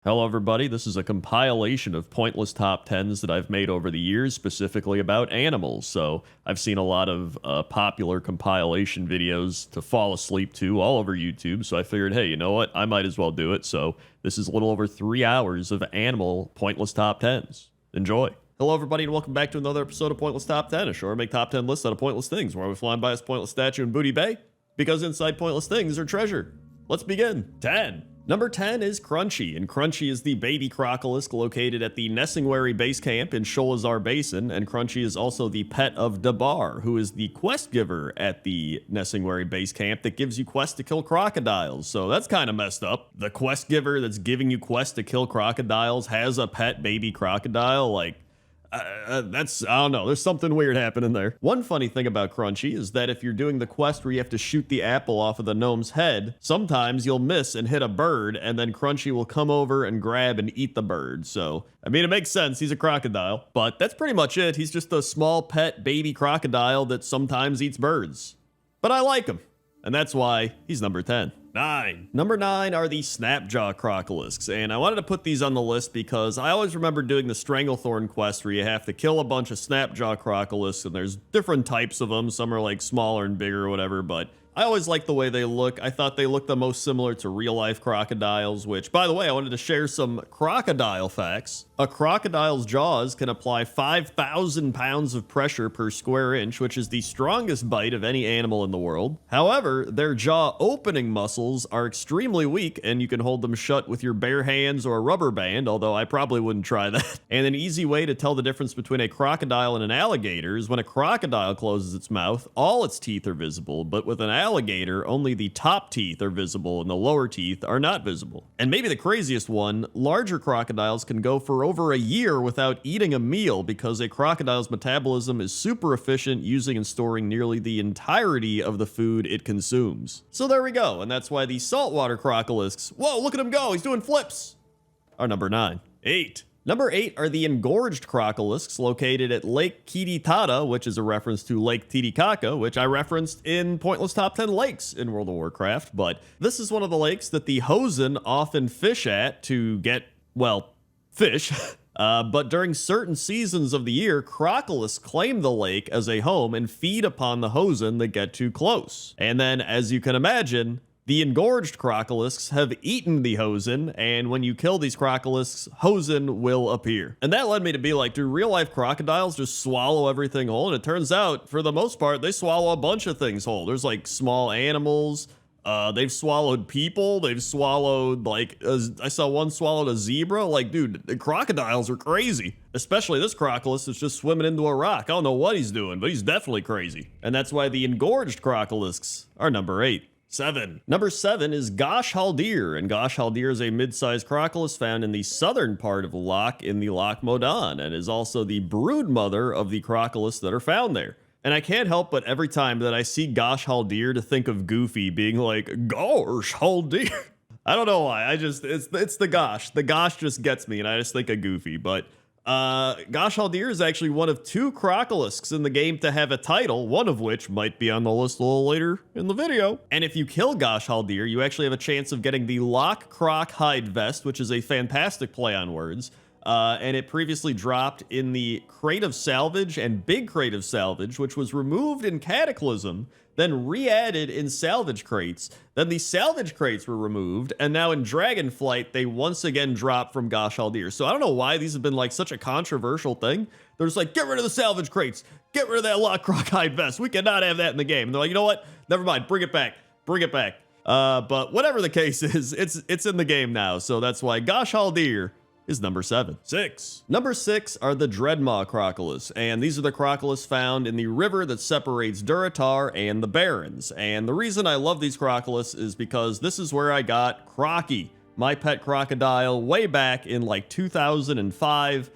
Hello everybody, this is a compilation of pointless top 10s that I've made over the years, specifically about animals. So I've seen a lot of popular compilation videos to fall asleep to all over YouTube, so I figured, hey, you know what, I might as well do it. So this is a little over 3 hours of animal pointless top 10s. Enjoy. Hello everybody and welcome back to another episode of Pointless Top 10, a show where I make top 10 lists out of pointless things, where we flying by a pointless statue in Booty Bay, because inside pointless things are treasure. Let's begin. 10. Number 10 is Crunchy, and Crunchy is the baby crocolisk located at the Nessingwary base camp in Sholazar Basin, and Crunchy is also the pet of Dabar, who is the quest giver at the Nessingwary base camp that gives you quests to kill crocodiles. So that's kind of messed up. The quest giver that's giving you quests to kill crocodiles has a pet baby crocodile. Like, I don't know, there's something weird happening there. One funny thing about Crunchy is that if you're doing the quest where you have to shoot the apple off of the gnome's head, sometimes you'll miss and hit a bird, and then Crunchy will come over and grab and eat the bird. So, I mean, it makes sense, he's a crocodile, but that's pretty much it. He's just a small pet baby crocodile that sometimes eats birds. But I like him, and that's why he's number 10. 9. Number 9 are the Snapjaw Crocolisks, and I wanted to put these on the list because I always remember doing the Stranglethorn quest where you have to kill a bunch of Snapjaw Crocolisks, and there's different types of them. Some are like smaller and bigger or whatever, but I always liked the way they look. I thought they looked the most similar to real-life crocodiles, which, by the way, I wanted to share some crocodile facts. A crocodile's jaws can apply 5,000 pounds of pressure per square inch, which is the strongest bite of any animal in the world. However, their jaw opening muscles are extremely weak, and you can hold them shut with your bare hands or a rubber band, although I probably wouldn't try that. And an easy way to tell the difference between a crocodile and an alligator is when a crocodile closes its mouth, all its teeth are visible, but with an alligator, only the top teeth are visible and the lower teeth are not visible. And maybe the craziest one, larger crocodiles can go for over a year without eating a meal because a crocodile's metabolism is super efficient, using and storing nearly the entirety of the food it consumes. So there we go, and that's why the saltwater crocolisks, whoa, look at him go, he's doing flips, are number 9. 8. Number 8 are the engorged crocolisks located at Lake Kititata, which is a reference to Lake Titicaca, which I referenced in Pointless Top 10 Lakes in World of Warcraft, but this is one of the lakes that the Hosen often fish at to get, well, fish. But during certain seasons of the year, crocolisks claim the lake as a home and feed upon the Hosen that get too close. And then, as you can imagine, the engorged crocolisks have eaten the Hosen, and when you kill these crocolisks, Hosen will appear. And that led me to be like, do real-life crocodiles just swallow everything whole? And it turns out, for the most part, they swallow a bunch of things whole. There's like small animals, they've swallowed people, they've swallowed, like, I saw one swallowed a zebra. Like, dude, the crocodiles are crazy. Especially this crocolisk that's just swimming into a rock. I don't know what he's doing, but he's definitely crazy. And that's why the engorged crocolisks are number 8. 7. Number 7 is Gosh Haldir, and Gosh Haldir is a mid-sized crocolisk found in the southern part of the loch in the Loch Modan, and is also the brood mother of the crocolisks that are found there. And I can't help but every time that I see Gosh Haldir to think of Goofy being like, Gosh Haldir. I don't know why, it's the Gosh. The Gosh just gets me, and I just think of Goofy, but Gosh Haldir is actually one of 2 crocolisks in the game to have a title, one of which might be on the list a little later in the video. And if you kill Gosh Haldir, you actually have a chance of getting the Loch Croc Hide Vest, which is a fantastic play on words. And it previously dropped in the Crate of Salvage and Big Crate of Salvage, which was removed in Cataclysm, then re-added in Salvage Crates. Then the Salvage Crates were removed, and now in Dragonflight, they once again dropped from Gosh Haldir. So I don't know why these have been like such a controversial thing. They're just like, get rid of the Salvage Crates, get rid of that Loch Croc Hide Vest. We cannot have that in the game. And they're like, you know what? Never mind, bring it back, bring it back. But whatever the case is, it's in the game now. So that's why Gosh Haldir is number 7. 6. Number 6 are the Dreadmaw Crocolisks, and these are the crocolisks found in the river that separates Durotar and the Barrens. And the reason I love these crocolisks is because this is where I got Crocky, my pet crocodile, way back in like 2005,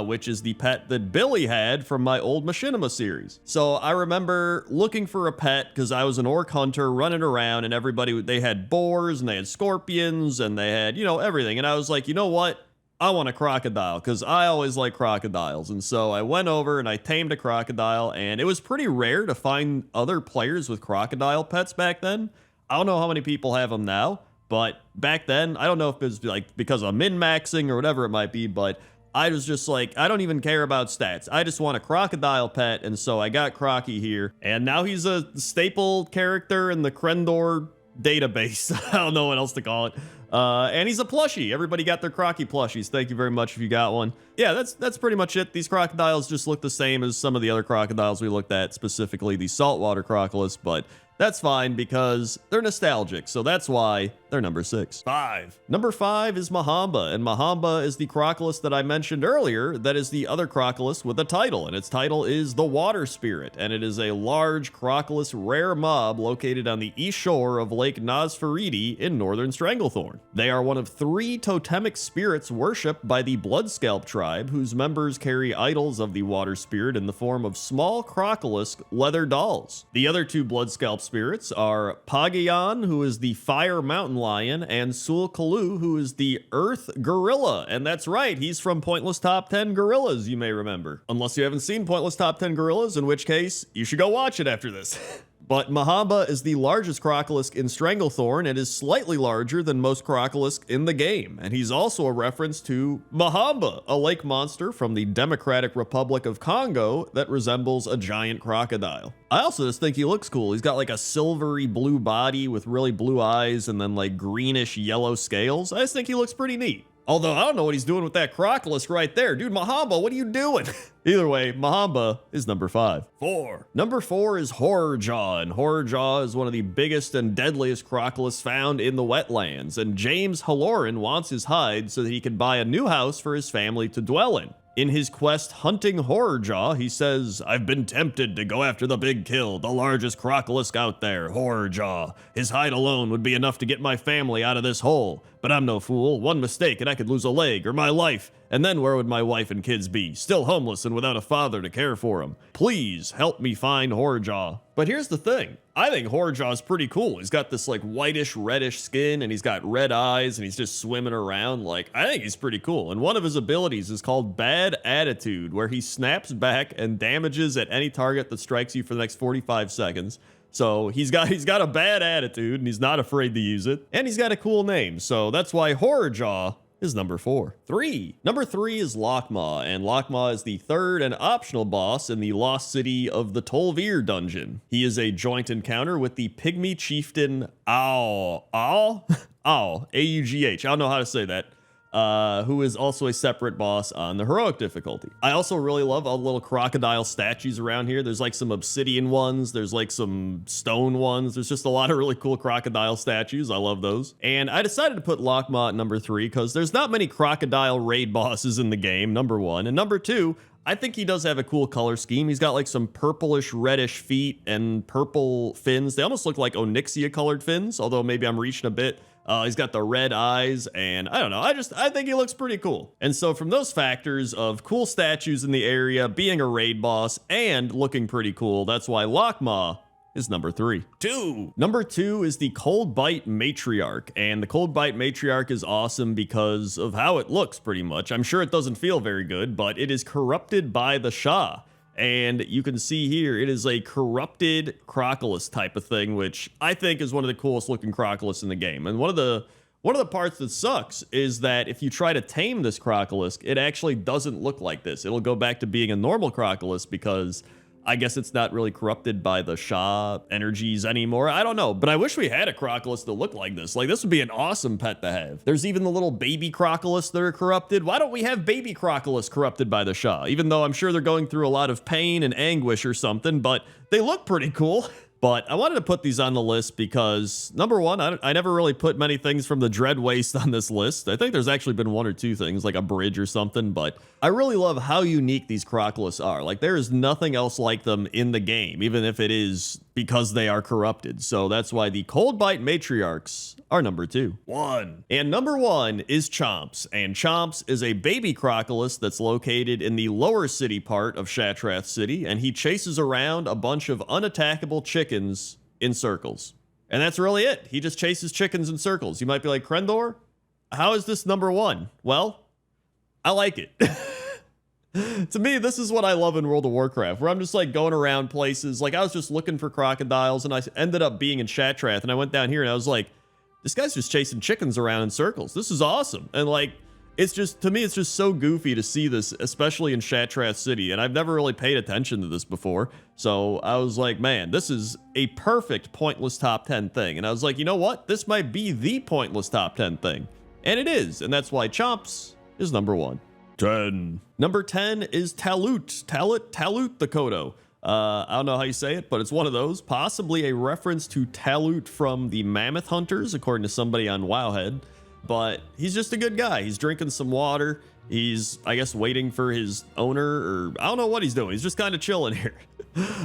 which is the pet that Billy had from my old Machinima series. So I remember looking for a pet because I was an orc hunter running around, and everybody, they had boars and they had scorpions and they had, you know, everything. And I was like, you know what? I want a crocodile because I always like crocodiles. And so I went over and I tamed a crocodile, and it was pretty rare to find other players with crocodile pets back then. I don't know how many people have them now, But back then, I don't know if it's like because of min-maxing or whatever it might be, but I was just like, I don't even care about stats. I just want a crocodile pet, and so I got Crocky here. And now he's a staple character in the Crendor database. I don't know what else to call it. And he's a plushie. Everybody got their Crocky plushies. Thank you very much if you got one. Yeah, that's pretty much it. These crocodiles just look the same as some of the other crocodiles we looked at, specifically the saltwater Crocolisks, but that's fine because they're nostalgic, so that's why they're number 6. 5. Number 5 is Mahamba, and Mahamba is the Crocolis that I mentioned earlier that is the other Crocolis with a title, and its title is the Water Spirit, and it is a large Crocolis rare mob located on the east shore of Lake Nosferiti in northern Stranglethorn. They are one of 3 totemic spirits worshipped by the Bloodscalp tribe, whose members carry idols of the Water Spirit in the form of small Crocolisk leather dolls. The other 2 Bloodscalp spirits are Pagayan, who is the Fire Mountain Lion, and Sulkalu, who is the Earth Gorilla. And that's right, he's from Pointless Top 10 Gorillas, you may remember. Unless you haven't seen Pointless Top 10 Gorillas, in which case, you should go watch it after this. But Mahamba is the largest Crocolisk in Stranglethorn and is slightly larger than most Crocolisks in the game. And he's also a reference to Mahamba, a lake monster from the Democratic Republic of Congo that resembles a giant crocodile. I also just think he looks cool. He's got like a silvery blue body with really blue eyes and then like greenish yellow scales. I just think he looks pretty neat. Although I don't know what he's doing with that Crocolisk right there. Dude, Mahamba, what are you doing? Either way, Mahamba is number 5. 4. Number 4 is Horror Jaw, and Horror Jaw is one of the biggest and deadliest Crocolis found in the wetlands, and James Halloran wants his hide so that he can buy a new house for his family to dwell in. In his quest hunting Horror Jaw, he says, "I've been tempted to go after the big kill, the largest Crocolisk out there, Horror Jaw. His hide alone would be enough to get my family out of this hole. But I'm no fool. One mistake and I could lose a leg or my life. And then where would my wife and kids be? Still homeless and without a father to care for them. Please help me find Horror Jaw." But here's the thing. I think Horror Jaw is pretty cool. He's got this like whitish reddish skin and he's got red eyes and he's just swimming around. Like, I think he's pretty cool. And one of his abilities is called Bad Attitude, where he snaps back and damages at any target that strikes you for the next 45 seconds. So he's got a bad attitude and he's not afraid to use it. And he's got a cool name. So that's why Horror Jaw is number 4. 3. Number 3 is Lockmaw, and Lockmaw is the third and optional boss in the Lost City of the Tolvir dungeon. He is a joint encounter with the Pygmy Chieftain Augh, A-U-G-H. I don't know how to say that. Who is also a separate boss on the heroic difficulty. I also really love all the little crocodile statues around here. There's like some obsidian ones, there's like some stone ones, there's just a lot of really cool crocodile statues. I love those. And I decided to put Lockmaw at number 3 because there's not many crocodile raid bosses in the game, number 1. And number 2, I think he does have a cool color scheme. He's got like some purplish reddish feet and purple fins. They almost look like onyxia colored fins, although maybe I'm reaching a bit. He's got the red eyes, and I don't know, I think he looks pretty cool. And so from those factors of cool statues in the area, being a raid boss, and looking pretty cool, that's why Lockmaw is number 3. 2. Number 2 is the Cold Bite Matriarch, and the Cold Bite Matriarch is awesome because of how it looks, pretty much. I'm sure it doesn't feel very good, but it is corrupted by the Shah. And you can see here, it is a corrupted Crocolis type of thing, which I think is one of the coolest looking Crocolis in the game. And one of the parts that sucks is that if you try to tame this Crocolisk, it actually doesn't look like this. It'll go back to being a normal Crocolis because I guess it's not really corrupted by the Shah energies anymore. I don't know, but I wish we had a Crocolis that looked like this. Like, this would be an awesome pet to have. There's even the little baby Crocolis that are corrupted. Why don't we have baby Crocolis corrupted by the Shah? Even though I'm sure they're going through a lot of pain and anguish or something, but they look pretty cool. But I wanted to put these on the list because, number 1, I never really put many things from the Dread Waste on this list. I think there's actually been 1 or 2 things, like a bridge or something, but I really love how unique these Crocolis are. Like, there is nothing else like them in the game, even if it is because they are corrupted. So that's why the Cold Bite Matriarchs are number 2. 1. And number 1 is Chomps, and Chomps is a baby Crocolis that's located in the lower city part of Shatrath City, and he chases around a bunch of unattackable chickens in circles. And that's really it. He just chases chickens in circles. You might be like, Crendor, how is this number 1? Well, I like it. To me, this is what I love in World of Warcraft, where I'm just like going around places. Like, I was just looking for crocodiles and I ended up being in Shatrath, and I went down here and I was like, this guy's just chasing chickens around in circles. This is awesome. And like, it's just, to me, it's just so goofy to see this, especially in Shattrath City. And I've never really paid attention to this before. So I was like, man, this is a perfect pointless top 10 thing. And I was like, you know what? This might be the pointless top 10 thing. And it is. And that's why Chomps is number 1. 10. Number 10 is Talut. Talut the Kodo. I don't know how you say it, but it's one of those. Possibly a reference to Talut from the Mammoth Hunters, according to somebody on Wowhead. But he's just a good guy. He's drinking some water. He's, I guess, waiting for his owner, or I don't know what he's doing. He's just kind of chilling here.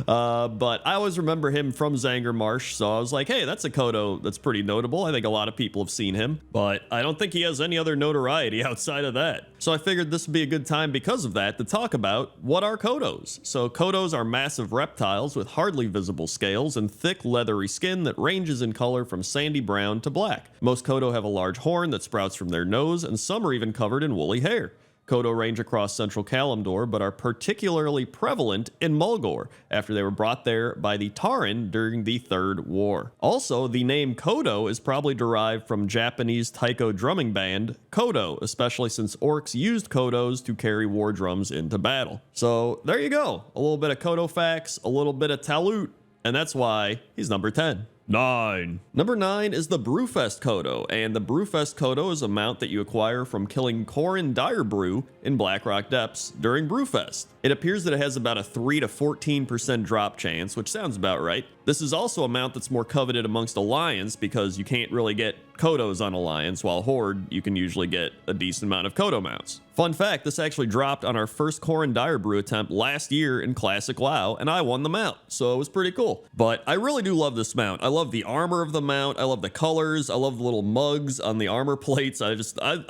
But I always remember him from Zangarmarsh, so I was like, hey, that's a Kodo that's pretty notable. I think a lot of people have seen him, but I don't think he has any other notoriety outside of that. So I figured this would be a good time because of that to talk about what are Kodos. So Kodos are massive reptiles with hardly visible scales and thick leathery skin that ranges in color from sandy brown to black. Most Kodo have a large horn that sprouts from their nose, and some are even covered in woolly hair. Kodo range across central Kalimdor, but are particularly prevalent in Mulgore, after they were brought there by the Tauren during the Third War. Also, the name Kodo is probably derived from Japanese taiko drumming band Kodo, especially since orcs used Kodos to carry war drums into battle. So there you go, a little bit of Kodo facts, a little bit of Talut, and that's why he's number 10. 9. Number 9 is the Brewfest Kodo, and the Brewfest Kodo is a mount that you acquire from killing Corin Direbrew in Blackrock Depths during Brewfest. It appears that it has about a 3 to 14% drop chance, which sounds about right. This is also a mount that's more coveted amongst Alliance because you can't really get Kodos on Alliance, while Horde, you can usually get a decent amount of Kodo mounts. Fun fact, this actually dropped on our first Corin Direbrew attempt last year in Classic WoW, and I won the mount, so it was pretty cool. But I really do love this mount. I love the armor of the mount, I love the colors, I love the little mugs on the armor plates, I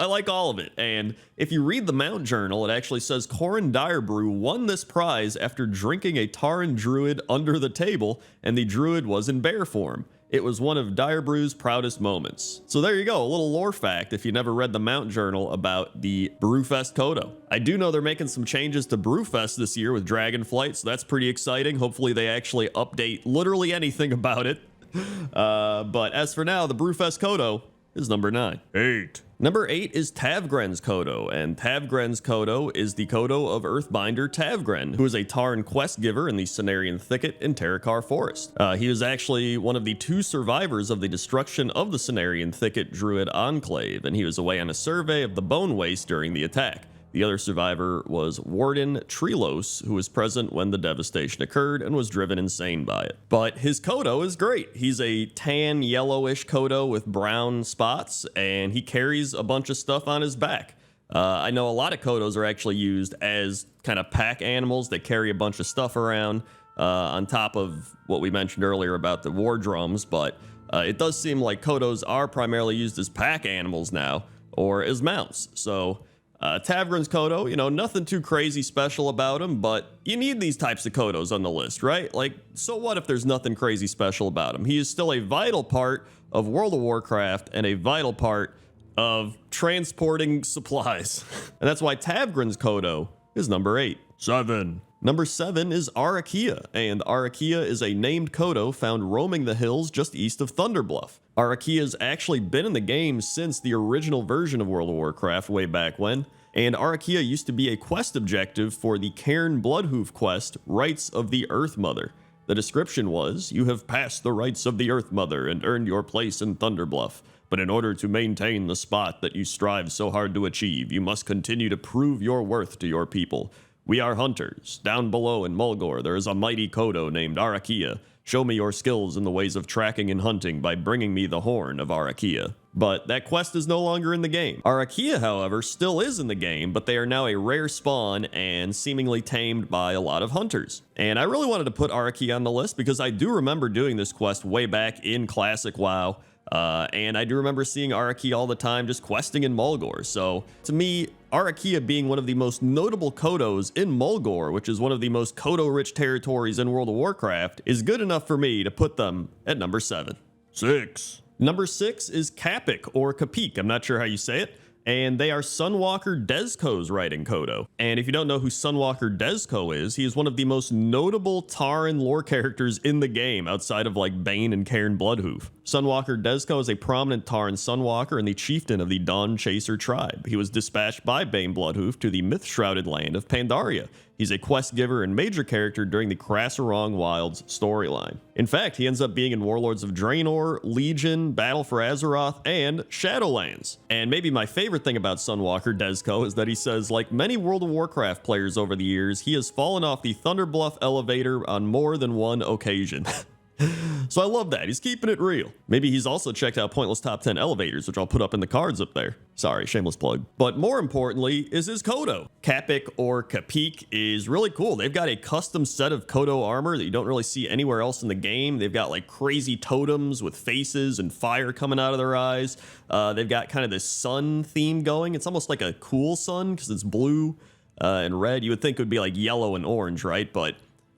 like all of it. And if you read the mount journal, it actually says Corin Direbrew won this prize after drinking a Tauren druid under the table, and the druid was in bear form. It was one of Direbrew's proudest moments. So there you go, a little lore fact if you never read the Mount Journal about the Brewfest Kodo. I do know they're making some changes to Brewfest this year with Dragonflight, so that's pretty exciting. Hopefully they actually update literally anything about it. But as for now, the Brewfest Kodo is number 9. 8. Number 8 is Tavgren's Kodo, and Tavgren's Kodo is the Kodo of Earthbinder Tavgren, who is a Tauren quest giver in the Cenarian Thicket in Terakar Forest. He was actually one of the 2 survivors of the destruction of the Cenarian Thicket Druid Enclave, and he was away on a survey of the Bone Waste during the attack. The other survivor was Warden Treelos, who was present when the devastation occurred and was driven insane by it. But his Kodo is great. He's a tan, yellowish Kodo with brown spots, and he carries a bunch of stuff on his back. I know a lot of Kodos are actually used as kind of pack animals that carry a bunch of stuff around, on top of what we mentioned earlier about the war drums, but it does seem like Kodos are primarily used as pack animals now, or as mounts. So Tavgren's Kodo, you know, nothing too crazy special about him, but you need these types of Kodos on the list, right? Like, so what if there's nothing crazy special about him? He is still a vital part of World of Warcraft and a vital part of transporting supplies. And that's why Tavgren's Kodo is number 8. 7. Number 7 is Arakia, and Arakia is a named Kodo found roaming the hills just east of Thunderbluff. Arakia's actually been in the game since the original version of World of Warcraft way back when, and Arakia used to be a quest objective for the Cairn Bloodhoof quest, Rites of the Earth Mother. The description was, you have passed the rites of the Earth Mother and earned your place in Thunderbluff, but in order to maintain the spot that you strive so hard to achieve, you must continue to prove your worth to your people. We are hunters. Down below in Mulgore, there is a mighty Kodo named Arakia. Show me your skills in the ways of tracking and hunting by bringing me the horn of Arakia. But that quest is no longer in the game. Arakia, however, still is in the game, but they are now a rare spawn and seemingly tamed by a lot of hunters. And I really wanted to put Arakia on the list because I do remember doing this quest way back in Classic WoW. And I do remember seeing Arakia all the time just questing in Mulgore. So to me, Arakia being one of the most notable Kodos in Mulgore, which is one of the most Kodo-rich territories in World of Warcraft, is good enough for me to put them at number 7. 6. Number 6 is Kapik, or Kapik, I'm not sure how you say it. and they are Sunwalker Dezco's riding Kodo. And if you don't know who Sunwalker Dezco is, he is one of the most notable Tauren lore characters in the game, outside of like Bane and Cairn Bloodhoof. Sunwalker Dezco is a prominent Tauren Sunwalker and the chieftain of the Dawn Chaser tribe. He was dispatched by Bane Bloodhoof to the myth-shrouded land of Pandaria. He's a quest giver and major character during the Krasarong Wilds storyline. In fact, he ends up being in Warlords of Draenor, Legion, Battle for Azeroth, and Shadowlands. And maybe my favorite thing about Sunwalker Dezco is that he says, like many World of Warcraft players over the years, he has fallen off the Thunderbluff elevator on more than one occasion. So I love that. He's keeping it real. Maybe he's also checked out Pointless Top 10 Elevators, which I'll put up in the cards up there. Sorry, shameless plug. But more importantly is his Kodo. Kapik or Kapik is really cool. They've got a custom set of Kodo armor that you don't really see anywhere else in the game. They've got like crazy totems with faces and fire coming out of their eyes. They've got kind of this sun theme going. It's almost like a cool sun because it's blue and red. You would think it would be like yellow and orange, right? But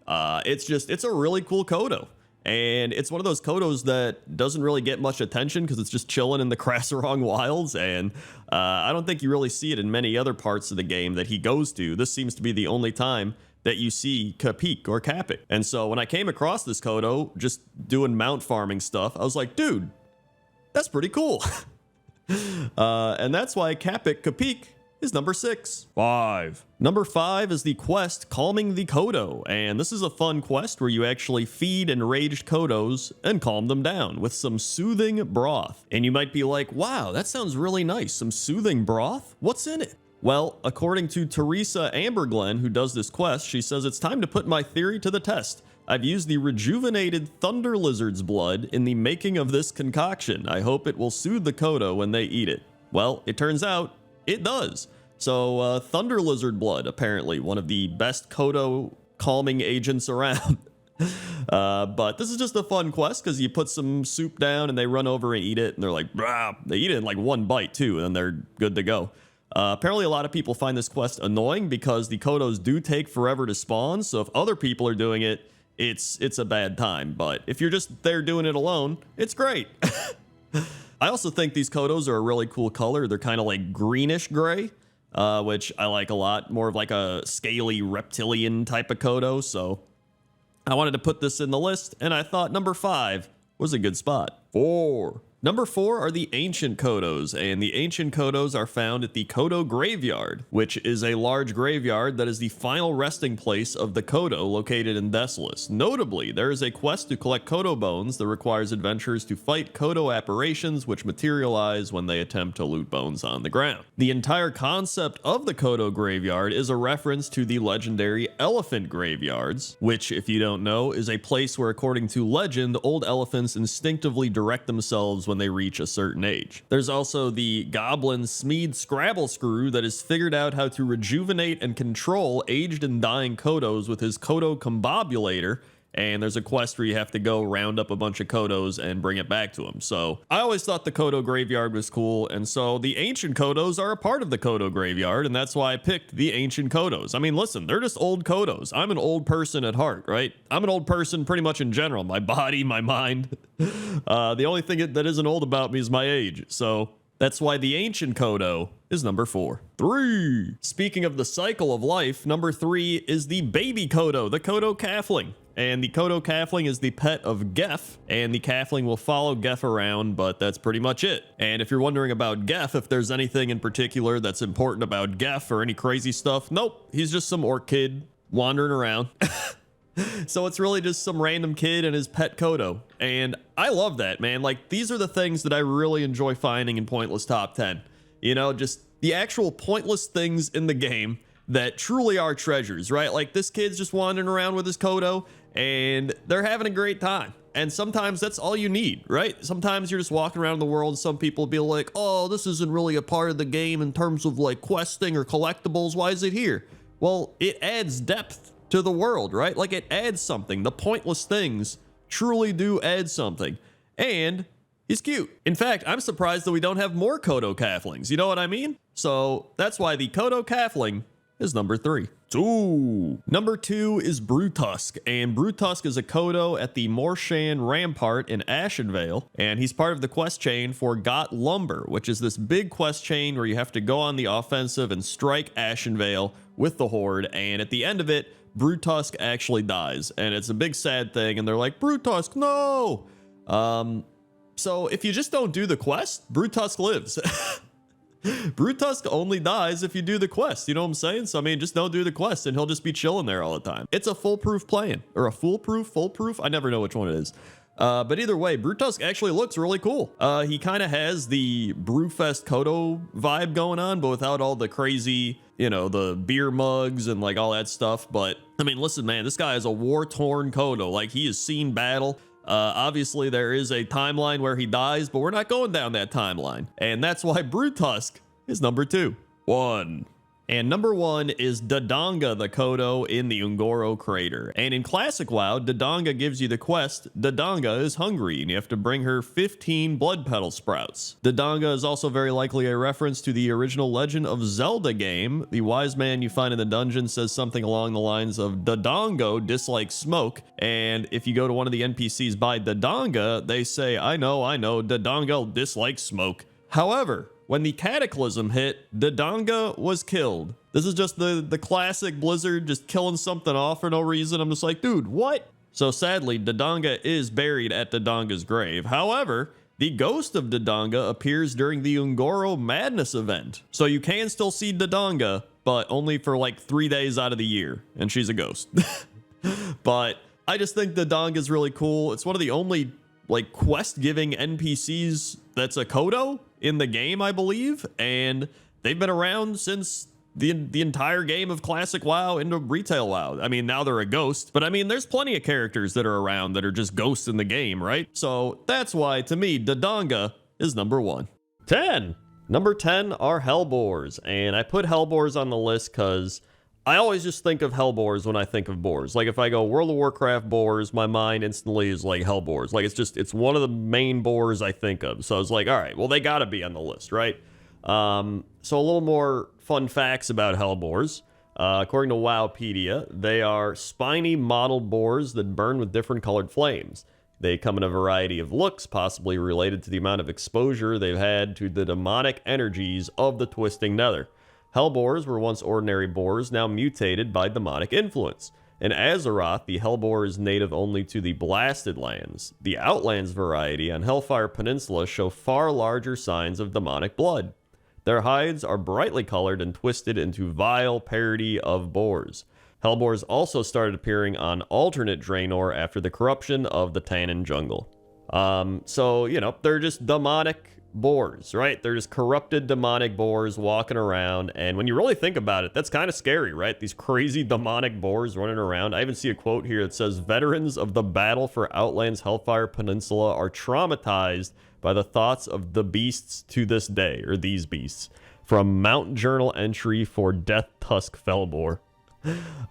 it's a really cool Kodo. And it's one of those Kodos that doesn't really get much attention because it's just chilling in the Krasarong Wilds, and I don't think you really see it in many other parts of the game that he goes to. This seems to be the only time that you see Kapik or Kapik. And so when I came across this Kodo, just doing mount farming stuff, I was like, dude, that's pretty cool. And that's why Kapik is number 6. 5. Number 5 is the quest Calming the Kodo, and this is a fun quest where you actually feed enraged Kodos and calm them down with some soothing broth. And you might be like, wow, that sounds really nice. Some soothing broth? What's in it? Well, according to Teresa Amberglen, who does this quest, she says it's time to put my theory to the test. I've used the rejuvenated thunder lizard's blood in the making of this concoction. I hope it will soothe the Kodo when they eat it. Well, it turns out it does. So, Thunder Lizard Blood, apparently, one of the best Kodo calming agents around. But this is just a fun quest because you put some soup down and they run over and eat it, and they're like, brah. They eat it in like one bite too, and then they're good to go. Apparently, a lot of people find this quest annoying because the Kodos do take forever to spawn, so if other people are doing it, it's a bad time. But if you're just there doing it alone, it's great. I also think these Kodos are a really cool color. They're kind of like greenish gray, which I like a lot. More of like a scaly reptilian type of Kodo. So I wanted to put this in the list, and I thought number 5 was a good spot. 4. Number 4 are the Ancient Kodos, and the Ancient Kodos are found at the Kodo Graveyard, which is a large graveyard that is the final resting place of the Kodo located in Desolace. Notably, there is a quest to collect Kodo bones that requires adventurers to fight Kodo apparitions which materialize when they attempt to loot bones on the ground. The entire concept of the Kodo Graveyard is a reference to the legendary Elephant Graveyards, which, if you don't know, is a place where, according to legend, old elephants instinctively direct themselves when they reach a certain age. There's also the Goblin Smeed Scrabble Screw that has figured out how to rejuvenate and control aged and dying Kodos with his Kodo Combobulator, and there's a quest where you have to go round up a bunch of Kodos and bring it back to him. So I always thought the Kodo Graveyard was cool, and so the Ancient Kodos are a part of the Kodo Graveyard, and that's why I picked the Ancient Kodos. I mean, listen, they're just old Kodos. I'm an old person at heart, right? I'm an old person pretty much in general. My body, my mind. The only thing that isn't old about me is my age. So that's why the Ancient Kodo is number 4. 3. Speaking of the cycle of life, number 3 is the Baby Kodo, the Kodo Calfling. And the Kodo Calfling is the pet of Gef, and the Calfling will follow Gef around, but that's pretty much it. And if you're wondering about Gef, if there's anything in particular that's important about Gef or any crazy stuff, nope, he's just some orc kid wandering around. So it's really just some random kid and his pet Kodo. And I love that, man. Like, these are the things that I really enjoy finding in Pointless Top 10. You know, just the actual pointless things in the game that truly are treasures, right? Like, this kid's just wandering around with his Kodo, and they're having a great time. And sometimes that's all you need, right? Sometimes you're just walking around the world, and some people will be like, oh, this isn't really a part of the game in terms of like questing or collectibles. Why is it here? Well, it adds depth to the world, right? Like, it adds something. The pointless things truly do add something. And he's cute. In fact, I'm surprised that we don't have more Kodo Calflings. You know what I mean? So that's why the Kodo Calfling is number 3. 2. Number 2 is Brewtusk, and Brewtusk is a Kodo at the Morshan Rampart in Ashenvale, and he's part of the quest chain for Got Lumber, which is this big quest chain where you have to go on the offensive and strike Ashenvale with the Horde, and at the end of it, Brewtusk actually dies, and it's a big sad thing, and they're like, Brewtusk, no! So if you just don't do the quest, Brewtusk lives. Brewtusk only dies if you do the quest, you know what I'm saying? So I mean, just don't do the quest and he'll just be chilling there all the time. It's a foolproof plan, or a foolproof, I never know which one it is. But either way, Brewtusk actually looks really cool. He kind of has the Brewfest Kodo vibe going on, but without all the crazy, you know, the beer mugs and like all that stuff. But I mean, listen, man, this guy is a war-torn Kodo. Like, he has seen battle. Obviously, there is a timeline where he dies, but we're not going down that timeline. And that's why Brewtusk is number 2. 1. And number 1 is Dodonga the Kodo in the Ungoro Crater. And in Classic WoW, Dodonga gives you the quest, Dodonga is hungry, and you have to bring her 15 blood petal sprouts. Dodonga is also very likely a reference to the original Legend of Zelda game. The wise man you find in the dungeon says something along the lines of, Dodongo dislikes smoke, and if you go to one of the NPCs by Dodonga, they say, I know, Dodonga dislikes smoke. However, when the Cataclysm hit, Dodonga was killed. This is just the classic Blizzard just killing something off for no reason. I'm just like, dude, what? So sadly, Dodonga is buried at Dodonga's grave. However, the ghost of Dodonga appears during the Ungoro Madness event. So you can still see Dodonga, but only for like 3 days out of the year. And she's a ghost. But I just think Dodonga is really cool. It's one of the only like quest-giving NPCs that's a Kodo in the game, I believe, and they've been around since the entire game of Classic WoW into Retail WoW. I mean, now they're a ghost, but I mean, there's plenty of characters that are around that are just ghosts in the game, right? So that's why, to me, Dodonga is number 1. 10. Number 10 are Hellboars, and I put Hellboars on the list because I always just think of Hellboars when I think of boars. Like, if I go World of Warcraft boars, my mind instantly is like Hellboars. Like, it's one of the main boars I think of. So I was like, all right, well, they gotta be on the list, right? So a little more fun facts about Hellboars. According to Wowpedia, they are spiny mottled boars that burn with different colored flames. They come in a variety of looks, possibly related to the amount of exposure they've had to the demonic energies of the twisting nether. Hellboars were once ordinary boars, now mutated by demonic influence. In Azeroth, the Hellboar is native only to the Blasted Lands. The Outlands variety on Hellfire Peninsula show far larger signs of demonic blood. Their hides are brightly colored and twisted into vile parody of boars. Hellboars also started appearing on alternate Draenor after the corruption of the Tannin Jungle. So, you know, they're just demonic boars, right? They're just corrupted demonic boars walking around, and when you really think about it, that's kind of scary, right? These crazy demonic boars running around. I even see a quote here that says, veterans of the battle for Outland's Hellfire Peninsula are traumatized by the thoughts of the beasts to this day, or these beasts. From Mount Journal entry for Death Tusk Fellboar.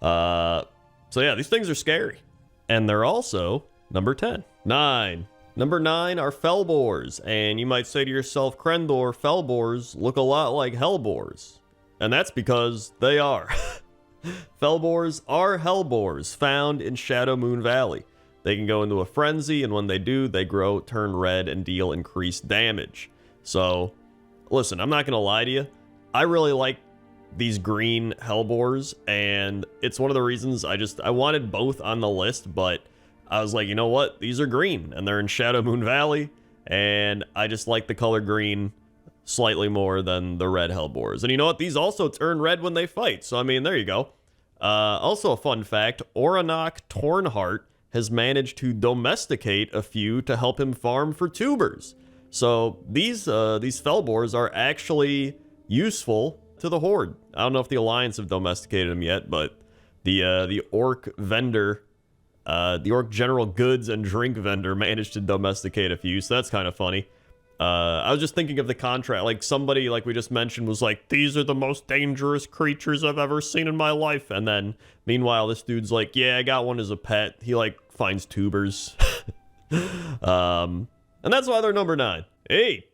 So yeah, these things are scary. And they're also number 10. 9. Number 9 are Fellboars, and you might say to yourself, Crendor, Fellboars look a lot like Hellboars. And that's because they are. Fellboars are Hellboars found in Shadow Moon Valley. They can go into a frenzy, and when they do, they grow, turn red, and deal increased damage. So, listen, I'm not going to lie to you. I really like these green Hellboars, and it's one of the reasons I wanted both on the list, but I was like, you know what? These are green, and they're in Shadow Moon Valley, and I just like the color green slightly more than the red Hellboars. And you know what? These also turn red when they fight, so I mean, there you go. Also a fun fact, Oranok Tornheart has managed to domesticate a few to help him farm for tubers. So these Fellboars are actually useful to the Horde. I don't know if the Alliance have domesticated them yet, but the Orc vendor, the Orc General Goods and Drink vendor managed to domesticate a few, so that's kind of funny. I was just thinking of the contrast, like somebody, like we just mentioned, was like, these are the most dangerous creatures I've ever seen in my life, and then, meanwhile, this dude's like, yeah, I got one as a pet. He, like, finds tubers. And that's why they're number 9. 8.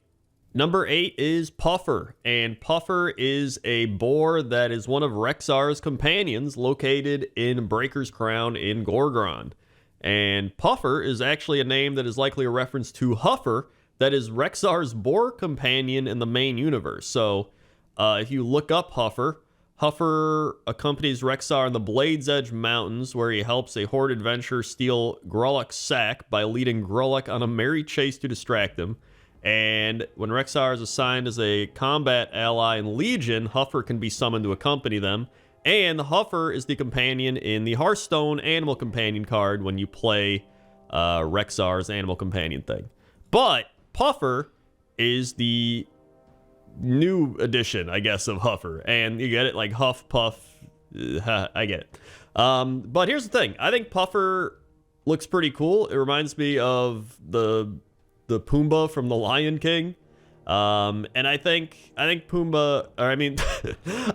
Number 8 is Puffer, and Puffer is a boar that is one of Rexxar's companions located in Breaker's Crown in Gorgrond. And Puffer is actually a name that is likely a reference to Huffer, that is Rexxar's boar companion in the main universe. So if you look up Huffer, Huffer accompanies Rexxar in the Blade's Edge Mountains, where he helps a Horde adventurer steal Grolek's sack by leading Grolek on a merry chase to distract him. And when Rexxar is assigned as a combat ally in Legion, Huffer can be summoned to accompany them. And Huffer is the companion in the Hearthstone Animal Companion card when you play Rexxar's Animal Companion thing. But Puffer is the new edition, I guess, of Huffer. And you get it, like Huff, Puff. I get it. But here's the thing. I think Puffer looks pretty cool. It reminds me of the Pumbaa from The Lion King. And I think Pumbaa, or I mean,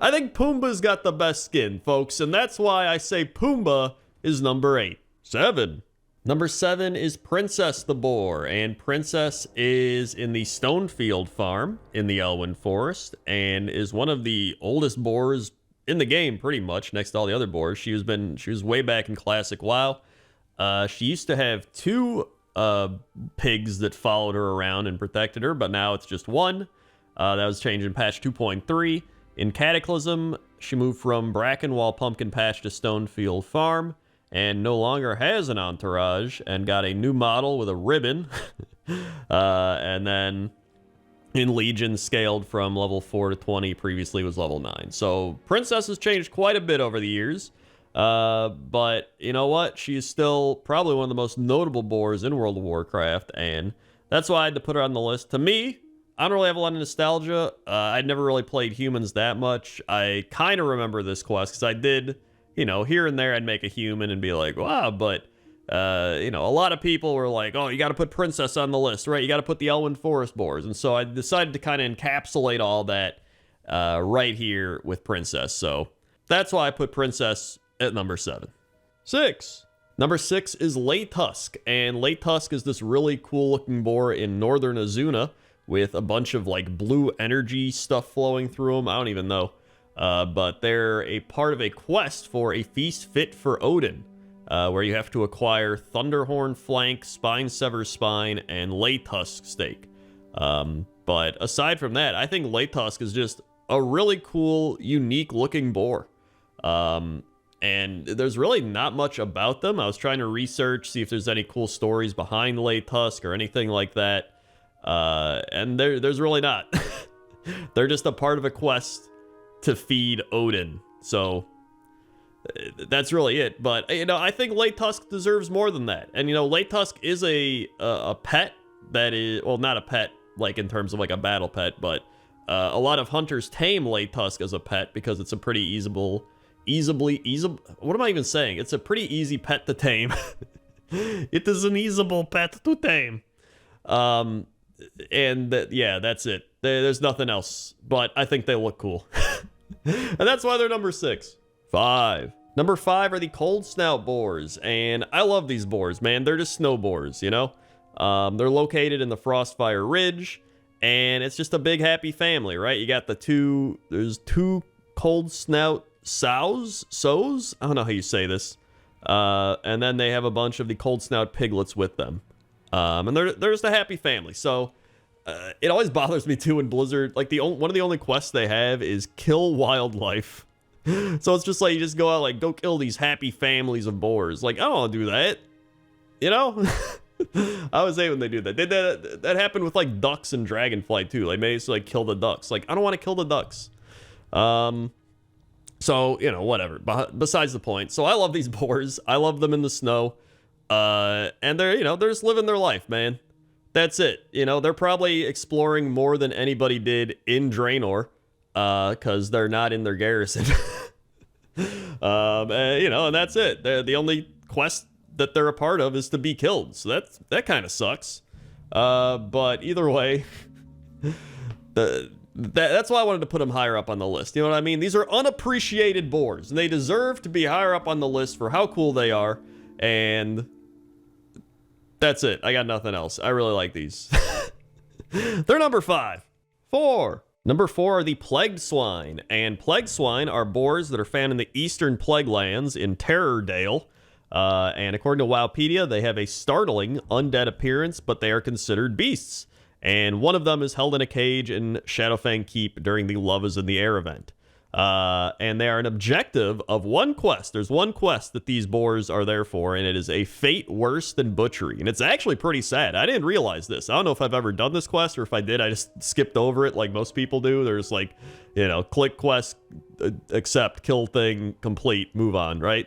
I think Pumbaa's got the best skin, folks. And that's why I say Pumbaa is number 8. 7. Number 7 is Princess the Boar, and Princess is in the Stonefield farm in the Elwyn Forest, and is one of the oldest boars in the game, pretty much, next to all the other boars. She was way back in Classic WoW. She used to have 2 pigs that followed her around and protected her, but now it's just 1. That was changed in patch 2.3. In Cataclysm, she moved from Brackenwall Pumpkin Patch to Stonefield Farm, and no longer has an entourage, and got a new model with a ribbon. And then in Legion, scaled from level 4 to 20, previously was level 9. So Princess has changed quite a bit over the years. But you know what? She is still probably one of the most notable boars in World of Warcraft, and that's why I had to put her on the list. To me, I don't really have a lot of nostalgia. I'd never really played humans that much. I kind of remember this quest because I did, here and there I'd make a human and be like, wow, but, a lot of people were like, oh, you got to put Princess on the list, right? You got to put the Elwyn Forest boars. And so I decided to kind of encapsulate all that right here with Princess. So that's why I put Princess at number 7. 6. Number 6 is Laytusk, and Laytusk is this really cool looking boar in northern Azuna with a bunch of like blue energy stuff flowing through them. I don't even know. But they're a part of a quest for a feast fit for Odin, where you have to acquire Thunderhorn Flank, Spine Sever Spine, and Laytusk Steak. But aside from that, I think Laytusk is just a really cool, unique looking boar. And there's really not much about them. I was trying to research, see if there's any cool stories behind Laytusk or anything like that. And there's really not. They're just a part of a quest to feed Odin. So that's really it. But, I think Laytusk deserves more than that. And, Laytusk is a pet that is, well, not a pet, like in terms of like a battle pet, but a lot of hunters tame Laytusk as a pet because it's a pretty easy, what am I even saying? It's a pretty easy pet to tame. It is an easable pet to tame. Yeah, that's it. There's nothing else, but I think they look cool. And that's why they're number 6. 5. Number 5 are the Cold Snout Boars, and I love these boars, man. They're just snow boars, They're located in the Frostfire Ridge, and it's just a big happy family, right? You got there's 2 Cold Snout sows? I don't know how you say this. And then they have a bunch of the Cold Snout piglets with them. And they're just a happy family. So it always bothers me too in Blizzard. Like one of the only quests they have is kill wildlife. So it's just like you just go out like go kill these happy families of boars. Like I don't want to do that. I always hate when they do that. That happened with like ducks and Dragonflight too. Like maybe it's like kill the ducks. Like I don't want to kill the ducks. So, whatever. Besides the point. So I love these boars. I love them in the snow. And they're just living their life, man. That's it. They're probably exploring more than anybody did in Draenor, because they're not in their garrison. And that's it. The only quest that they're a part of is to be killed. So that kind of sucks. But either way, that's why I wanted to put them higher up on the list. You know what I mean? These are unappreciated boars, and they deserve to be higher up on the list for how cool they are. And that's it. I got nothing else. I really like these. They're number 5. 4. Number 4 are the Plagued Swine, and Plagued Swine are boars that are found in the eastern Plague Lands in Terrordale. And according to Wowpedia, they have a startling undead appearance, but they are considered beasts. And one of them is held in a cage in Shadowfang Keep during the Love is in the Air event. And they are an objective of one quest. There's one quest that these boars are there for, and it is a fate worse than butchery. And it's actually pretty sad. I didn't realize this. I don't know if I've ever done this quest, or if I did, I just skipped over it like most people do. There's like, you know, click quest, accept, kill thing, complete, move on, right?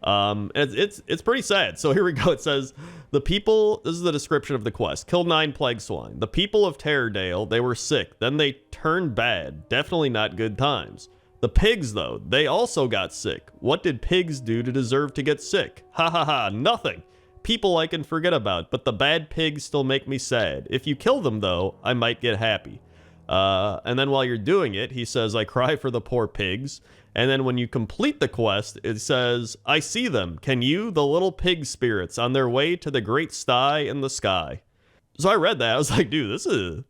It's pretty sad. So here we go. It says, the people, this is the description of the quest. Kill 9 plague swine. The people of Terrordale, they were sick. Then they turned bad. Definitely not good times. The pigs, though, they also got sick. What did pigs do to deserve to get sick? Ha ha ha, nothing. People I can forget about, but the bad pigs still make me sad. If you kill them, though, I might get happy. And then while you're doing it, he says, I cry for the poor pigs. And then when you complete the quest, it says, I see them. Can you, the little pig spirits, on their way to the great sty in the sky? So I read that. I was like, dude, this is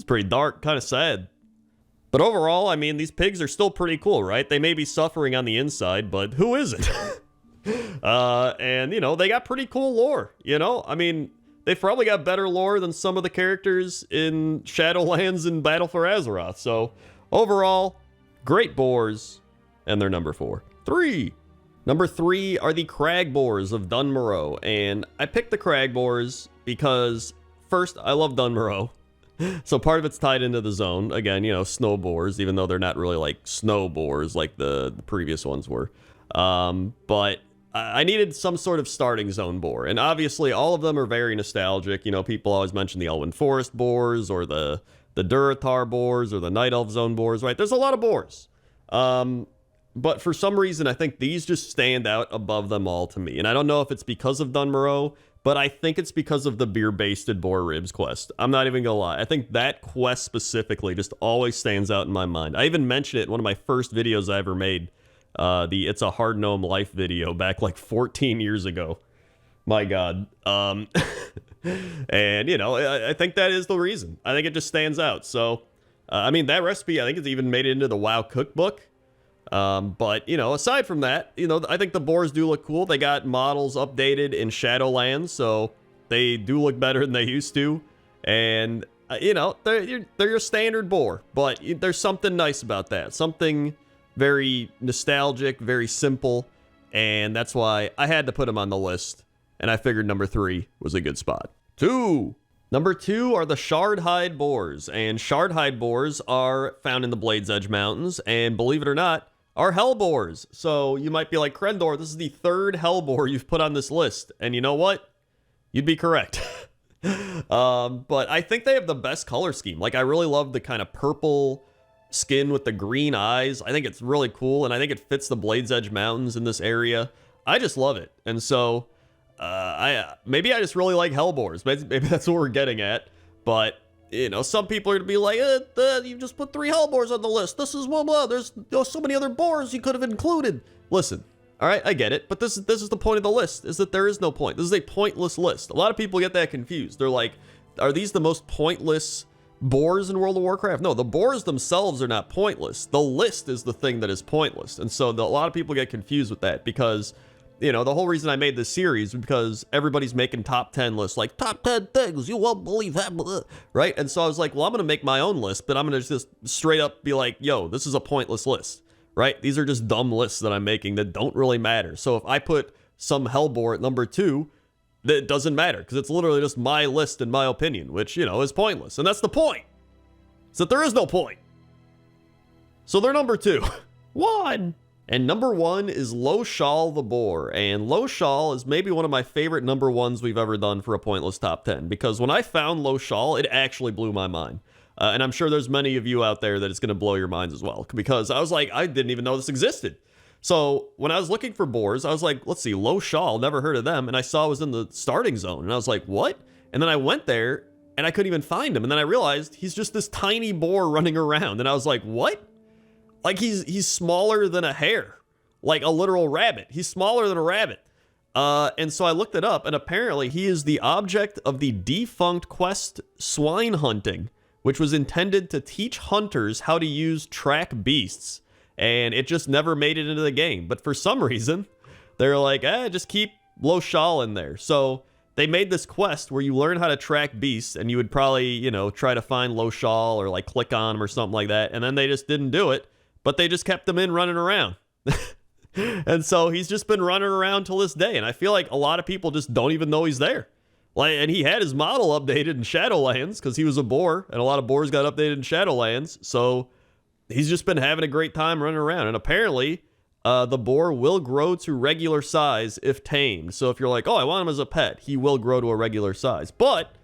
pretty dark, kind of sad. But overall, I mean, these pigs are still pretty cool, right? They may be suffering on the inside, but who isn't? And, you know, they got pretty cool lore, you know? I mean, they've probably got better lore than some of the characters in Shadowlands and Battle for Azeroth. So, overall, great boars, and they're number 4. 3. Number 3 are the Crag Boars of Dunmorrow, and I picked the Crag Boars because, first, I love Dunmorrow. So part of it's tied into the zone. Again, you know, snow boars, even though they're not really like snow boars like the previous ones were. But I needed some sort of starting zone boar. And obviously, all of them are very nostalgic. You know, people always mention the Elven Forest boars or the Durotar boars or the Night Elf Zone boars, right? There's a lot of boars. But for some reason, I think these just stand out above them all to me. And I don't know if it's because of Dunmorrow, but I think it's because of the beer-basted boar ribs quest. I'm not even gonna lie. I think that quest specifically just always stands out in my mind. I even mentioned it in one of my first videos I ever made. The It's a Hard Gnome Life video back like 14 years ago. My God. And, you know, I think that is the reason. I think it just stands out. So, I mean, that recipe, I think it's even made it into the WoW cookbook. But, you know, aside from that, you know, I think the boars do look cool. They got models updated in Shadowlands, so they do look better than they used to. And, you know, they're your standard boar, but there's something nice about that. Something very nostalgic, very simple, and that's why I had to put them on the list, and I figured number 3 was a good spot. 2. Number 2 are the Shardhide Boars, and Shardhide Boars are found in the Blades Edge Mountains, and believe it or not, are Hellboars. So you might be like, Crendor, this is the 3rd Hellboar you've put on this list. And you know what? You'd be correct. But I think they have the best color scheme. Like, I really love the kind of purple skin with the green eyes. I think it's really cool, and I think it fits the Blades Edge Mountains in this area. I just love it. And so, maybe I just really like Hellboars. Maybe that's what we're getting at. But, you know, some people are going to be like, you just put 3 Hellboars on the list. This is blah, blah. There's so many other boars you could have included. Listen, all right, I get it. But this is the point of the list, is that there is no point. This is a pointless list. A lot of people get that confused. They're like, are these the most pointless boars in World of Warcraft? No, the boars themselves are not pointless. The list is the thing that is pointless. And so a lot of people get confused with that because, you know, the whole reason I made this series is because everybody's making top 10 lists, like top 10 things you won't believe that, right? And so I was like, well, I'm going to make my own list, but I'm going to just straight up be like, yo, this is a pointless list, right? These are just dumb lists that I'm making that don't really matter. So if I put some Hellboar at number 2, that doesn't matter because it's literally just my list in my opinion, which, you know, is pointless. And that's the point. Is that there is no point. So they're number 2. 1. And number 1 is Loshal the Boar. And Loshal is maybe one of my favorite number 1s we've ever done for a pointless top 10. Because when I found Loshal, it actually blew my mind. And I'm sure there's many of you out there that it's going to blow your minds as well. Because I was like, I didn't even know this existed. So when I was looking for boars, I was like, let's see, Loshal, never heard of them. And I saw it was in the starting zone. And I was like, what? And then I went there and I couldn't even find him. And then I realized he's just this tiny boar running around. And I was like, what? Like he's smaller than a hare, like a literal rabbit. He's smaller than a rabbit. And so I looked it up, and apparently he is the object of the defunct quest Swine Hunting, which was intended to teach hunters how to use track beasts. And it just never made it into the game. But for some reason, they're like, just keep Loshal in there. So they made this quest where you learn how to track beasts, and you would probably, you know, try to find Loshal or like click on him or something like that. And then they just didn't do it, but they just kept him in running around. And so he's just been running around till this day. And I feel like a lot of people just don't even know he's there. Like, and he had his model updated in Shadowlands because he was a boar, and a lot of boars got updated in Shadowlands. So he's just been having a great time running around. And apparently, the boar will grow to regular size if tamed. So if you're like, oh, I want him as a pet, he will grow to a regular size. But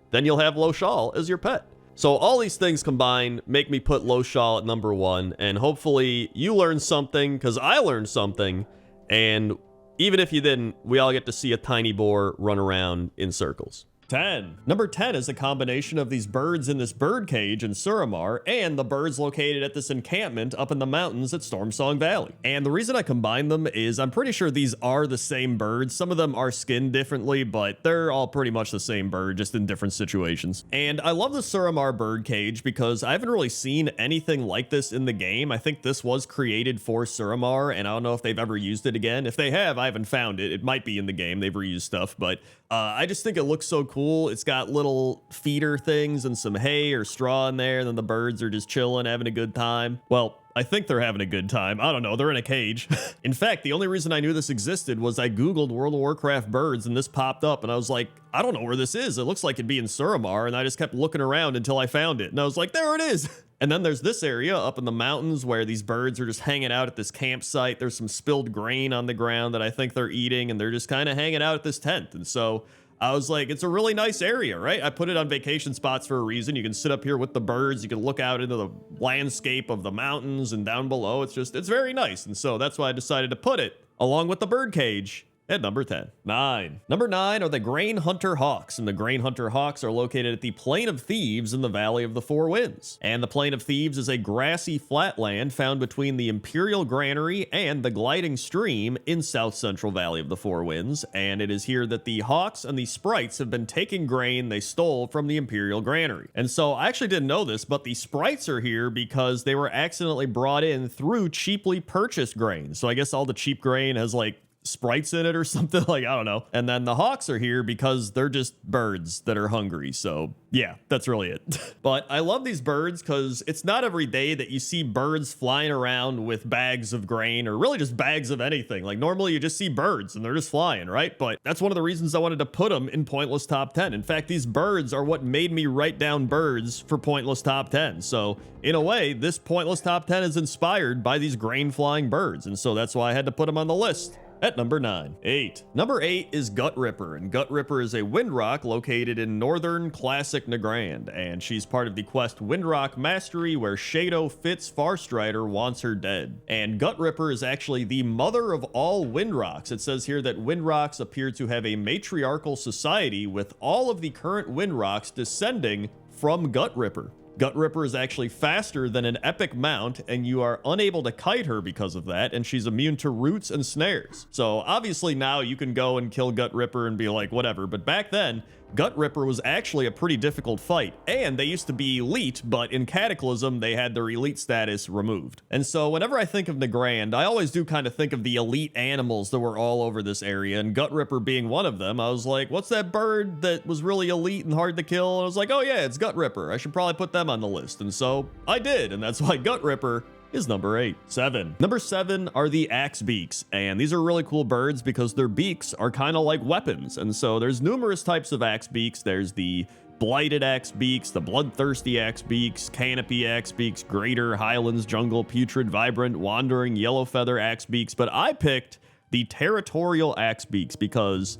then you'll have Loshal as your pet. So all these things combined make me put Loshal at number 1. And hopefully you learned something, because I learned something. And even if you didn't, we all get to see a tiny boar run around in circles. 10. Number 10 is a combination of these birds in this bird cage in Suramar and the birds located at this encampment up in the mountains at Stormsong Valley. And the reason I combine them is I'm pretty sure these are the same birds. Some of them are skinned differently, but they're all pretty much the same bird, just in different situations. And I love the Suramar bird cage because I haven't really seen anything like this in the game. I think this was created for Suramar, and I don't know if they've ever used it again. If they have, I haven't found it. It might be in the game. They've reused stuff, but I just think it looks so cool. It's got little feeder things and some hay or straw in there, and then the birds are just chilling, having a good time. Well, I think they're having a good time. I don't know. They're in a cage. In fact, the only reason I knew this existed was I Googled World of Warcraft birds, and this popped up, and I was like, I don't know where this is. It looks like it'd be in Suramar, and I just kept looking around until I found it, and I was like, there it is. And then there's this area up in the mountains where these birds are just hanging out at this campsite. There's some spilled grain on the ground that I think they're eating, and they're just kind of hanging out at this tent. And so I was like, it's a really nice area, right? I put it on vacation spots for a reason. You can sit up here with the birds. You can look out into the landscape of the mountains and down below. It's very nice. And so that's why I decided to put it along with the bird cage at number 10. 9. Number 9 are the Grain Hunter Hawks, and the Grain Hunter Hawks are located at the Plain of Thieves in the Valley of the Four Winds. And the Plain of Thieves is a grassy flatland found between the Imperial Granary and the Gliding Stream in South Central Valley of the Four Winds, and it is here that the Hawks and the Sprites have been taking grain they stole from the Imperial Granary. And so I actually didn't know this, but the Sprites are here because they were accidentally brought in through cheaply purchased grain. So I guess all the cheap grain has like sprites in it or something, like, I don't know. And then the hawks are here because they're just birds that are hungry. So yeah, that's really it. But I love these birds because it's not every day that you see birds flying around with bags of grain, or really just bags of anything. Like normally you just see birds and they're just flying, right? But that's one of the reasons I wanted to put them in Pointless Top 10. In fact, these birds are what made me write down birds for Pointless Top 10. So in a way, this Pointless Top 10 is inspired by these grain flying birds. And so that's why I had to put them on the list. At number 9. 8. Number 8 is Gut Ripper, and Gut Ripper is a Windrock located in northern Classic Nagrand, and she's part of the quest Windrock Mastery, where Shado Fitz Farstrider wants her dead. And Gut Ripper is actually the mother of all Windrocks. It says here that Windrocks appear to have a matriarchal society, with all of the current Windrocks descending from Gut Ripper. Gut Ripper is actually faster than an epic mount, and you are unable to kite her because of that, and she's immune to roots and snares. So obviously now you can go and kill Gut Ripper and be like, whatever, but back then, Gut Ripper was actually a pretty difficult fight, and they used to be elite, but in Cataclysm, they had their elite status removed. And so whenever I think of Nagrand, I always do kind of think of the elite animals that were all over this area, and Gut Ripper being one of them. I was like, what's that bird that was really elite and hard to kill? And I was like, oh yeah, it's Gut Ripper. I should probably put them on the list. And so I did, and that's why Gut Ripper is number 8. 7. Number 7 are the axe beaks, and these are really cool birds because their beaks are kind of like weapons. And so there's numerous types of axe beaks. There's the blighted axe beaks, the bloodthirsty axe beaks, canopy axe beaks, greater, highlands, jungle, putrid, vibrant, wandering, yellow feather axe beaks, but I picked the territorial axe beaks because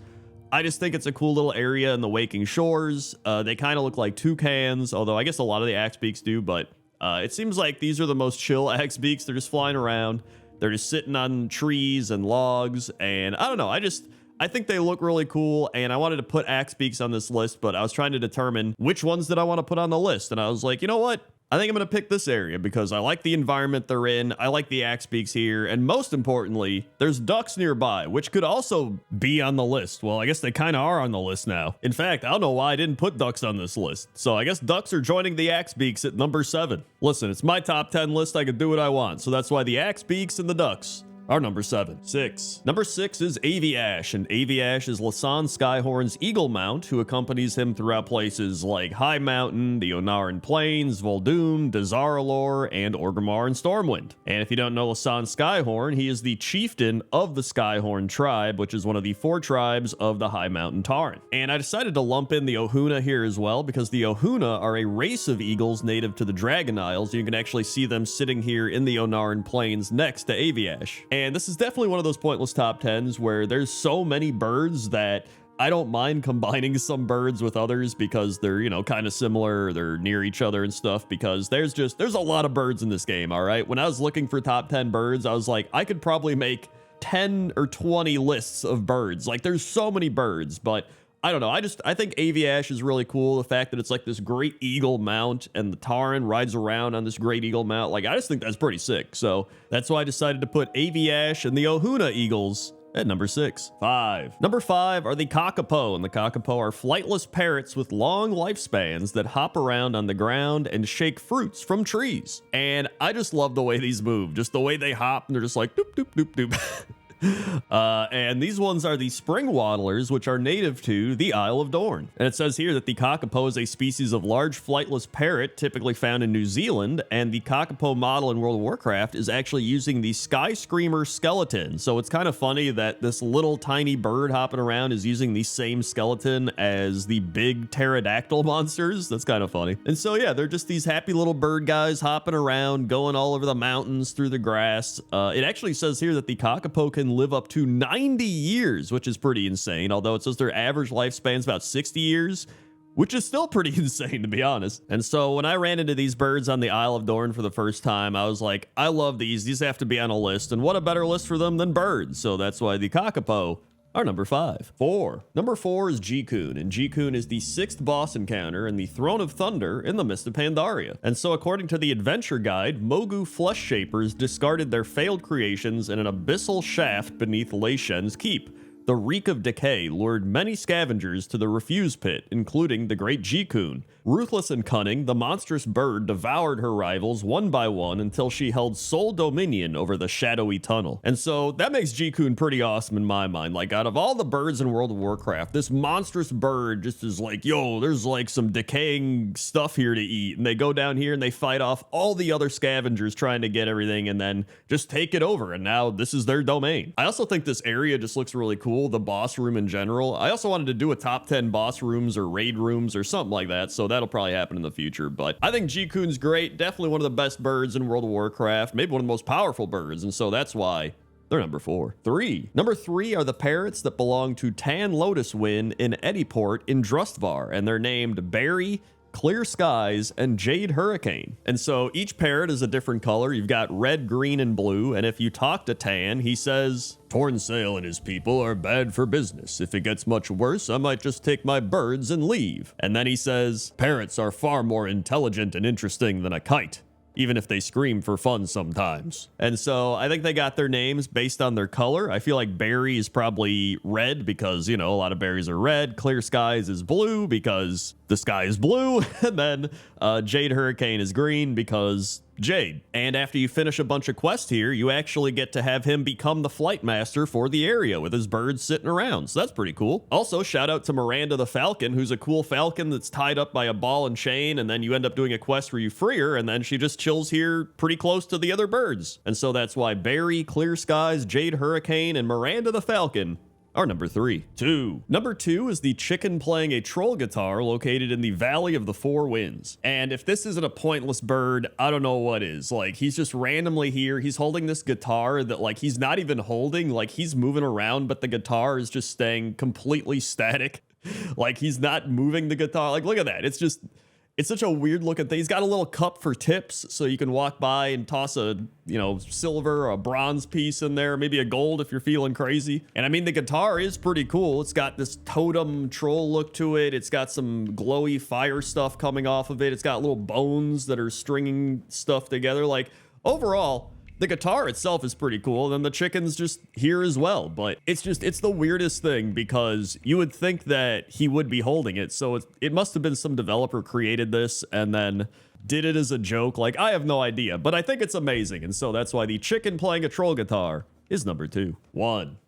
I just think it's a cool little area in the Waking Shores. They kind of look like toucans, although I guess a lot of the axe beaks do, but it seems like these are the most chill axe beaks. They're just flying around. They're just sitting on trees and logs. And I don't know. I think they look really cool. And I wanted to put axe beaks on this list, but I was trying to determine which ones did I want to put on the list. And I was like, you know what? I think I'm going to pick this area because I like the environment they're in, I like the axe beaks here, and most importantly, there's ducks nearby, which could also be on the list. Well, I guess they kind of are on the list now. In fact, I don't know why I didn't put ducks on this list. So I guess ducks are joining the axe beaks at number 7. Listen, it's my top 10 list. I can do what I want. So that's why the axe beaks and the ducks are number 7. 6. Number 6 is Aviash, and Aviash is Lasan Skyhorn's eagle mount, who accompanies him throughout places like High Mountain, the Onaran Plains, Voldoom, Dazaralor, and Orgrimmar and Stormwind. And if you don't know Lasan Skyhorn, he is the chieftain of the Skyhorn tribe, which is one of the 4 tribes of the High Mountain Tauren. And I decided to lump in the Ohuna here as well, because the Ohuna are a race of eagles native to the Dragon Isles. You can actually see them sitting here in the Onaran Plains next to Aviash. And this is definitely one of those pointless top 10s where there's so many birds that I don't mind combining some birds with others because they're, you know, kind of similar, they're near each other and stuff, because there's a lot of birds in this game, all right? When I was looking for top 10 birds, I was like, I could probably make 10 or 20 lists of birds. Like, there's so many birds, but I don't know. I think Aviash is really cool. The fact that it's like this great eagle mount and the Tauren rides around on this great eagle mount. Like, I just think that's pretty sick. So that's why I decided to put Aviash and the Ohuna eagles at number 6. 5. Number 5 are the Kakapo, and the Kakapo are flightless parrots with long lifespans that hop around on the ground and shake fruits from trees. And I just love the way these move, just the way they hop, and they're just like doop, doop, doop, doop. And these ones are the spring waddlers, which are native to the Isle of Dorne. And it says here that the kakapo is a species of large flightless parrot typically found in New Zealand, and the kakapo model in World of Warcraft is actually using the Sky Screamer skeleton. So it's kind of funny that this little tiny bird hopping around is using the same skeleton as the big pterodactyl monsters. That's kind of funny. And so yeah, they're just these happy little bird guys hopping around, going all over the mountains through the grass. It actually says here that the kakapo can live up to 90 years, which is pretty insane, although it says their average lifespan is about 60 years, which is still pretty insane, to be honest. And so when I ran into these birds on the Isle of Dorne for the first time, I was like, I love these. These have to be on a list, and what a better list for them than birds. So that's why the kakapo are number 5. 4. Number 4 is G-Kun, and G-Kun is the 6th boss encounter in the Throne of Thunder in the Mist of Pandaria. And so according to the adventure guide, Mogu flesh shapers discarded their failed creations in an abyssal shaft beneath Lei Shen's keep. The reek of decay lured many scavengers to the refuse pit, including the great G-Kun. Ruthless and cunning, the monstrous bird devoured her rivals one by one until she held sole dominion over the shadowy tunnel. And so that makes G-Kun pretty awesome in my mind. Like, out of all the birds in World of Warcraft, this monstrous bird just is like, yo, there's like some decaying stuff here to eat. And they go down here and they fight off all the other scavengers trying to get everything and then just take it over. And now this is their domain. I also think this area just looks really cool, the boss room in general. I also wanted to do a top 10 boss rooms or raid rooms or something like that, so that'll probably happen in the future. But I think G-Kun's great, definitely one of the best birds in World of Warcraft, maybe one of the most powerful birds, and so that's why they're number 4. 3. Number 3 are the parrots that belong to Tan Lotus Wind in Ediport in Drustvar, and they're named Barry, Clear Skies, and Jade Hurricane. And so each parrot is a different color. You've got red, green, and blue. And if you talk to Tan, he says, Tornsail and his people are bad for business. If it gets much worse, I might just take my birds and leave. And then he says, parrots are far more intelligent and interesting than a kite, even if they scream for fun sometimes. And so I think they got their names based on their color. I feel like Berry is probably red because, you know, a lot of berries are red. Clear Skies is blue because the sky is blue. And then Jade Hurricane is green because Jade. And after you finish a bunch of quests here, you actually get to have him become the flight master for the area with his birds sitting around. So that's pretty cool. Also, shout out to Miranda the Falcon, who's a cool falcon that's tied up by a ball and chain, and then you end up doing a quest where you free her, and then she just chills here pretty close to the other birds. And so that's why Barry, Clear Skies, Jade Hurricane, and Miranda the Falcon are number 3. 2. Number 2 is the chicken playing a troll guitar located in the Valley of the Four Winds. And if this isn't a pointless bird, I don't know what is. Like, he's just randomly here. He's holding this guitar that, like, he's not even holding. Like, he's moving around, but the guitar is just staying completely static. Like, he's not moving the guitar. Like, look at that. It's It's such a weird looking thing. He's got a little cup for tips, so you can walk by and toss a, you know, silver or a bronze piece in there, maybe a gold if you're feeling crazy. And I mean, the guitar is pretty cool. It's got this totem troll look to it. It's got some glowy fire stuff coming off of it. It's got little bones that are stringing stuff together. Like, overall, the guitar itself is pretty cool, then the chicken's just here as well, but it's the weirdest thing because you would think that he would be holding it, so it must have been some developer created this and then did it as a joke. Like, I have no idea, but I think it's amazing, and so that's why the chicken playing a troll guitar is number 2.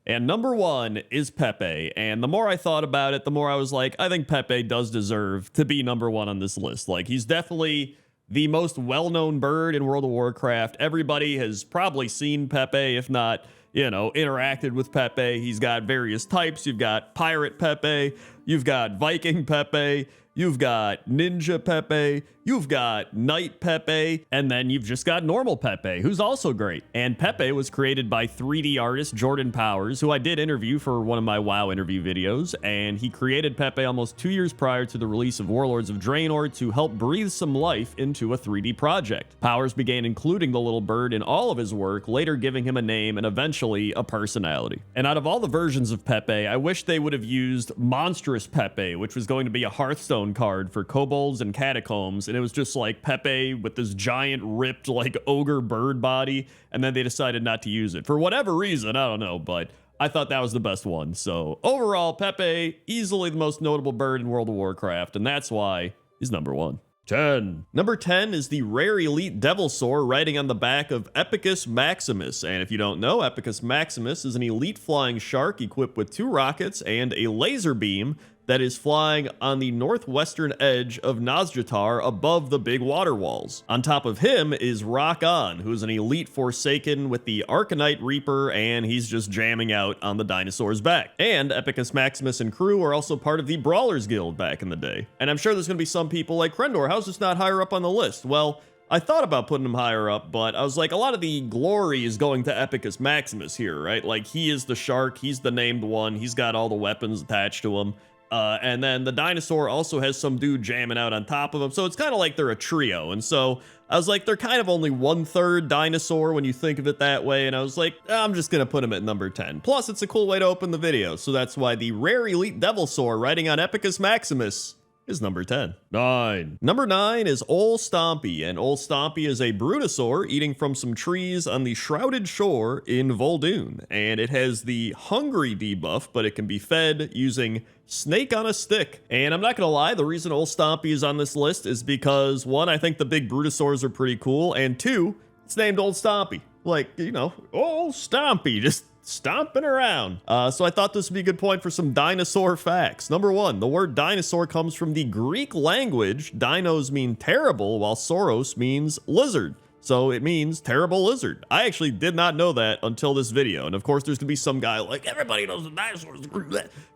And number 1 is Pepe, and the more I thought about it, the more I was like, I think Pepe does deserve to be number 1 on this list. Like, he's definitely the most well-known bird in World of Warcraft. Everybody has probably seen Pepe, if not, you know, interacted with Pepe. He's got various types. You've got Pirate Pepe, you've got Viking Pepe, you've got Ninja Pepe, you've got Knight Pepe, and then you've just got normal Pepe, who's also great. And Pepe was created by 3D artist Jordan Powers, who I did interview for one of my WoW interview videos, and he created Pepe almost 2 years prior to the release of Warlords of Draenor to help breathe some life into a 3D project. Powers began including the little bird in all of his work, later giving him a name and eventually a personality. And out of all the versions of Pepe, I wish they would have used Monstrous Pepe, which was going to be a Hearthstone card for kobolds and catacombs, and it was just like Pepe with this giant ripped like ogre bird body, and then they decided not to use it for whatever reason. I don't know, but I thought that was the best one. So overall, Pepe, easily the most notable bird in World of Warcraft, and that's why he's number 1. 10. Number 10 is the rare elite Devilsaur riding on the back of Epicus Maximus. And if you don't know, Epicus Maximus is an elite flying shark equipped with 2 rockets and a laser beam that is flying on the northwestern edge of Nazjatar above the big water walls. On top of him is Rock On, who's an elite Forsaken with the Arcanite Reaper, and he's just jamming out on the dinosaur's back. And Epicus Maximus and crew are also part of the Brawlers Guild back in the day. And I'm sure there's gonna be some people like, Crendor, how's this not higher up on the list? Well, I thought about putting him higher up, but I was like, a lot of the glory is going to Epicus Maximus here, right? Like, he is the shark, he's the named one, he's got all the weapons attached to him. And then the dinosaur also has some dude jamming out on top of him. So it's kind of like they're a trio. And so I was like, they're kind of only 1/3 dinosaur when you think of it that way. And I was like, I'm just going to put him at number 10. Plus, it's a cool way to open the video. So that's why the rare elite Devilsaur riding on Epicus Maximus is number 10. 9. Number 9 is Ol Stompy, and Ol Stompy is a Brutosaur eating from some trees on the Shrouded Shore in Vol'dun, and it has the Hungry debuff, but it can be fed using Snake on a Stick. And I'm not gonna lie, the reason Ol Stompy is on this list is because, 1, I think the big Brutosaurs are pretty cool, and 2, it's named Ol Stompy. Like, you know, Ol Stompy, just stomping around. So I thought this would be a good point for some dinosaur facts. Number 1, the word dinosaur comes from the Greek language. Dinos mean terrible, while sauros means lizard. So it means terrible lizard. I actually did not know that until this video. And of course, there's gonna be some guy like, everybody knows the dinosaurs,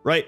right?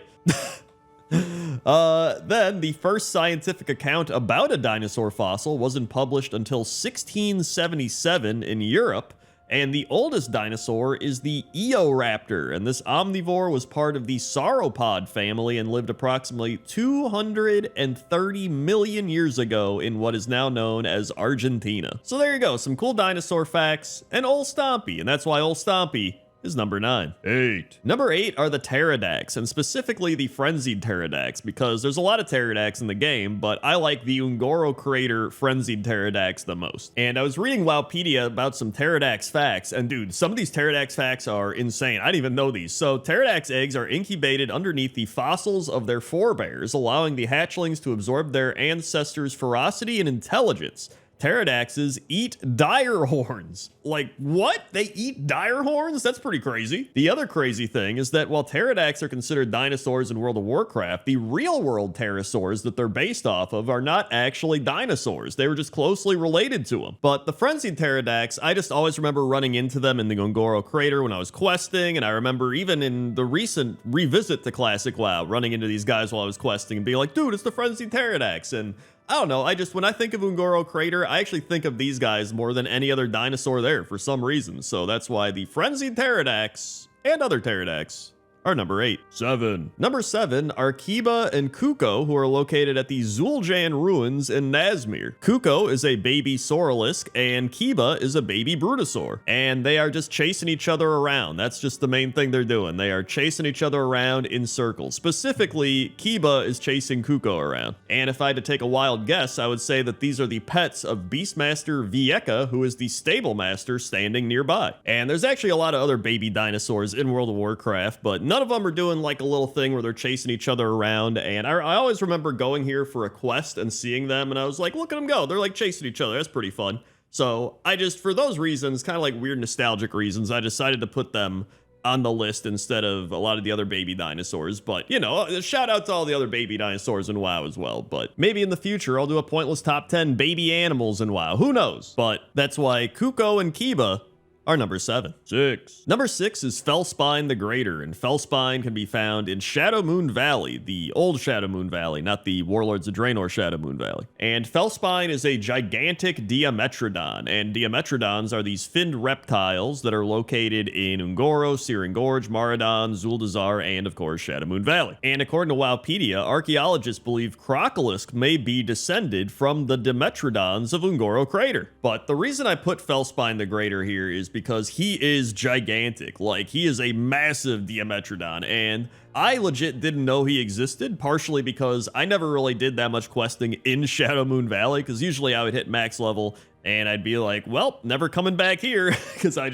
Then the first scientific account about a dinosaur fossil wasn't published until 1677 in Europe. And the oldest dinosaur is the Eoraptor, and this omnivore was part of the sauropod family and lived approximately 230 million years ago in what is now known as Argentina. So there you go, some cool dinosaur facts, and Ol Stompy, and that's why Ol Stompy is number 9. 8. Number 8 are the pterodax, and specifically the frenzied pterodax, because there's a lot of pterodax in the game, but I like the Ungoro Crater frenzied pterodax the most. And I was reading Wowpedia about some pterodax facts, and dude, some of these pterodax facts are insane. I didn't even know these. So pterodax eggs are incubated underneath the fossils of their forebears, allowing the hatchlings to absorb their ancestors' ferocity and intelligence. Pterodaxes eat dire horns. Like, what? They eat dire horns? That's pretty crazy. The other crazy thing is that while pterodax are considered dinosaurs in World of Warcraft, the real-world pterosaurs that they're based off of are not actually dinosaurs. They were just closely related to them. But the frenzied pterodax, I just always remember running into them in the Ungoro Crater when I was questing, and I remember even in the recent revisit to Classic WoW, running into these guys while I was questing and being like, dude, it's the frenzied pterodax. And I don't know, when I think of Ungoro Crater, I actually think of these guys more than any other dinosaur there for some reason. So that's why the frenzied pterodax and other pterodax are number 8. 7. Number 7 are Kiba and Kuko, who are located at the Zul'Jan ruins in Nazmir. Kuko is a baby Saurolisk, and Kiba is a baby Brutosaur. And they are just chasing each other around. That's just the main thing they're doing. They are chasing each other around in circles. Specifically, Kiba is chasing Kuko around. And if I had to take a wild guess, I would say that these are the pets of Beastmaster Vieka, who is the stable master standing nearby. And there's actually a lot of other baby dinosaurs in World of Warcraft, but none of them are doing like a little thing where they're chasing each other around. And I always remember going here for a quest and seeing them, and I was like, look at them go. They're like chasing each other. That's pretty fun. So I just, for those reasons, kind of like weird nostalgic reasons, I decided to put them on the list instead of a lot of the other baby dinosaurs. But, you know, shout out to all the other baby dinosaurs in WoW as well. But maybe in the future, I'll do a pointless top 10 baby animals in WoW. Who knows? But that's why Kuko and Kiba are number 7. 6. Number 6 is Fellspine the Greater, and Fellspine can be found in Shadow Moon Valley, the old Shadow Moon Valley, not the Warlords of Draenor Shadow Moon Valley. And Fellspine is a gigantic Diametrodon, and Diametrodons are these finned reptiles that are located in Ungoro, Searing Gorge, Maradon, Zuldazar, and of course Shadow Moon Valley. And according to Wowpedia, archaeologists believe Crocolisks may be descended from the Dimetrodons of Ungoro Crater. But the reason I put Fellspine the Greater here is because he is gigantic. Like, he is a massive Diametrodon, and I legit didn't know he existed, partially because I never really did that much questing in Shadow Moon Valley, because usually I would hit max level and I'd be like, well, never coming back here, because I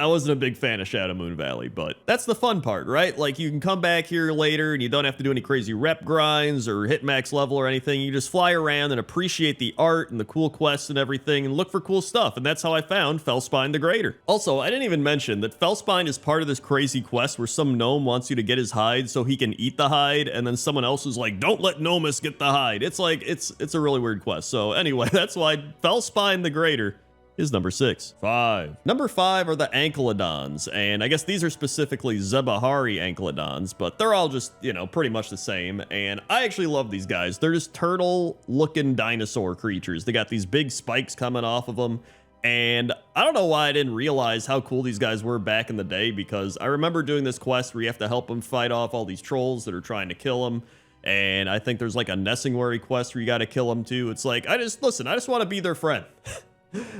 wasn't a big fan of Shadow Moon Valley. But that's the fun part, right? Like, you can come back here later and you don't have to do any crazy rep grinds or hit max level or anything. You just fly around and appreciate the art and the cool quests and everything and look for cool stuff. And that's how I found Fellspine the Greater. Also, I didn't even mention that Fellspine is part of this crazy quest where some gnome wants you to get his hide so he can eat the hide, and then someone else is like, don't let Gnomus get the hide. It's like, it's a really weird quest. So anyway, that's why Fellspine the Greater is number 6. 5. Number 5 are the Ankylodons, and I guess these are specifically Zebahari Ankylodons, but they're all just, you know, pretty much the same, and I actually love these guys. They're just turtle-looking dinosaur creatures. They got these big spikes coming off of them, and I don't know why I didn't realize how cool these guys were back in the day, because I remember doing this quest where you have to help them fight off all these trolls that are trying to kill them. And I think there's like a Nessingwary quest where you got to kill them too. It's like, I just want to be their friend.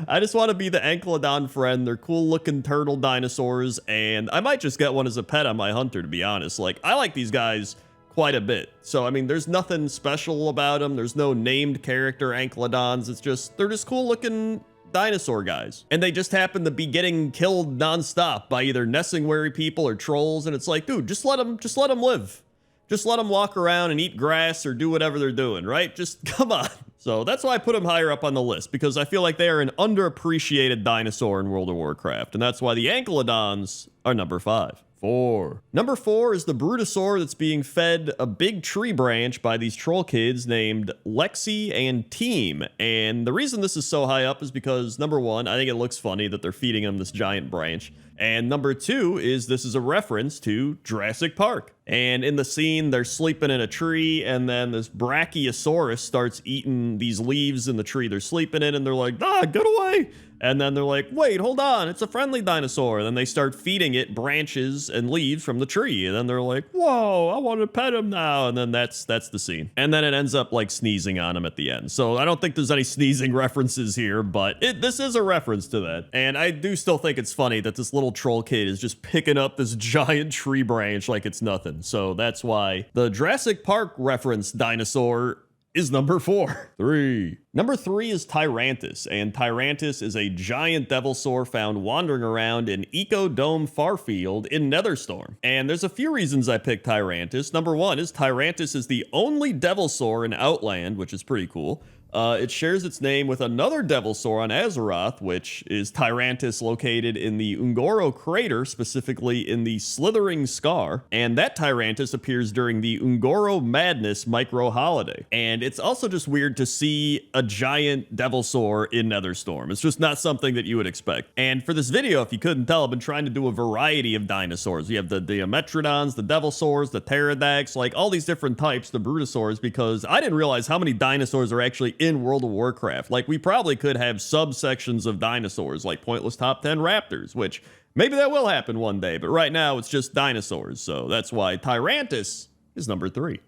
I just want to be the Ankylodon friend. They're cool looking turtle dinosaurs, and I might just get one as a pet on my hunter, to be honest. Like, I like these guys quite a bit. So, I mean, there's nothing special about them. There's no named character Ankylodons. It's just, they're just cool looking dinosaur guys. And they just happen to be getting killed nonstop by either Nessingwary people or trolls. And it's like, dude, just let them live. Just let them walk around and eat grass or do whatever they're doing, right? Just come on. So that's why I put them higher up on the list, because I feel like they are an underappreciated dinosaur in World of Warcraft. And that's why the Ankylodons are number 5. 4. Number 4 is the Brutosaur that's being fed a big tree branch by these troll kids named Lexi and Team. And the reason this is so high up is because, number 1, I think it looks funny that they're feeding them this giant branch. And number 2 is this is a reference to Jurassic Park. And in the scene, they're sleeping in a tree, and then this Brachiosaurus starts eating these leaves in the tree they're sleeping in, and they're like, get away! And then they're like, wait, hold on, it's a friendly dinosaur. And then they start feeding it branches and leaves from the tree. And then they're like, whoa, I want to pet him now. And then that's the scene. And then it ends up like sneezing on him at the end. So I don't think there's any sneezing references here, but this is a reference to that. And I do still think it's funny that this little troll kid is just picking up this giant tree branch like it's nothing. So that's why the Jurassic Park reference dinosaur is number 4. 3. Number 3 is Tyrantus, and Tyrantus is a giant devilsaur found wandering around in Eco Dome Farfield in Netherstorm. And there's a few reasons I picked Tyrantus. Number 1 is Tyrantus is the only devilsaur in Outland, which is pretty cool. It shares its name with another devilsaur on Azeroth, which is Tyrantus, located in the Ungoro Crater, specifically in the Slithering Scar. And that Tyrantus appears during the Ungoro Madness micro holiday. And it's also just weird to see a giant devilsaur in Netherstorm. It's just not something that you would expect. And for this video, if you couldn't tell, I've been trying to do a variety of dinosaurs. We have the Diametrodons, the devilsaurs, the pterodactyls, like all these different types, the Brutosaurs, because I didn't realize how many dinosaurs are actually in World of Warcraft. Like, we probably could have subsections of dinosaurs, like Pointless Top 10 Raptors, which maybe that will happen one day, but right now it's just dinosaurs, so that's why Tyrantus is number 3.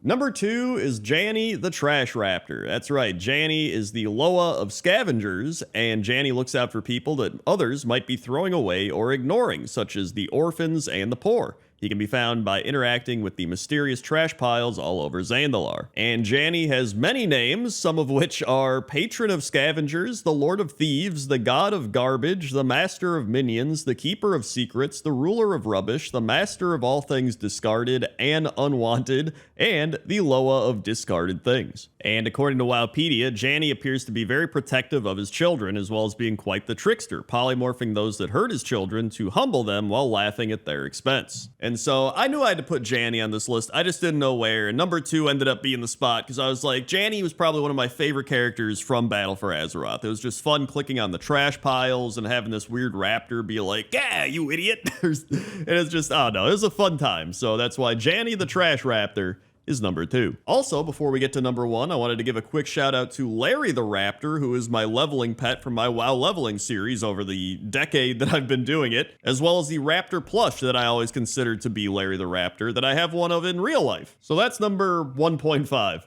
Number 2 is Janny the Trash Raptor. That's right, Janny is the Loa of scavengers, and Janny looks out for people that others might be throwing away or ignoring, such as the orphans and the poor. He can be found by interacting with the mysterious trash piles all over Zandalar. And Janny has many names, some of which are Patron of Scavengers, the Lord of Thieves, the God of Garbage, the Master of Minions, the Keeper of Secrets, the Ruler of Rubbish, the Master of all things discarded and unwanted, and the Loa of discarded things. And according to Wowpedia, Janny appears to be very protective of his children, as well as being quite the trickster, polymorphing those that hurt his children to humble them while laughing at their expense. And so I knew I had to put Janny on this list. I just didn't know where. And number 2 ended up being the spot because I was like, Janny was probably one of my favorite characters from Battle for Azeroth. It was just fun clicking on the trash piles and having this weird raptor be like, yeah, you idiot. And it's just, oh no, it was a fun time. So that's why Janny the Trash Raptor is number 2. Also, before we get to number 1, I wanted to give a quick shout out to Larry the Raptor, who is my leveling pet from my WoW leveling series over the decade that I've been doing it, as well as the Raptor plush that I always considered to be Larry the Raptor that I have one of in real life. So that's number 1.5.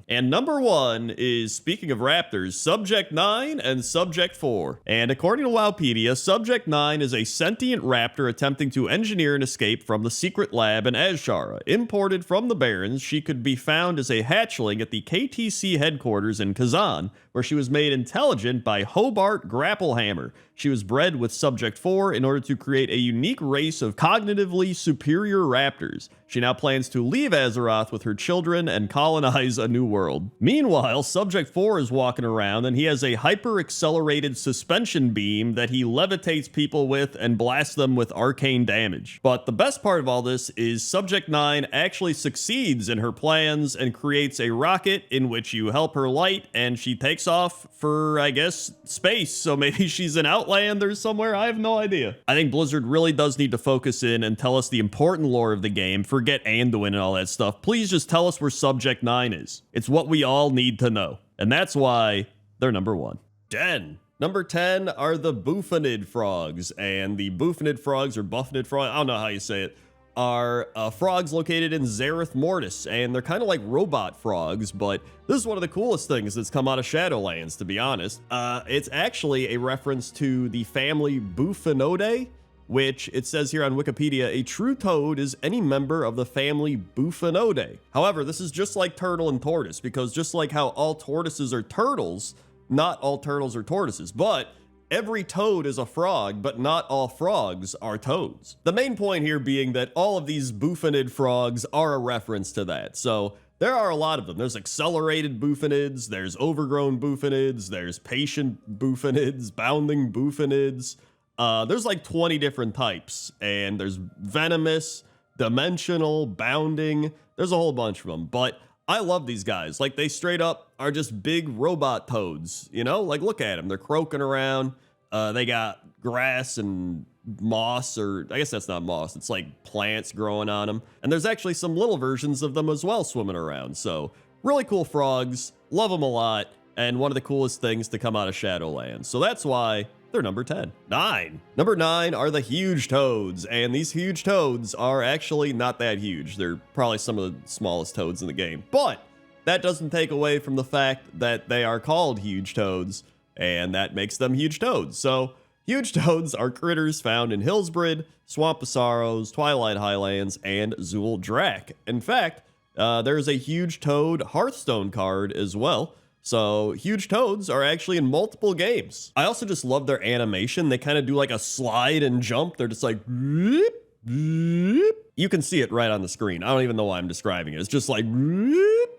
And number 1 is, speaking of raptors, Subject 9 and Subject 4. And according to Wowpedia, Subject 9 is a sentient raptor attempting to engineer an escape from the secret lab in Azshara. Imported from the Barrens, she could be found as a hatchling at the KTC headquarters in Kazan, where she was made intelligent by Hobart Grapplehammer. She was bred with Subject 4 in order to create a unique race of cognitively superior raptors. She now plans to leave Azeroth with her children and colonize a new world. Meanwhile, Subject 4 is walking around and he has a hyper-accelerated suspension beam that he levitates people with and blasts them with arcane damage. But the best part of all this is Subject 9 actually succeeds in her plans and creates a rocket in which you help her light and she takes off for, I guess, space. So maybe she's in Outlander somewhere. I have no idea. I think Blizzard really does need to focus in and tell us the important lore of the game. Forget Anduin and all that stuff. Please just tell us where Subject 9 is. It's what we all need to know. And that's why they're number 1. 10. Number 10 are the Buffonid frogs. And the Buffonid frogs, or Buffonid frogs, I don't know how you say it, are frogs located in Zareth Mortis, and they're kind of like robot frogs, but this is one of the coolest things that's come out of Shadowlands, to be honest. It's actually a reference to the family Buffonidae, which it says here on Wikipedia, a true toad is any member of the family Buffonidae. However, this is just like turtle and tortoise, because just like how all tortoises are turtles, not all turtles are tortoises, but every toad is a frog, but not all frogs are toads. The main point here being that all of these Buffonid frogs are a reference to that. So there are a lot of them. There's accelerated Buffonids, there's overgrown Buffonids, there's patient Buffonids, bounding Buffonids. There's like 20 different types, and there's venomous, dimensional, bounding. There's a whole bunch of them, but I love these guys. Like, they straight up are just big robot toads, you know? Like, look at them. They're croaking around. They got grass and moss, or I guess that's not moss. It's like plants growing on them. And there's actually some little versions of them as well swimming around. So really cool frogs. Love them a lot. And one of the coolest things to come out of Shadowlands. So that's why they're number 10. 9. Number 9 are the huge toads, and these huge toads are actually not that huge. They're probably some of the smallest toads in the game, but that doesn't take away from the fact that they are called huge toads, and that makes them huge toads. So huge toads are critters found in Hillsbrad, Swamp of Sorrows, Twilight Highlands, and Zul Drak. In fact, there's a huge toad Hearthstone card as well. So huge toads are actually in multiple games. I also just love their animation. They kind of do like a slide and jump. They're just like, whoop, whoop. You can see it right on the screen. I don't even know why I'm describing it. It's just like, whoop,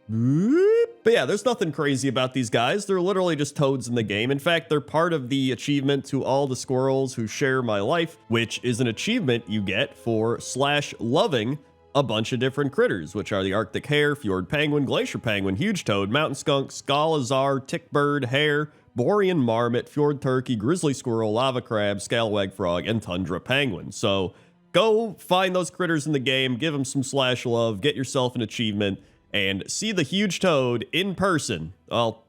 whoop. But yeah, there's nothing crazy about these guys. They're literally just toads in the game. In fact, they're part of the achievement to all the squirrels who share my life, which is an achievement you get for /loving a bunch of different critters, which are the Arctic hare, fjord penguin, glacier penguin, huge toad, mountain skunk, scalazar, tickbird, hare, borean marmot, fjord turkey, grizzly squirrel, lava crab, scalawag frog, and tundra penguin. So go find those critters in the game, give them some /love, get yourself an achievement, and see the huge toad in person. Well,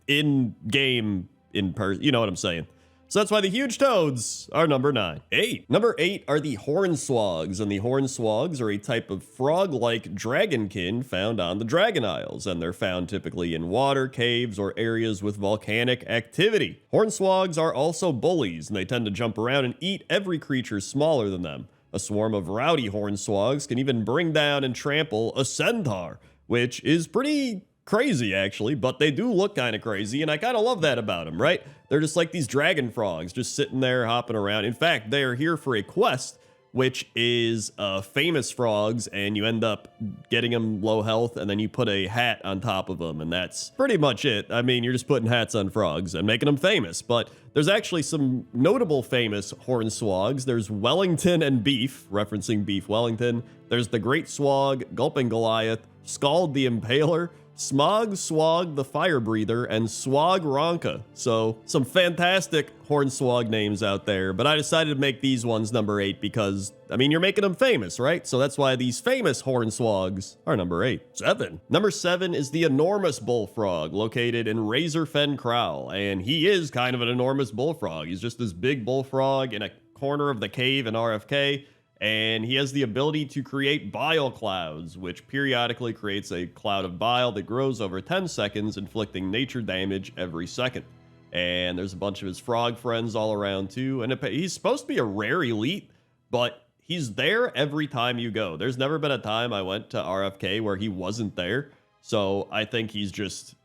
in game, in person, you know what I'm saying. So that's why the huge toads are number 9. 8. Number 8 are the hornswogs, and the hornswogs are a type of frog-like dragonkin found on the Dragon Isles, and they're found typically in water, caves, or areas with volcanic activity. Hornswogs are also bullies, and they tend to jump around and eat every creature smaller than them. A swarm of rowdy hornswogs can even bring down and trample a centaur, which is pretty crazy actually, but they do look kind of crazy, and I kind of love that about them, right? They're just like these dragon frogs just sitting there hopping around. In fact, they are here for a quest, which is famous frogs, and you end up getting them low health, and then you put a hat on top of them, and that's pretty much it. I mean, you're just putting hats on frogs and making them famous, but there's actually some notable famous hornswogs. There's Wellington and Beef, referencing Beef Wellington. There's the Great Swag, Gulping Goliath, Scald the Impaler, Smog Swag the Fire Breather, and Swag Ronka. So some fantastic hornswog names out there, but I decided to make these ones number 8 because, I mean, you're making them famous, right? So that's why these famous hornswogs are number 8. 7. Number 7 is the enormous bullfrog, located in Razorfen Kraal, and he is kind of an enormous bullfrog. He's just this big bullfrog in a corner of the cave in RFK, and he has the ability to create bile clouds, which periodically creates a cloud of bile that grows over 10 seconds, inflicting nature damage every second. And there's a bunch of his frog friends all around too, and he's supposed to be a rare elite, but he's there every time you go. There's never been a time I went to RFK where he wasn't there, so I think he's just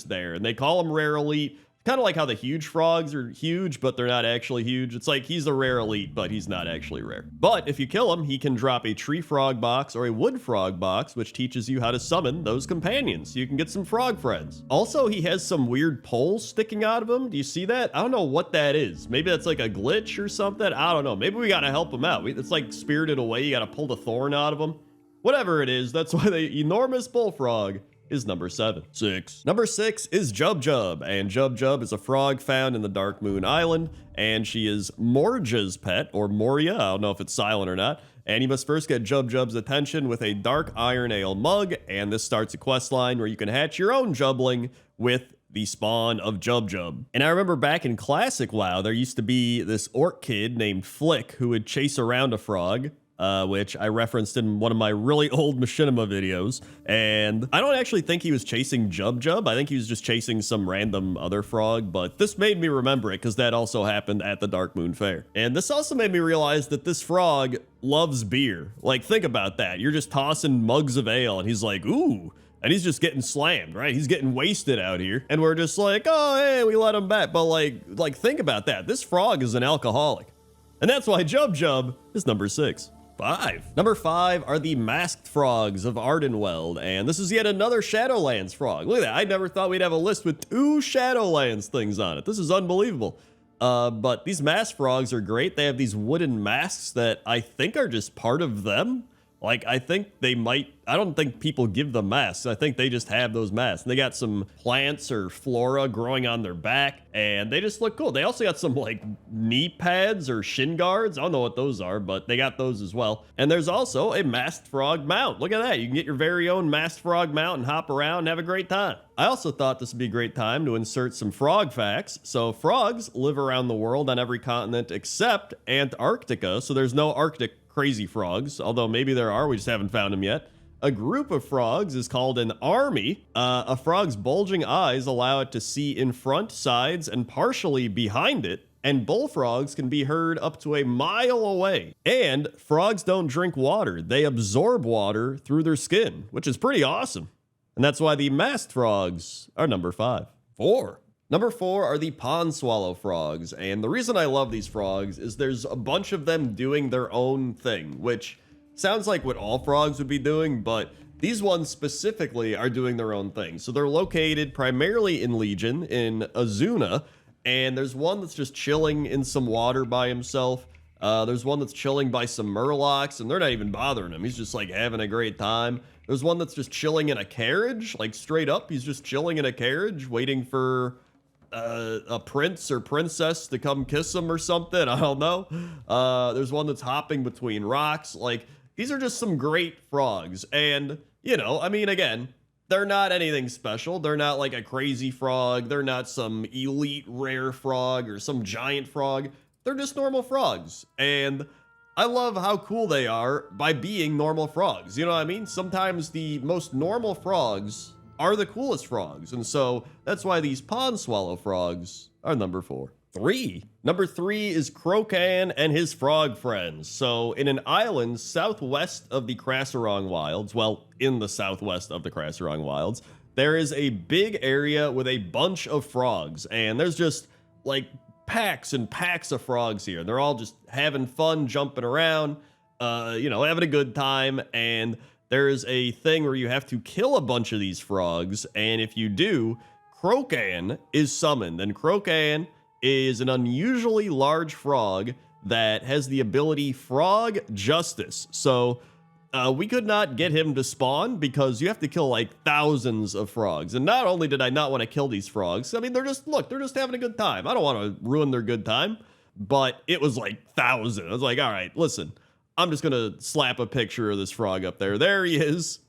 there, and they call him rare elite. Kind of like how the huge frogs are huge, but they're not actually huge. It's like he's a rare elite, but he's not actually rare. But if you kill him, he can drop a tree frog box or a wood frog box, which teaches you how to summon those companions, so you can get some frog friends. Also, he has some weird poles sticking out of him. Do you see that? I don't know what that is. Maybe that's like a glitch or something. I don't know. Maybe we gotta help him out. It's like Spirited Away. You gotta pull the thorn out of him. Whatever it is, that's why the enormous bullfrog is number 7. 6. Number 6 is Jub Jub, and Jub Jub is a frog found in the Dark Moon Island, and she is Morja's pet, or Moria, I don't know if it's silent or not, and you must first get Jub Jub's attention with a dark iron ale mug, and this starts a quest line where you can hatch your own Jubling with the spawn of Jub Jub. And I remember back in classic WoW, there used to be this orc kid named Flick who would chase around a frog, which I referenced in one of my really old Machinima videos. And I don't actually think he was chasing Jub Jub. I think he was just chasing some random other frog, but this made me remember it because that also happened at the Dark Moon Fair. And this also made me realize that this frog loves beer. Like, think about that. You're just tossing mugs of ale and he's like, ooh. And he's just getting slammed, right? He's getting wasted out here. And we're just like, oh, hey, we let him back. But like think about that. This frog is an alcoholic. And that's why Jub Jub is number 6. 5. Number 5 are the masked frogs of Ardenweld, and this is yet another Shadowlands frog. Look at that. I never thought we'd have a list with 2 Shadowlands things on it. This is unbelievable. But these masked frogs are great. They have these wooden masks that I think are just part of them. Like, I think they might, I don't think people give them masks. I think they just have those masks. And they got some plants or flora growing on their back, and they just look cool. They also got some, like, knee pads or shin guards. I don't know what those are, but they got those as well. And there's also a masked frog mount. Look at that. You can get your very own masked frog mount and hop around and have a great time. I also thought this would be a great time to insert some frog facts. So frogs live around the world on every continent except Antarctica, so there's no Arctic crazy frogs, although maybe there are, we just haven't found them yet. A group of frogs is called an army. A frog's bulging eyes allow it to see in front, sides, and partially behind it, and bullfrogs can be heard up to a mile away. And frogs don't drink water. They absorb water through their skin, which is pretty awesome. And that's why the masked frogs are number 5. 4. Number 4 are the pond swallow frogs, and the reason I love these frogs is there's a bunch of them doing their own thing, which sounds like what all frogs would be doing, but these ones specifically are doing their own thing. So they're located primarily in Legion, in Azuna, and there's one that's just chilling in some water by himself. There's one that's chilling by some murlocs, and they're not even bothering him. He's just like having a great time. There's one that's just chilling in a carriage, like straight up. He's just chilling in a carriage, waiting for a prince or princess to come kiss him or something. I don't know. There's one that's hopping between rocks. Like, these are just some great frogs. And you know, I mean, again, they're not anything special. They're not like a crazy frog. They're not some elite rare frog or some giant frog. They're just normal frogs. And I love how cool they are by being normal frogs. You know what I mean? Sometimes the most normal frogs are the coolest frogs. And so that's why these pond swallow frogs are number 4. Number 3 is Crocan and his frog friends. So in an island southwest of the Crasserong Wilds, well, in the southwest of the Crasserong Wilds, there is a big area with a bunch of frogs. And there's just like packs and packs of frogs here. They're all just having fun, jumping around, you know, having a good time. And there's a thing where you have to kill a bunch of these frogs. And if you do, Crocan is summoned. And Crocan is an unusually large frog that has the ability Frog Justice. So we could not get him to spawn because you have to kill like thousands of frogs. And not only did I not want to kill these frogs, I mean, they're just having a good time. I don't want to ruin their good time, but it was like thousands. I was like, all right, listen, I'm just going to slap a picture of this frog up there. There he is.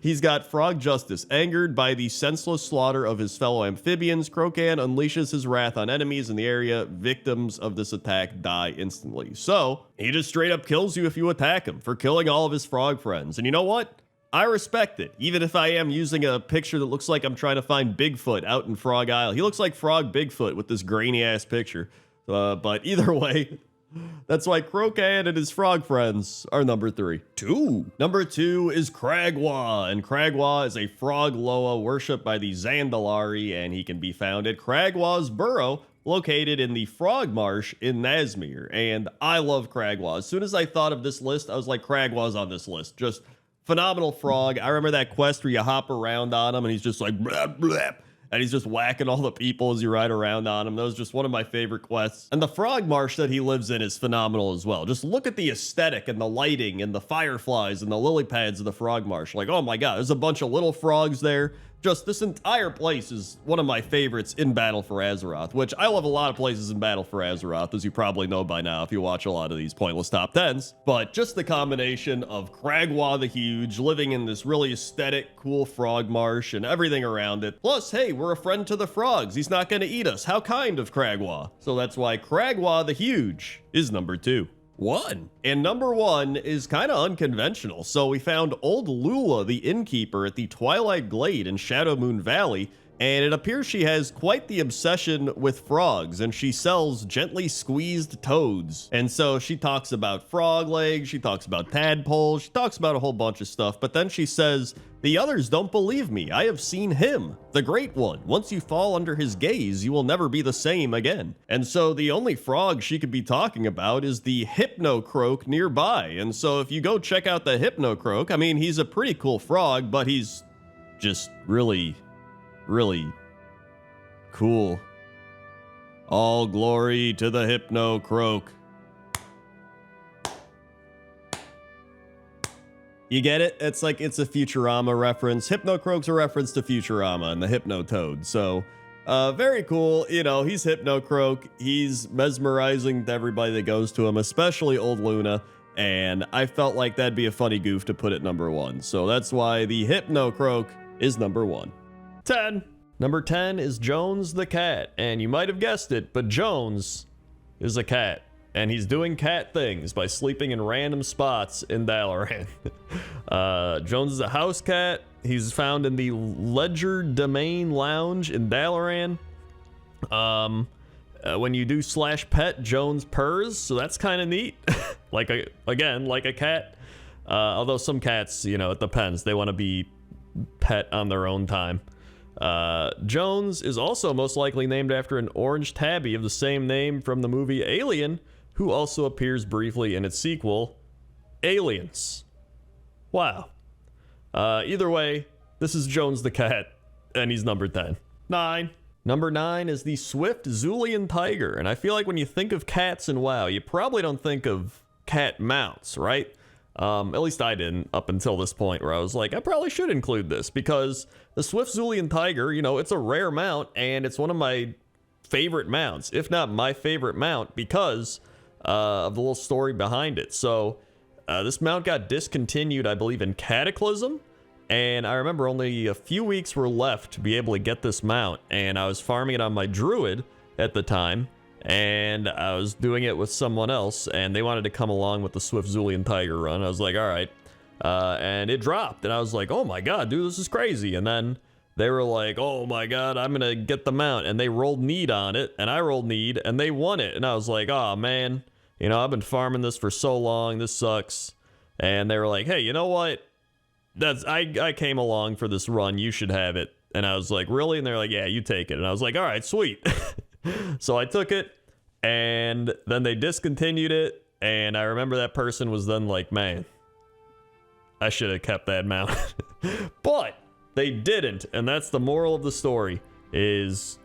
He's got Frog Justice. Angered by the senseless slaughter of his fellow amphibians, Crocan unleashes his wrath on enemies in the area. Victims of this attack die instantly. So, he just straight up kills you if you attack him for killing all of his frog friends. And you know what? I respect it. Even if I am using a picture that looks like I'm trying to find Bigfoot out in Frog Isle. He looks like Frog Bigfoot with this grainy ass picture. But either way, that's why Crocan and his frog friends are number 3. Number 2 is Cragwa, and Cragwa is a frog loa worshipped by the Zandalari, and he can be found at Cragwa's Burrow, located in the Frog Marsh in Nazmir. And I love Cragwa. As soon as I thought of this list, I was like, Cragwa's on this list. Just phenomenal frog. I remember that quest where you hop around on him, and he's just like, blah, blah. And he's just whacking all the people as you ride around on him. That was just one of my favorite quests. And the frog marsh that he lives in is phenomenal as well. Just look at the aesthetic and the lighting and the fireflies and the lily pads of the frog marsh. Like, oh my god, there's a bunch of little frogs there. Just this entire place is one of my favorites in Battle for Azeroth, which I love a lot of places in Battle for Azeroth, as you probably know by now if you watch a lot of these pointless top 10s. But just the combination of Cragwa the Huge living in this really aesthetic, cool frog marsh and everything around it. Plus, hey, we're a friend to the frogs. He's not going to eat us. How kind of Cragwa. So that's why Cragwa the Huge is number 2. And number 1 is kind of unconventional. So we found old Lula, the innkeeper at the Twilight Glade in Shadowmoon Valley, and it appears she has quite the obsession with frogs, and she sells gently squeezed toads. And so she talks about frog legs, she talks about tadpoles, she talks about a whole bunch of stuff, but then she says, "The others don't believe me. I have seen him, the Great One. Once you fall under his gaze, you will never be the same again." And so the only frog she could be talking about is the Hypnocroak nearby. And so if you go check out the Hypnocroak, I mean, he's a pretty cool frog, but he's just really cool. All glory to the Hypnocroak. You get it? It's like it's a Futurama reference. Hypnocroak's a reference to Futurama and the Hypnotoad. So, very cool. You know, he's Hypnocroak. He's mesmerizing to everybody that goes to him, especially old Luna. And I felt like that'd be a funny goof to put at number 1. So that's why the Hypnocroak is number 1. 10. Number 10 is Jones the cat. And you might have guessed it, but Jones is a cat. And he's doing cat things by sleeping in random spots in Dalaran. Jones is a house cat. He's found in the Ledger Domain Lounge in Dalaran. When you do /pet, Jones purrs, so that's kind of neat. like a cat. Although some cats, you know, it depends. They want to be pet on their own time. Jones is also most likely named after an orange tabby of the same name from the movie Alien, who also appears briefly in its sequel, Aliens. Wow. Either way, this is Jones the cat, and he's number 10. 9. Number 9 is the Swift Zulian Tiger, and I feel like when you think of cats in WoW, you probably don't think of cat mounts, right? At least I didn't up until this point where I was like, I probably should include this because the Swift Zulian Tiger, you know, it's a rare mount and it's one of my favorite mounts, if not my favorite mount, because of the little story behind it. So this mount got discontinued, I believe, in Cataclysm, And I remember only a few weeks were left to be able to get this mount, and I was farming it on my druid at the time, and I was doing it with someone else, and they wanted to come along with the Swift Zulian Tiger run. I was like, all right. And it dropped, and I was like, oh my god, dude, this is crazy. And then they were like, oh my god, I'm gonna get the mount, and they rolled need on it, and I rolled need, and they won it. And I was like, oh man, you know, I've been farming this for so long, this sucks. And they were like, hey, you know what? I came along for this run, you should have it. And I was like, really? And they're like, yeah, you take it. And I was like, all right, sweet. So I took it, and then they discontinued it, and I remember that person was then like, man, I should have kept that mount. But they didn't, and that's the moral of the story, is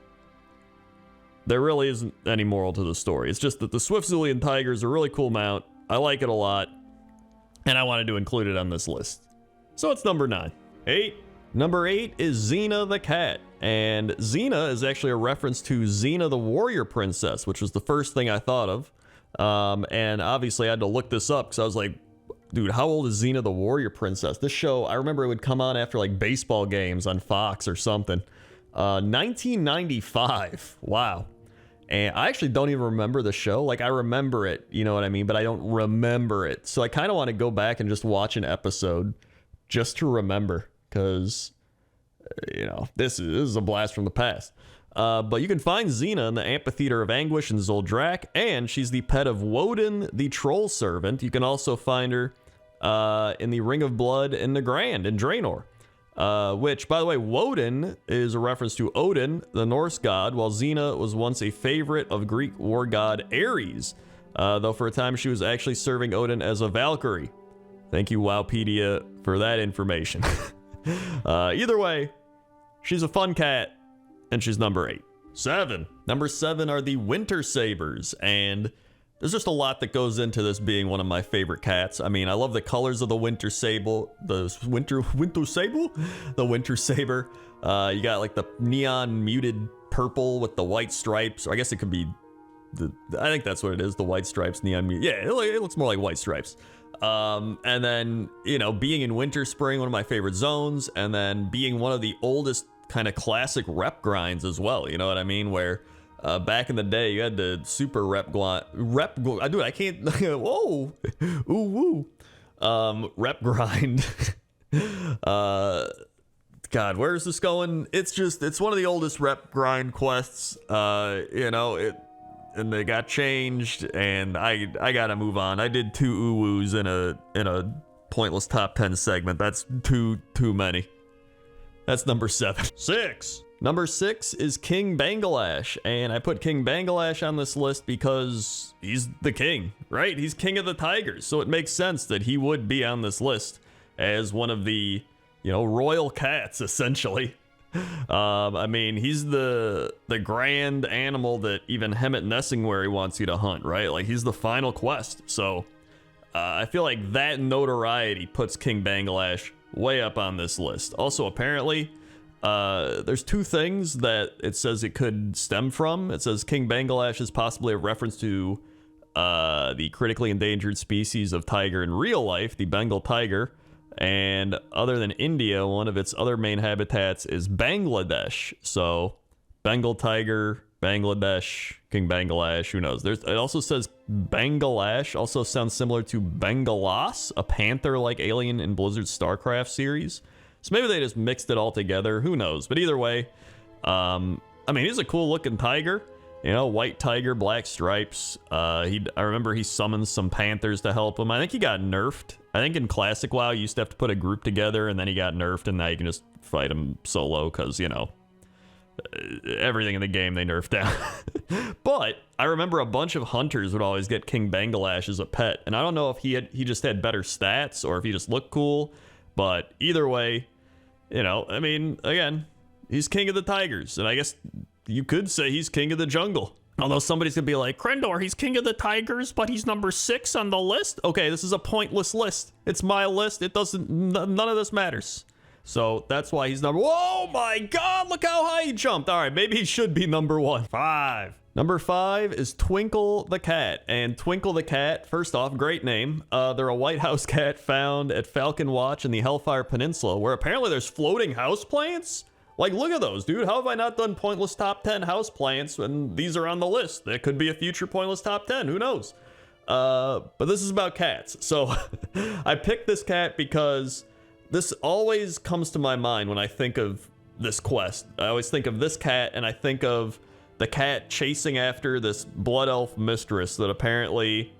there really isn't any moral to the story. It's just that the Swift Zulian Tiger is a really cool mount. I like it a lot, and I wanted to include it on this list. So it's number 9. 8. Number 8 is Xena the cat, and Xena is actually a reference to Xena the warrior princess, which was the first thing I thought of. And obviously I had to look this up because I was like, dude, how old is Xena the warrior princess? This show, I remember it would come on after like baseball games on Fox or something. 1995. Wow. And I actually don't even remember the show. Like, I remember it, you know what I mean? But I don't remember it. So I kind of want to go back and just watch an episode just to remember. Because, you know, this is a blast from the past. But you can find Xena in the Amphitheater of Anguish in Zoldrak. And she's the pet of Woden, the troll servant. You can also find her in the Ring of Blood in Nagrand in Draenor. Which, by the way, Woden is a reference to Odin, the Norse god, while Xena was once a favorite of Greek war god Ares, though for a time she was actually serving Odin as a Valkyrie. Thank you, Wowpedia, for that information. Either way, she's a fun cat, and she's number 8. 7. Number 7 are the Winter Sabers, and there's just a lot that goes into this being one of my favorite cats. I mean, I love the colors of the Winter Saber. The Winter Saber. You got like the neon muted purple with the white stripes. Or I guess it could be I think that's what it is. The white stripes, neon muted. Yeah, it looks more like white stripes. And then, you know, being in Winter Spring, one of my favorite zones, and then being one of the oldest kind of classic rep grinds as well. You know what I mean? Where back in the day, you had to super rep. Dude, I can't. Whoa, ooh, woo. Rep grind. God, where is this going? It's one of the oldest rep grind quests. You know, and they got changed, and I gotta move on. I did 2 ooh-woos in a pointless top 10 segment. That's too many. That's number 7. 6. Number 6 is King Bangalash, and I put King Bangalash on this list because he's the king, right? He's king of the tigers, so it makes sense that he would be on this list as one of the, you know, royal cats, essentially. I mean, he's the grand animal that even Hemet Nessingwary wants you to hunt, right? Like, he's the final quest, so I feel like that notoriety puts King Bangalash way up on this list. Also, apparently, there's 2 things that it says it could stem from. It says King Bangalash is possibly a reference to the critically endangered species of tiger in real life, the Bengal tiger. And other than India, one of its other main habitats is Bangladesh. So, Bengal tiger, Bangladesh, King Bangalash, who knows? It also says Bangalash, also sounds similar to Bengalas, a panther-like alien in Blizzard's StarCraft series. So maybe they just mixed it all together, who knows? But either way, I mean, he's a cool-looking tiger. You know, white tiger, black stripes. I remember he summons some panthers to help him. I think he got nerfed. I think in Classic WoW, you used to have to put a group together, and then he got nerfed, and now you can just fight him solo, because, you know, everything in the game they nerfed down. But I remember a bunch of hunters would always get King Bangalash as a pet, and I don't know if he just had better stats, or if he just looked cool, but either way, you know, I mean, again, he's king of the tigers, and I guess you could say he's king of the jungle. Although somebody's gonna be like, Crendor, he's king of the tigers, but he's number 6 on the list. Okay, this is a pointless list. It's my list. It doesn't. None of this matters. So that's why he's number. Oh my God! Look how high he jumped. All right, maybe he should be number 1. 5. Number 5 is Twinkle the Cat. And Twinkle the Cat, first off, great name. They're a white house cat found at Falcon Watch in the Hellfire Peninsula, where apparently there's floating houseplants? Like, look at those, dude. How have I not done Pointless Top 10 houseplants when these are on the list? That could be a future Pointless Top 10. Who knows? But this is about cats. So I picked this cat because this always comes to my mind when I think of this quest. I always think of this cat, and I think of the cat chasing after this blood elf mistress that apparently,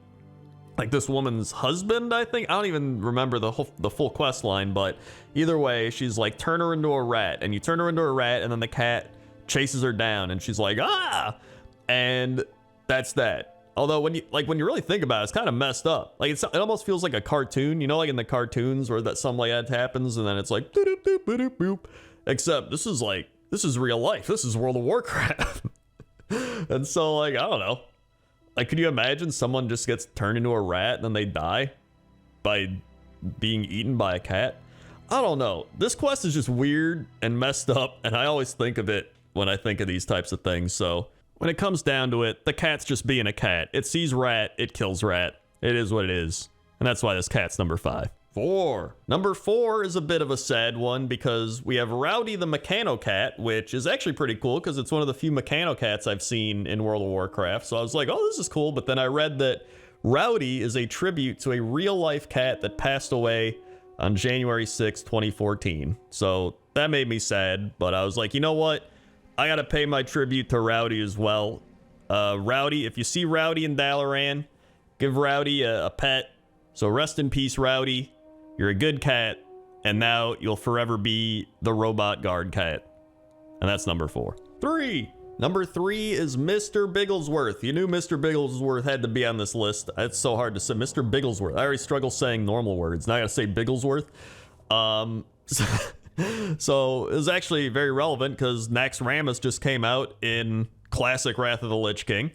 like, this woman's husband, I think. I don't even remember the full quest line, but either way, she's like, turn her into a rat, and you turn her into a rat, and then the cat chases her down, and she's like, ah, and that's that. Although when you really think about it, it's kind of messed up. Like, it almost feels like a cartoon, you know, like in the cartoons where that something like that happens, and then it's like, doop, doop, doop, doop. Except this is real life. This is World of Warcraft. And so, like, I don't know. Like, could you imagine someone just gets turned into a rat and then they die by being eaten by a cat? I don't know. This quest is just weird and messed up, and I always think of it when I think of these types of things. So when it comes down to it, the cat's just being a cat. It sees rat, it kills rat. It is what it is. And that's why this cat's number 5. 4. Number 4 is a bit of a sad one because we have Rowdy the Mechano Cat, which is actually pretty cool because it's one of the few Mechano Cats I've seen in World of Warcraft. So I was like, oh, this is cool. But then I read that Rowdy is a tribute to a real-life cat that passed away on January 6, 2014. So that made me sad, but I was like, you know what? I gotta pay my tribute to Rowdy as well. Rowdy, if you see Rowdy in Dalaran, give Rowdy a pet. So rest in peace, Rowdy. You're a good cat, and now you'll forever be the robot guard cat. And that's number 4. 3. Number 3 is Mr. Bigglesworth. You knew Mr. Bigglesworth had to be on this list. It's so hard to say. Mr. Bigglesworth. I already struggle saying normal words. Now I gotta say Bigglesworth. So it was actually very relevant because Nax Ramus just came out in classic Wrath of the Lich King.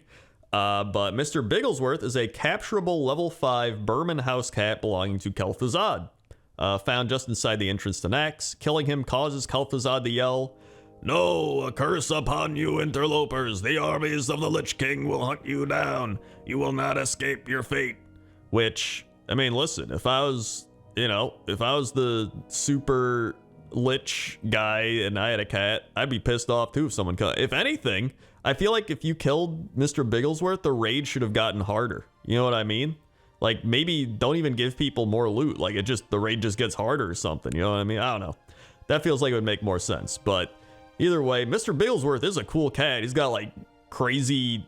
But Mr. Bigglesworth is a capturable level 5 Burman house cat belonging to Kel'Thuzad. Found just inside the entrance to Nax. Killing him causes Kel'Thuzad to yell, "No, a curse upon you interlopers! The armies of the Lich King will hunt you down! You will not escape your fate!" Which, I mean, listen, if I was the super Lich guy and I had a cat, I'd be pissed off too if someone cut. If anything, I feel like if you killed Mr. Bigglesworth, the raid should have gotten harder. You know what I mean? Like, maybe don't even give people more loot. Like, the raid just gets harder or something. You know what I mean? I don't know. That feels like it would make more sense. But either way, Mr. Bigglesworth is a cool cat. He's got, like, crazy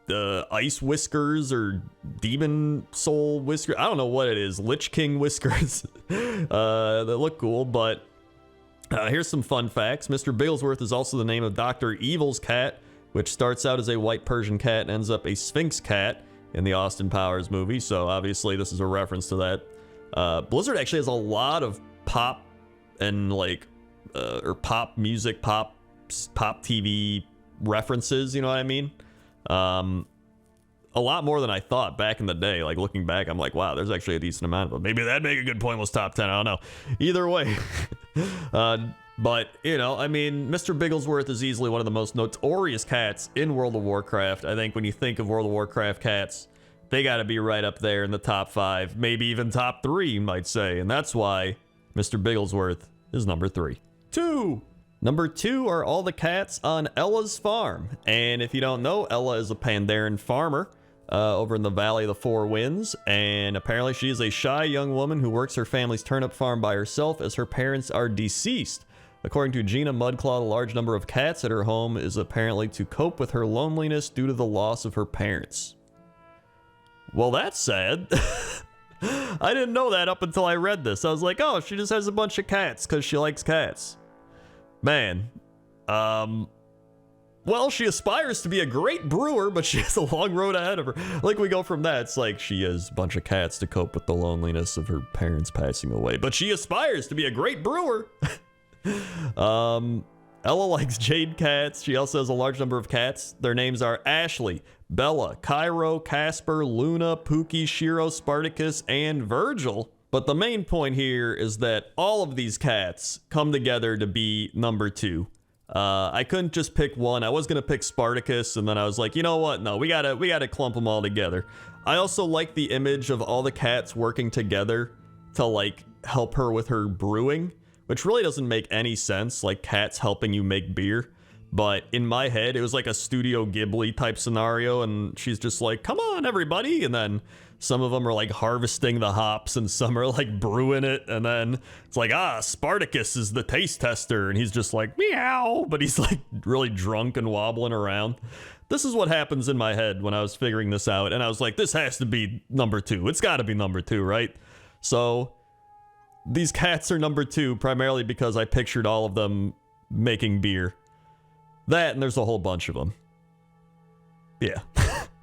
ice whiskers or demon soul whiskers. I don't know what it is. Lich King whiskers. That look cool, but here's some fun facts. Mr. Bigglesworth is also the name of Dr. Evil's cat, which starts out as a white Persian cat and ends up a Sphinx cat in the Austin Powers movie. So obviously this is a reference to that. Blizzard actually has a lot of pop and or pop music, pop TV references. You know what I mean? A lot more than I thought back in the day. Like, looking back, I'm like, wow, there's actually a decent amount of them. Maybe that'd make a good Pointless top 10. I don't know. Either way. But, you know, I mean, Mr. Bigglesworth is easily one of the most notorious cats in World of Warcraft. I think when you think of World of Warcraft cats, they got to be right up there in the top 5, maybe even top 3, you might say. And that's why Mr. Bigglesworth is number 3. 2. Number 2 are all the cats on Ella's farm. And if you don't know, Ella is a Pandaren farmer over in the Valley of the Four Winds, and apparently she is a shy young woman who works her family's turnip farm by herself as her parents are deceased. According to Gina Mudclaw, the large number of cats at her home is apparently to cope with her loneliness due to the loss of her parents. Well, that's sad. I didn't know that up until I read this. I was like, oh, she just has a bunch of cats because she likes cats. Man, well, she aspires to be a great brewer, but she has a long road ahead of her. Like, we go from that, it's like she has a bunch of cats to cope with the loneliness of her parents passing away, but she aspires to be a great brewer. Ella likes jade cats. She also has a large number of cats. Their names are Ashley, Bella, Cairo, Casper, Luna, Pookie, Shiro, Spartacus, and Virgil. But the main point here is that all of these cats come together to be number 2. I couldn't just pick one. I was gonna pick Spartacus, and then I was like, you know what? No, we gotta clump them all together. I also like the image of all the cats working together to like help her with her brewing, which really doesn't make any sense, like cats helping you make beer. But in my head, it was like a Studio Ghibli type scenario, and she's just like, come on, everybody. And then some of them are like harvesting the hops, and some are like brewing it. And then it's like, Spartacus is the taste tester, and he's just like, meow. But he's like really drunk and wobbling around. This is what happens in my head when I was figuring this out. And I was like, this has to be number 2. It's got to be number 2, right? So these cats are number 2, primarily because I pictured all of them making beer. That, and there's a whole bunch of them. Yeah.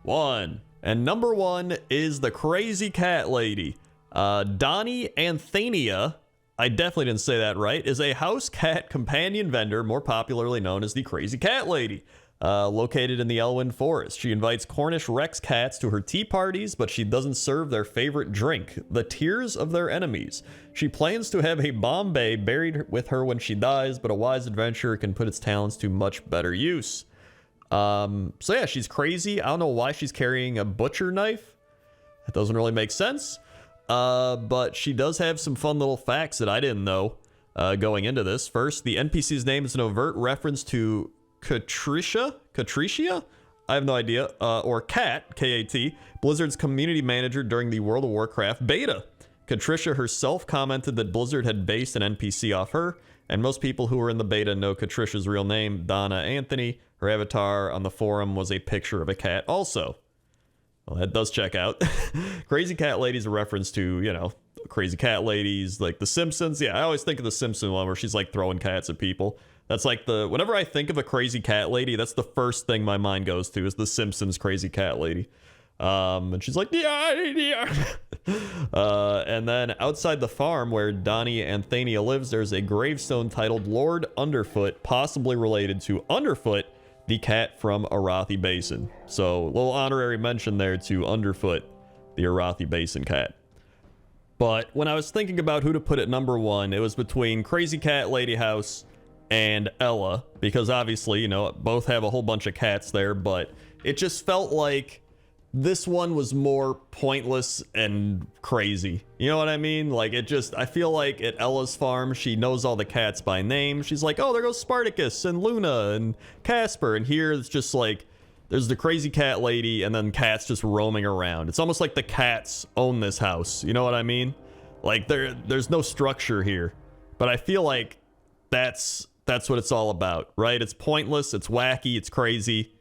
1. And number 1 is the Crazy Cat Lady. Donnie Anthania, I definitely didn't say that right, is a house cat companion vendor, more popularly known as the Crazy Cat Lady. Located in the Elwyn Forest. She invites Cornish Rex cats to her tea parties, but she doesn't serve their favorite drink, the tears of their enemies. She plans to have a Bombay buried with her when she dies, but a wise adventurer can put its talents to much better use. So yeah, she's crazy. I don't know why she's carrying a butcher knife. That doesn't really make sense. But she does have some fun little facts that I didn't know going into this. First, the NPC's name is an overt reference to Catricia? I have no idea. Or Cat, K-A-T, Blizzard's community manager during the World of Warcraft beta. Catricia herself commented that Blizzard had based an NPC off her, and most people who were in the beta know Catricia's real name, Donna Anthony. Her avatar on the forum was a picture of a cat also. Well, that does check out. Crazy Cat Lady's a reference to, you know, crazy cat ladies, like The Simpsons. Yeah, I always think of the Simpsons one where she's like throwing cats at people. That's like whenever I think of a crazy cat lady, that's the first thing my mind goes to is The Simpsons Crazy Cat Lady. And she's like, yeah. And then outside the farm where Donnie Anthania lives, there's a gravestone titled Lord Underfoot, possibly related to Underfoot, the cat from Arathi Basin. So a little honorary mention there to Underfoot, the Arathi Basin cat. But when I was thinking about who to put at number 1, it was between Crazy Cat Lady House and Ella, because obviously, you know, both have a whole bunch of cats there, but it just felt like this one was more pointless and crazy. You know what I mean? Like, I feel like at Ella's farm, she knows all the cats by name. She's like, oh, there goes Spartacus and Luna and Casper. And here it's just like, there's the Crazy Cat Lady and then cats just roaming around. It's almost like the cats own this house. You know what I mean? Like, there's no structure here. But I feel like that's what it's all about, right? It's pointless, it's wacky, it's crazy,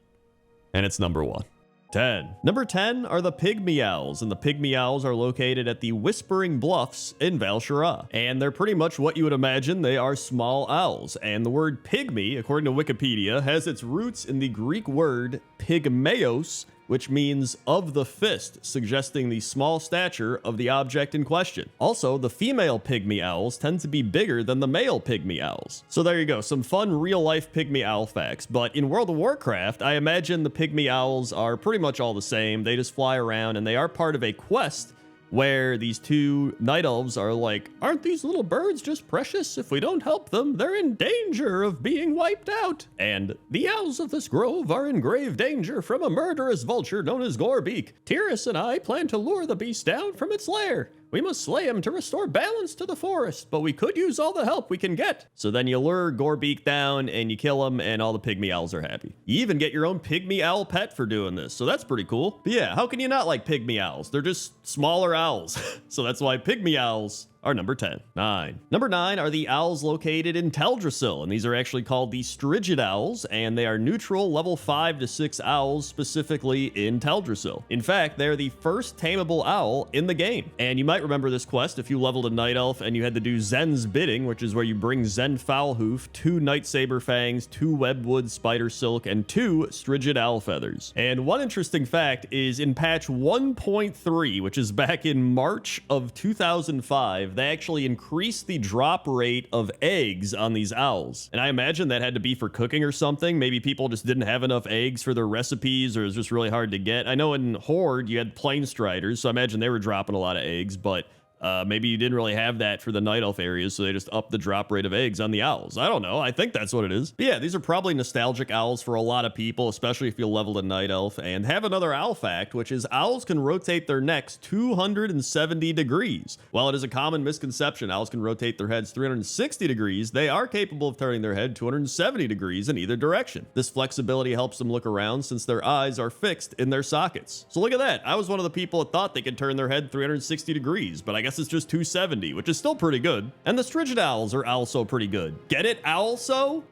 and it's number 1. 10. Number 10 are the Pygmy Owls, and the Pygmy Owls are located at the Whispering Bluffs in Val'Sharah. And they're pretty much what you would imagine. They are small owls, and the word pygmy, according to Wikipedia, has its roots in the Greek word pygmeos, which means of the fist, suggesting the small stature of the object in question. Also, the female pygmy owls tend to be bigger than the male pygmy owls. So there you go, some fun real-life pygmy owl facts. But in World of Warcraft, I imagine the pygmy owls are pretty much all the same. They just fly around, and they are part of a quest where these 2 night elves are like, aren't these little birds just precious? If we don't help them, they're in danger of being wiped out. And the owls of this grove are in grave danger from a murderous vulture known as Gorbeak. Tyrus and I plan to lure the beast down from its lair. We must slay him to restore balance to the forest, but we could use all the help we can get. So then you lure Gorbeak down and you kill him, and all the pygmy owls are happy. You even get your own pygmy owl pet for doing this, so that's pretty cool. But yeah, how can you not like pygmy owls? They're just smaller owls. So that's why pygmy owls are number 10. 9. Number 9 are the owls located in Teldrassil, and these are actually called the Strigid Owls, and they are neutral level 5 to 6 owls specifically in Teldrassil. In fact, they're the first tameable owl in the game. And you might remember this quest if you leveled a Night Elf and you had to do Zen's bidding, which is where you bring Zen Foulhoof, 2 Night Saber Fangs, 2 Webwood Spider Silk, and 2 Strigid Owl Feathers. And one interesting fact is in patch 1.3, which is back in March of 2005, they actually increased the drop rate of eggs on these owls. And I imagine that had to be for cooking or something. Maybe people just didn't have enough eggs for their recipes, or it was just really hard to get. I know in Horde, you had Plain Striders, so I imagine they were dropping a lot of eggs, but Maybe you didn't really have that for the night elf areas, so they just upped the drop rate of eggs on the owls. I don't know. I think that's what it is. But yeah, these are probably nostalgic owls for a lot of people, especially if you leveled a night elf. And have another owl fact, which is owls can rotate their necks 270 degrees. While it is a common misconception owls can rotate their heads 360 degrees, they are capable of turning their head 270 degrees in either direction. This flexibility helps them look around since their eyes are fixed in their sockets. So look at that. I was one of the people that thought they could turn their head 360 degrees, but I guess it's just 270, which is still pretty good. And the Strigid owls are also pretty good. Get it, owl-so?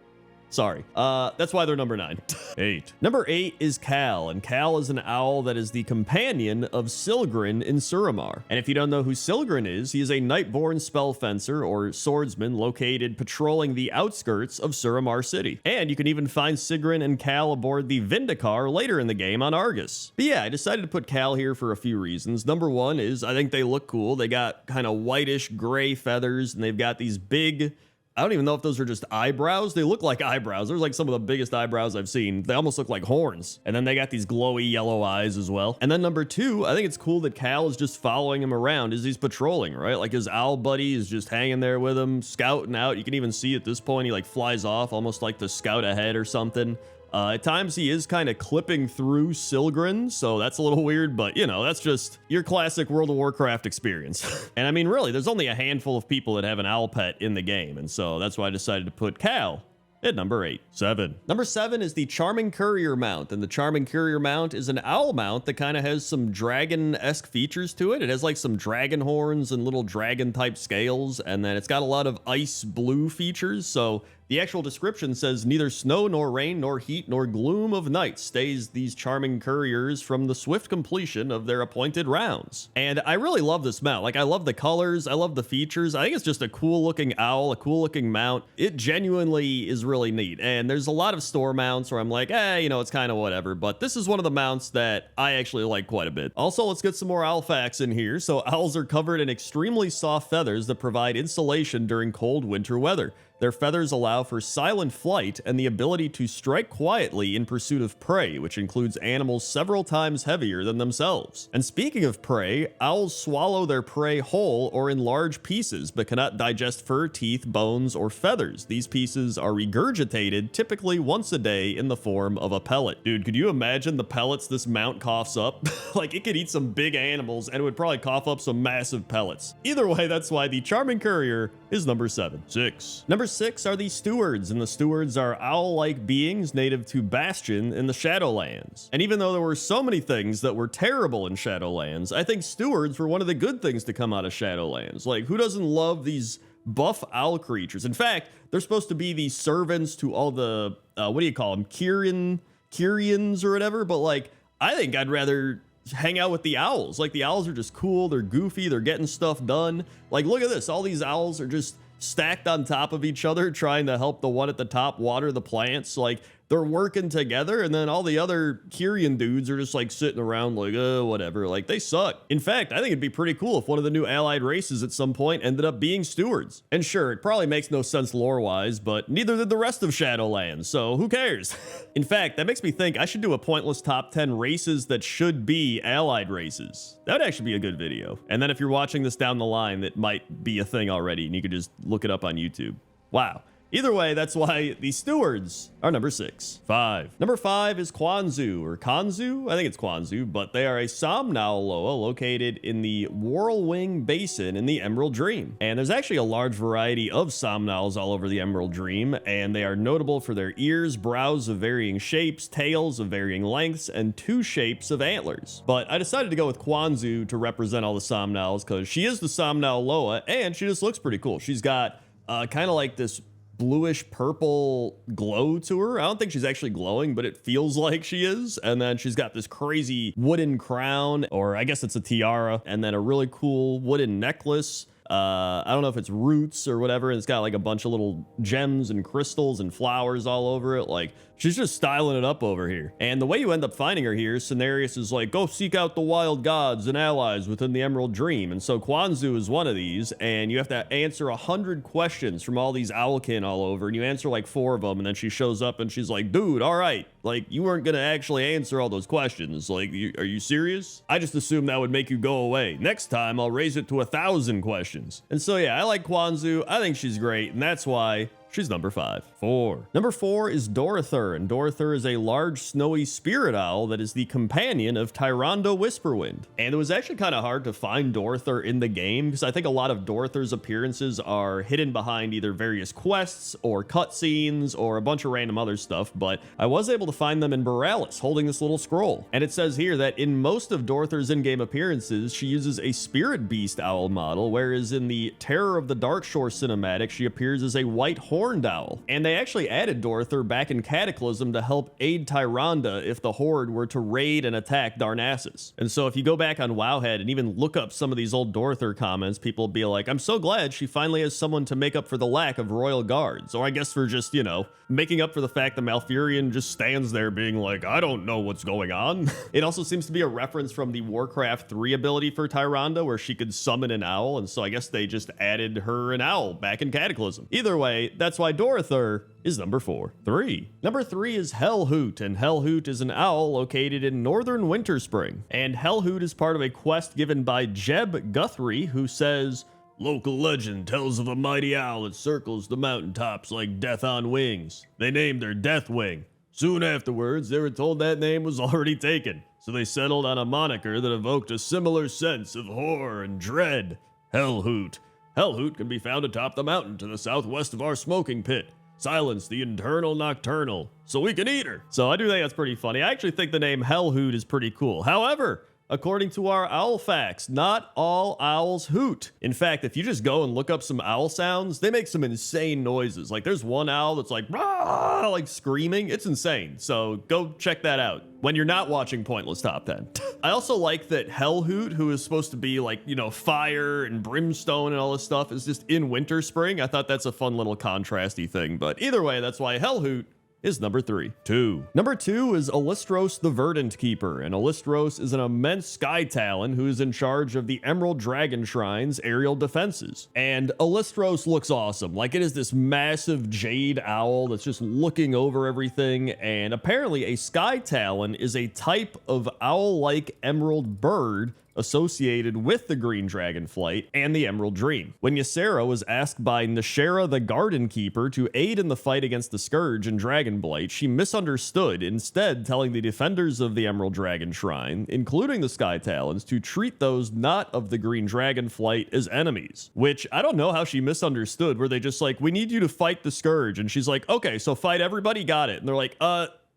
Sorry. That's why they're number 9. 8. Number 8 is Cal, and Cal is an owl that is the companion of Silgrin in Suramar. And if you don't know who Silgrin is, he is a Nightborn spell fencer or swordsman located patrolling the outskirts of Suramar City. And you can even find Sigrin and Cal aboard the Vindicar later in the game on Argus. But yeah, I decided to put Cal here for a few reasons. Number 1 is I think they look cool. They got kind of whitish gray feathers, and they've got these big, I don't even know if those are just eyebrows. They look like eyebrows. They're like some of the biggest eyebrows I've seen. They almost look like horns. And then they got these glowy yellow eyes as well. And then number 2, I think it's cool that Cal is just following him around as he's patrolling, right? Like his owl buddy is just hanging there with him, scouting out. You can even see at this point, he like flies off almost like to scout ahead or something. At times he is kind of clipping through Silgrin, so that's a little weird, but you know, that's just your classic World of Warcraft experience. And I mean, really, there's only a handful of people that have an owl pet in the game, and so that's why I decided to put Cal at number 8. 7. Number 7 is the Charming Courier mount, and the Charming Courier mount is an owl mount that kind of has some dragon-esque features to it. It has like some dragon horns and little dragon-type scales, and then it's got a lot of ice blue features, so the actual description says, neither snow nor rain nor heat nor gloom of night stays these charming couriers from the swift completion of their appointed rounds. And I really love this mount. Like, I love the colors. I love the features. I think it's just a cool looking owl, a cool looking mount. It genuinely is really neat. And there's a lot of store mounts where I'm like, you know, it's kind of whatever. But this is one of the mounts that I actually like quite a bit. Also, let's get some more owl facts in here. So owls are covered in extremely soft feathers that provide insulation during cold winter weather. Their feathers allow for silent flight and the ability to strike quietly in pursuit of prey, which includes animals several times heavier than themselves. And speaking of prey, owls swallow their prey whole or in large pieces, but cannot digest fur, teeth, bones, or feathers. These pieces are regurgitated typically once a day in the form of a pellet. Dude, could you imagine the pellets this mount coughs up? Like, it could eat some big animals and it would probably cough up some massive pellets. Either way, that's why the Charming Courier is number 7. 6. Number 6 are the Stewards, and the Stewards are owl-like beings native to Bastion in the Shadowlands. And even though there were so many things that were terrible in Shadowlands, I think Stewards were one of the good things to come out of Shadowlands. Like, who doesn't love these buff owl creatures? In fact, they're supposed to be the servants to all the, what do you call them? Kyrians or whatever, but like, I think I'd rather hang out with the owls. Like, the owls are just cool, they're goofy, they're getting stuff done. Like, look at this, all these owls are just stacked on top of each other trying to help the one at the top water the plants. Like, they're working together, and then all the other Kyrian dudes are just like sitting around like, whatever. Like, they suck. In fact, I think it'd be pretty cool if one of the new allied races at some point ended up being Stewards. And sure, it probably makes no sense lore-wise, but neither did the rest of Shadowlands, so who cares? In fact, that makes me think I should do a pointless top 10 races that should be allied races. That would actually be a good video. And then if you're watching this down the line, that might be a thing already, and you could just look it up on YouTube. Wow. Either way, that's why the Stewards are number 6. 5. Number 5 is Kwanzu, or Kanzu? I think it's Kwanzu, but they are a Somnow Loa located in the Whirlwing Basin in the Emerald Dream. And there's actually a large variety of Somnows all over the Emerald Dream, and they are notable for their ears, brows of varying shapes, tails of varying lengths, and 2 shapes of antlers. But I decided to go with Kwanzu to represent all the Somnows because she is the Somnow Loa, and she just looks pretty cool. She's got kind of like this bluish purple glow to her. I don't think she's actually glowing, but it feels like she is. And then she's got this crazy wooden crown, or I guess it's a tiara, and then a really cool wooden necklace. I don't know if it's roots or whatever. And it's got like a bunch of little gems and crystals and flowers all over it. Like, She's just styling it up over here. And the way you end up finding her here, Cenarius is like, go seek out the wild gods and allies within the Emerald Dream. And so Kwanzu is one of these, and you have to answer 100 questions from all these owlkin all over, and you answer like 4 of them, and then she shows up and she's like, dude, all right, like, you weren't gonna actually answer all those questions. Like, are you serious? I just assumed that would make you go away. Next time, I'll raise it to 1,000 questions. And so, yeah, I like Kwanzu. I think she's great, and that's why she's number 5. 4. Number 4 is Dorathur, and Dorathur is a large snowy spirit owl that is the companion of Tyrande Whisperwind. And it was actually kind of hard to find Dorathur in the game because I think a lot of Dorathur's appearances are hidden behind either various quests or cutscenes or a bunch of random other stuff, but I was able to find them in Borealis holding this little scroll. And it says here that in most of Dorathur's in-game appearances, she uses a spirit beast owl model, whereas in the Terror of the Darkshore cinematic, she appears as a white horned owl. And they actually added Dorathur back in Cataclysm to help aid Tyrande if the Horde were to raid and attack Darnassus. And so if you go back on Wowhead and even look up some of these old Dorathur comments, people will be like, I'm so glad she finally has someone to make up for the lack of royal guards. Or I guess for just, you know, making up for the fact that Malfurion just stands there being like, I don't know what's going on. It also seems to be a reference from the Warcraft 3 ability for Tyrande where she could summon an owl, and so I guess they just added her an owl back in Cataclysm. Either way, that's why Dorathur is number 4. 3. Number 3 is Hellhoot, and Hellhoot is an owl located in northern Winterspring. And Hellhoot is part of a quest given by Jeb Guthrie, who says, local legend tells of a mighty owl that circles the mountaintops like death on wings. They named her Deathwing. Soon afterwards, they were told that name was already taken, so they settled on a moniker that evoked a similar sense of horror and dread. Hellhoot. Hellhoot can be found atop the mountain to the southwest of our smoking pit. Silence the internal nocturnal, so we can eat her. So I do think that's pretty funny. I actually think the name Hellhoot is pretty cool. However, according to our owl facts, not all owls hoot. In fact, if you just go and look up some owl sounds, they make some insane noises. Like there's one owl that's like, rah, like screaming. It's insane. So go check that out when you're not watching Pointless Top 10. I also like that Hellhoot, who is supposed to be like, you know, fire and brimstone and all this stuff, is just in Winterspring. I thought that's a fun little contrasty thing. But either way, that's why Hellhoot is number 3. 2. Number 2 is Alistros the Verdant Keeper, and Alistros is an immense sky talon who is in charge of the Emerald Dragon Shrine's aerial defenses. And Alistros looks awesome. Like, it is this massive jade owl that's just looking over everything, and apparently a sky talon is a type of owl-like emerald bird associated with the Green Dragonflight and the Emerald Dream. When Ysera was asked by Neshera the Garden Keeper to aid in the fight against the Scourge and Dragonblight, she misunderstood, instead telling the defenders of the Emerald Dragon Shrine, including the Sky Talons, to treat those not of the Green Dragonflight as enemies. Which, I don't know how she misunderstood. Were they just like, we need you to fight the Scourge? And she's like, okay, so fight everybody, got it. And they're like,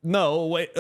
no, wait,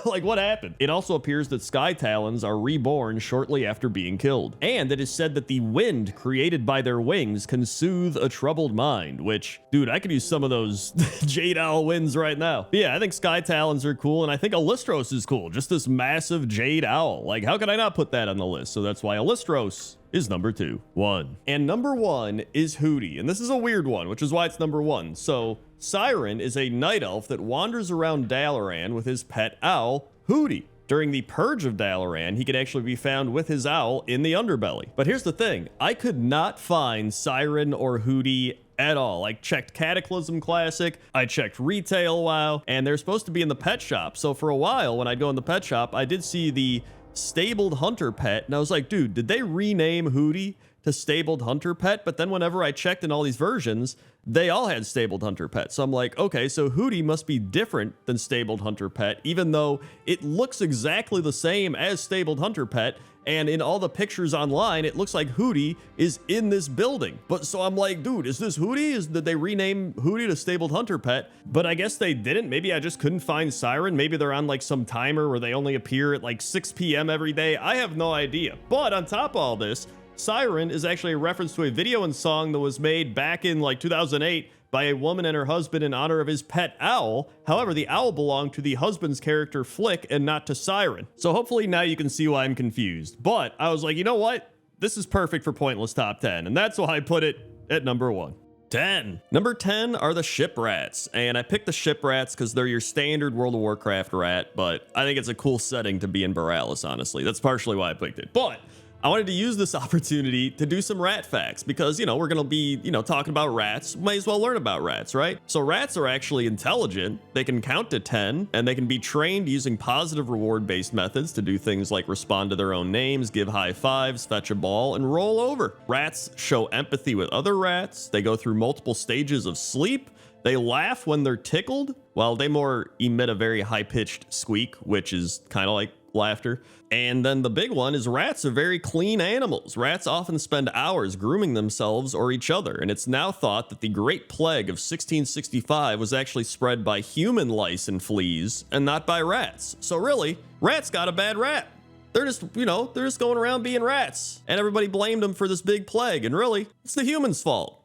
like what happened? It also appears that Sky Talons are reborn shortly after being killed. And it is said that the wind created by their wings can soothe a troubled mind, which, dude, I could use some of those Jade Owl winds right now. But yeah, I think Sky Talons are cool, and I think Alistros is cool. Just this massive Jade Owl. Like, how could I not put that on the list? So that's why Alistros is number 2. 1. And number 1 is Hooty, and this is a weird one, which is why it's number 1. So Siren is a night elf that wanders around Dalaran with his pet owl, Hooty. During the Purge of Dalaran, he could actually be found with his owl in the underbelly. But here's the thing, I could not find Siren or Hooty at all. I checked Cataclysm Classic, I checked Retail WoW, and they're supposed to be in the pet shop. So for a while, when I'd go in the pet shop, I did see the Stabled Hunter Pet, and I was like, dude, did they rename Hooty to Stabled Hunter Pet? But then whenever I checked in all these versions, they all had Stabled Hunter Pet. So I'm like, okay, so Hooty must be different than Stabled Hunter Pet, even though it looks exactly the same as Stabled Hunter Pet. And in all the pictures online, it looks like Hooty is in this building. But so I'm like, dude, is this Hooty? Did they rename Hooty to Stabled Hunter Pet? But I guess they didn't. Maybe I just couldn't find Siren. Maybe they're on like some timer where they only appear at like 6 p.m. every day. I have no idea. But on top of all this, Siren is actually a reference to a video and song that was made back in like 2008 by a woman and her husband in honor of his pet owl. However, the owl belonged to the husband's character Flick and not to Siren. So hopefully now you can see why I'm confused. But I was like, you know what? This is perfect for Pointless Top 10, and that's why I put it at number 1. 10. Number 10 are the ship rats, and I picked the ship rats because they're your standard World of Warcraft rat, but I think it's a cool setting to be in Borealis, honestly. That's partially why I picked it. But I wanted to use this opportunity to do some rat facts because, you know, we're going to be, talking about rats. Might as well learn about rats, right? So rats are actually intelligent. They can count to 10 and they can be trained using positive reward-based methods to do things like respond to their own names, give high fives, fetch a ball, and roll over. Rats show empathy with other rats. They go through multiple stages of sleep. They laugh when they're tickled, while they more emit a very high-pitched squeak, which is kind of like laughter. And then the big one is rats are very clean animals. Rats often spend hours grooming themselves or each other, and it's now thought that the Great Plague of 1665 was actually spread by human lice and fleas and not by rats. So really, rats got a bad rap. They're just, they're just going around being rats, and everybody blamed them for this big plague, and really, it's the humans' fault.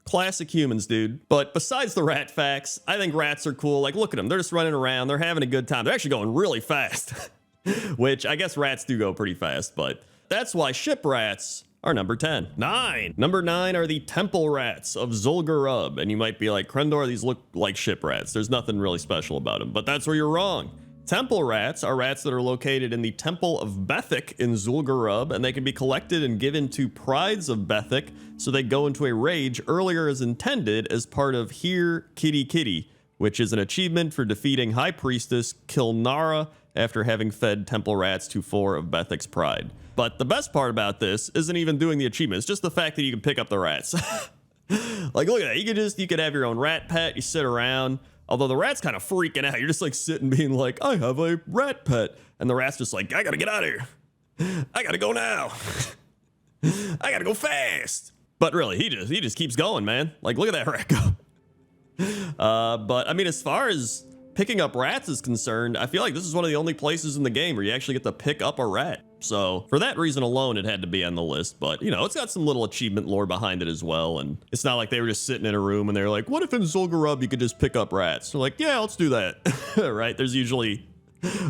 Classic humans, dude. But besides the rat facts, I think rats are cool. Like, look at them. They're just running around. They're having a good time. They're actually going really fast. Which I guess rats do go pretty fast, but that's why ship rats are number 10. 9. Number 9 are the temple rats of Zul'Gurub, and you might be like, Crendor, these look like ship rats. There's nothing really special about them, but that's where you're wrong. Temple rats are rats that are located in the Temple of Bethik in Zul'Gurub, and they can be collected and given to prides of Bethik, so they go into a rage earlier as intended as part of Here Kitty Kitty, which is an achievement for defeating High Priestess Kilnara after having fed temple rats to 4 of Bethik's pride. But the best part about this isn't even doing the achievement, it's just the fact that you can pick up the rats. Like, look at that, you could have your own rat pet, you sit around, although the rat's kind of freaking out. You're just like sitting being like, I have a rat pet. And the rat's just like, I gotta get out of here. I gotta go now. I gotta go fast. But really, he just keeps going, man. Like, look at that rat go. But I mean, as far as picking up rats is concerned, I feel like this is one of the only places in the game where you actually get to pick up a rat. So for that reason alone, it had to be on the list. But, it's got some little achievement lore behind it as well. And it's not like they were just sitting in a room and they were like, what if in Zul'Gurub you could just pick up rats? They're like, yeah, let's do that. Right? There's usually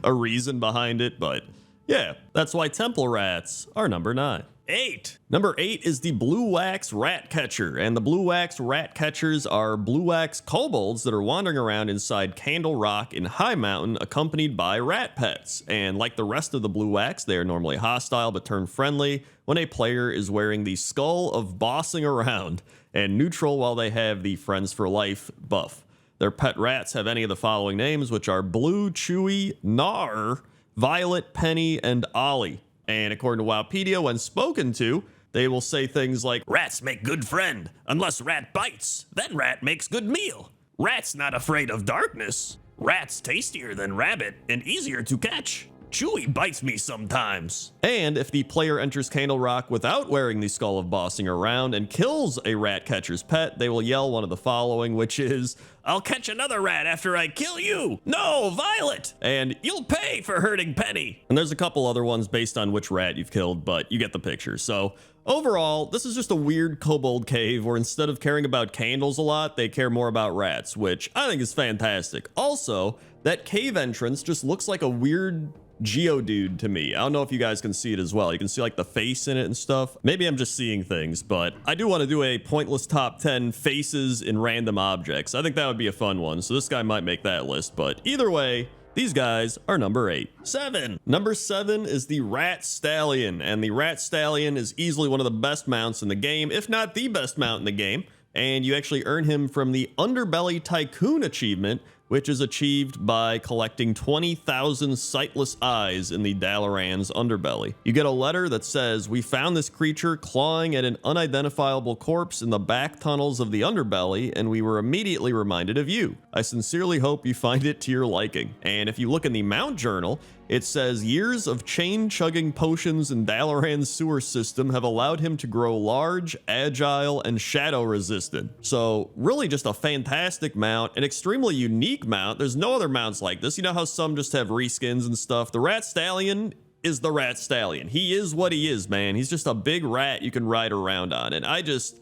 a reason behind it. But yeah, that's why temple rats are number 9. 8. Number 8 is the blue wax rat catcher, and the blue wax rat catchers are blue wax kobolds that are wandering around inside Candle Rock in High Mountain accompanied by rat pets. And like the rest of the blue wax, they are normally hostile but turn friendly when a player is wearing the Skull of Bossing Around, and neutral while they have the Friends for Life buff. Their pet rats have any of the following names, which are Blue, Chewy, Nar, Violet, Penny, and Ollie. And according to Wowpedia, when spoken to, they will say things like, rats make good friend, unless rat bites, then rat makes good meal. Rat's not afraid of darkness. Rat's tastier than rabbit and easier to catch. Chewy bites me sometimes. And if the player enters Candle Rock without wearing the Skull of Bossing Around and kills a rat catcher's pet, they will yell one of the following, which is, I'll catch another rat after I kill you. No, Violet. And you'll pay for hurting Penny. And there's a couple other ones based on which rat you've killed, but you get the picture. So overall, this is just a weird kobold cave where instead of caring about candles a lot, they care more about rats, which I think is fantastic. Also, that cave entrance just looks like a weird Geodude to me. I don't know if you guys can see it as well. You can see like the face in it and stuff. Maybe I'm just seeing things, but I do want to do a pointless top 10 faces in random objects. I think that would be a fun one. So this guy might make that list, but either way, these guys are number 8. 7. Number 7 is the Rat Stallion, and the Rat Stallion is easily one of the best mounts in the game, if not the best mount in the game, and you actually earn him from the Underbelly Tycoon achievement, which is achieved by collecting 20,000 sightless eyes in the Dalaran's underbelly. You get a letter that says, we found this creature clawing at an unidentifiable corpse in the back tunnels of the underbelly, and we were immediately reminded of you. I sincerely hope you find it to your liking. And if you look in the Mount Journal, it says years of chain-chugging potions in Dalaran's sewer system have allowed him to grow large, agile, and shadow-resistant. So really just a fantastic mount, an extremely unique mount. There's no other mounts like this. You know how some just have reskins and stuff? The Rat Stallion is the Rat Stallion. He is what he is, man. He's just a big rat you can ride around on, and I just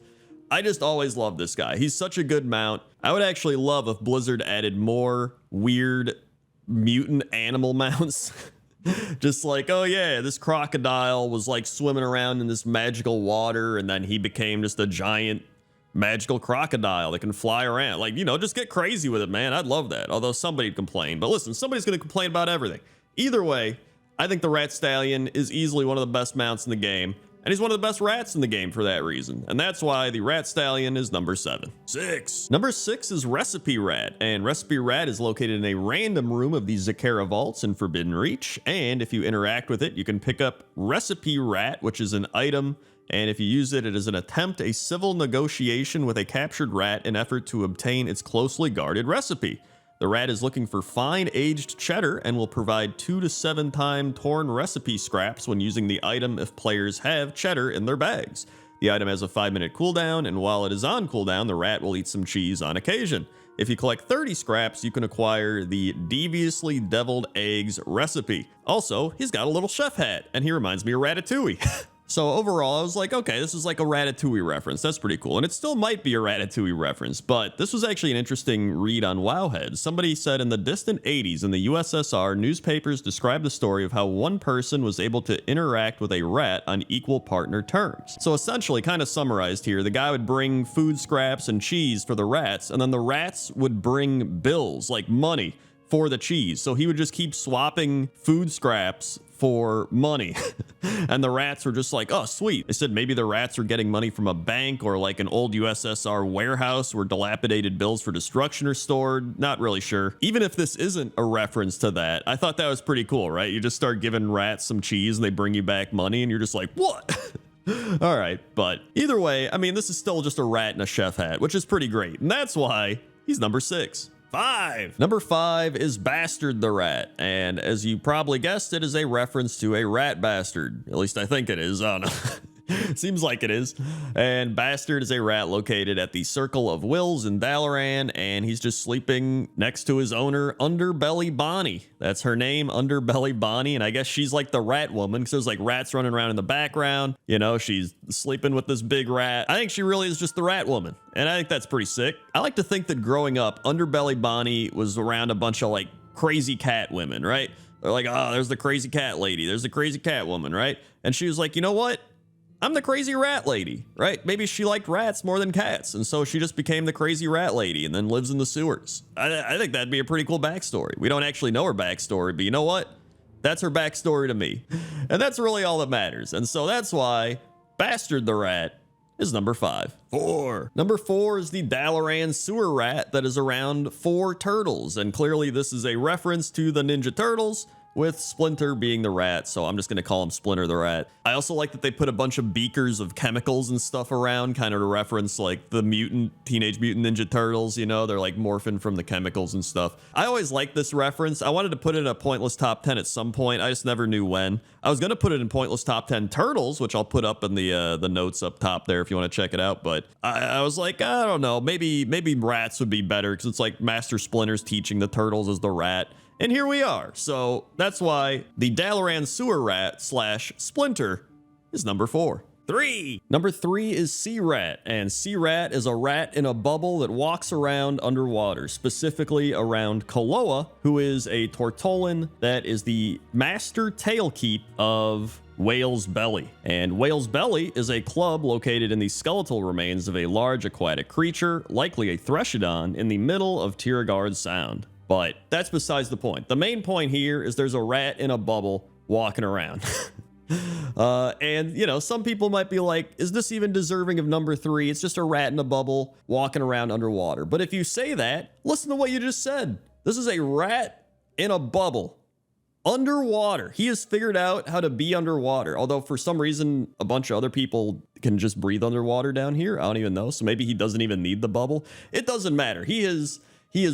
always love this guy. He's such a good mount. I would actually love if Blizzard added more weird mutant animal mounts. Just like, oh yeah, this crocodile was like swimming around in this magical water and then he became just a giant magical crocodile that can fly around. Like, you know, just get crazy with it, man. I'd love that. Although somebody'd complain. But listen, somebody's going to complain about everything. Either way, I think the Rat Stallion is easily one of the best mounts in the game. And he's one of the best rats in the game for that reason. And that's why the Rat Stallion is number 7. 6. Number 6 is Recipe Rat. And Recipe Rat is located in a random room of the Zakera Vaults in Forbidden Reach. And if you interact with it, you can pick up Recipe Rat, which is an item. And if you use it, it is an attempt a civil negotiation with a captured rat in effort to obtain its closely guarded recipe. The rat is looking for fine aged cheddar and will provide 2 to 7 time torn recipe scraps when using the item if players have cheddar in their bags. The item has a 5-minute cooldown, and while it is on cooldown, the rat will eat some cheese on occasion. If you collect 30 scraps, you can acquire the Deviously Deviled Eggs recipe. Also, he's got a little chef hat, and he reminds me of Ratatouille. So overall, I was like, okay, this is like a Ratatouille reference. That's pretty cool. And it still might be a Ratatouille reference, but this was actually an interesting read on Wowhead. Somebody said in the distant 80s in the USSR, newspapers described the story of how one person was able to interact with a rat on equal partner terms. So essentially, kind of summarized here, the guy would bring food scraps and cheese for the rats, and then the rats would bring bills, like money, for the cheese. So he would just keep swapping food scraps for money. And the rats were just like, oh, sweet. They said maybe the rats are getting money from a bank or like an old USSR warehouse where dilapidated bills for destruction are stored. Not really sure. Even if this isn't a reference to that, I thought that was pretty cool, right? You just start giving rats some cheese and they bring you back money and you're just like, what? All right. But either way, I mean, this is still just a rat in a chef hat, which is pretty great. And that's why he's number 6. 5. Number 5 is Bastard the Rat, and as you probably guessed, it is a reference to a rat bastard. At least I think it is. I don't know. Seems like it is. And Bastard is a rat located at the Circle of Wills in Dalaran, and he's just sleeping next to his owner, Underbelly Bonnie. That's her name, Underbelly Bonnie, and I guess she's like the rat woman, because there's like rats running around in the background. You know, she's sleeping with this big rat. I think she really is just the rat woman, and I think that's pretty sick. I like to think that growing up, Underbelly Bonnie was around a bunch of like crazy cat women, right? They're like, oh, there's the crazy cat lady, there's the crazy cat woman, right? And she was like, you know what? I'm the crazy rat lady, right? Maybe she liked rats more than cats, and so she just became the crazy rat lady and then lives in the sewers. I think that'd be a pretty cool backstory. We don't actually know her backstory, but you know what? That's her backstory to me. And that's really all that matters. And so that's why Bastard the Rat is number 5. 4. Number 4 is the Dalaran sewer rat that is around 4 turtles, and clearly this is a reference to the Ninja Turtles, with Splinter being the rat, so I'm just going to call him Splinter the Rat. I also like that they put a bunch of beakers of chemicals and stuff around, kind of to reference like the Teenage Mutant Ninja Turtles, you know, they're like morphing from the chemicals and stuff. I always liked this reference. I wanted to put it in a Pointless Top 10 at some point, I just never knew when. I was going to put it in Pointless Top 10 Turtles, which I'll put up in the notes up top there if you want to check it out, but I was like, I don't know, maybe rats would be better, because it's like Master Splinter's teaching the turtles as the rat. And here we are. So that's why the Dalaran sewer rat / Splinter is number 4. 3. Number 3 is Sea Rat, and Sea Rat is a rat in a bubble that walks around underwater, specifically around Koloa, who is a Tortolan that is the master tailkeep of Whale's Belly. And Whale's Belly is a club located in the skeletal remains of a large aquatic creature, likely a Threshodon, in the middle of Tiragard Sound. But that's besides the point. The main point here is there's a rat in a bubble walking around. And, you know, some people might be like, is this even deserving of number 3? It's just a rat in a bubble walking around underwater. But if you say that, listen to what you just said. This is a rat in a bubble underwater. He has figured out how to be underwater. Although for some reason, a bunch of other people can just breathe underwater down here. I don't even know. So maybe he doesn't even need the bubble. It doesn't matter. He is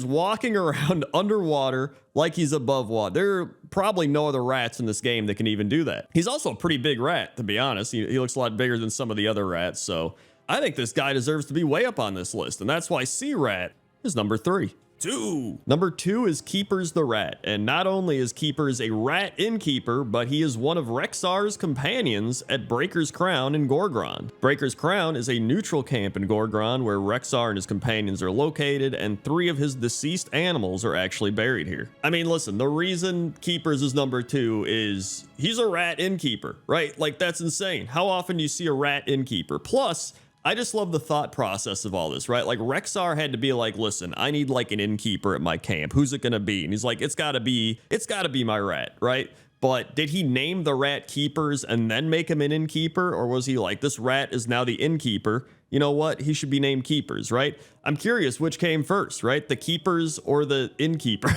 walking around underwater like he's above water. There are probably no other rats in this game that can even do that. He's also a pretty big rat, to be honest. He looks a lot bigger than some of the other rats, so I think this guy deserves to be way up on this list, and that's why Sea Rat is number 3. 2. Number 2 is Keepers the Rat, and not only is Keepers a rat innkeeper, but he is one of Rexar's companions at Breaker's Crown in Gorgrond. Breaker's Crown is a neutral camp in Gorgrond where Rexar and his companions are located, and 3 of his deceased animals are actually buried here. I mean, listen, the reason Keepers is number 2 is he's a rat innkeeper, right? Like, that's insane. How often do you see a rat innkeeper? Plus, I just love the thought process of all this, right? Like Rexar had to be like, listen, I need like an innkeeper at my camp. Who's it gonna be? And he's like, it's gotta be my rat, right? But did he name the rat keepers and then make him an innkeeper? Or was he like, this rat is now the innkeeper? You know what? He should be named keepers, right? I'm curious which came first, right? The keepers or the innkeeper?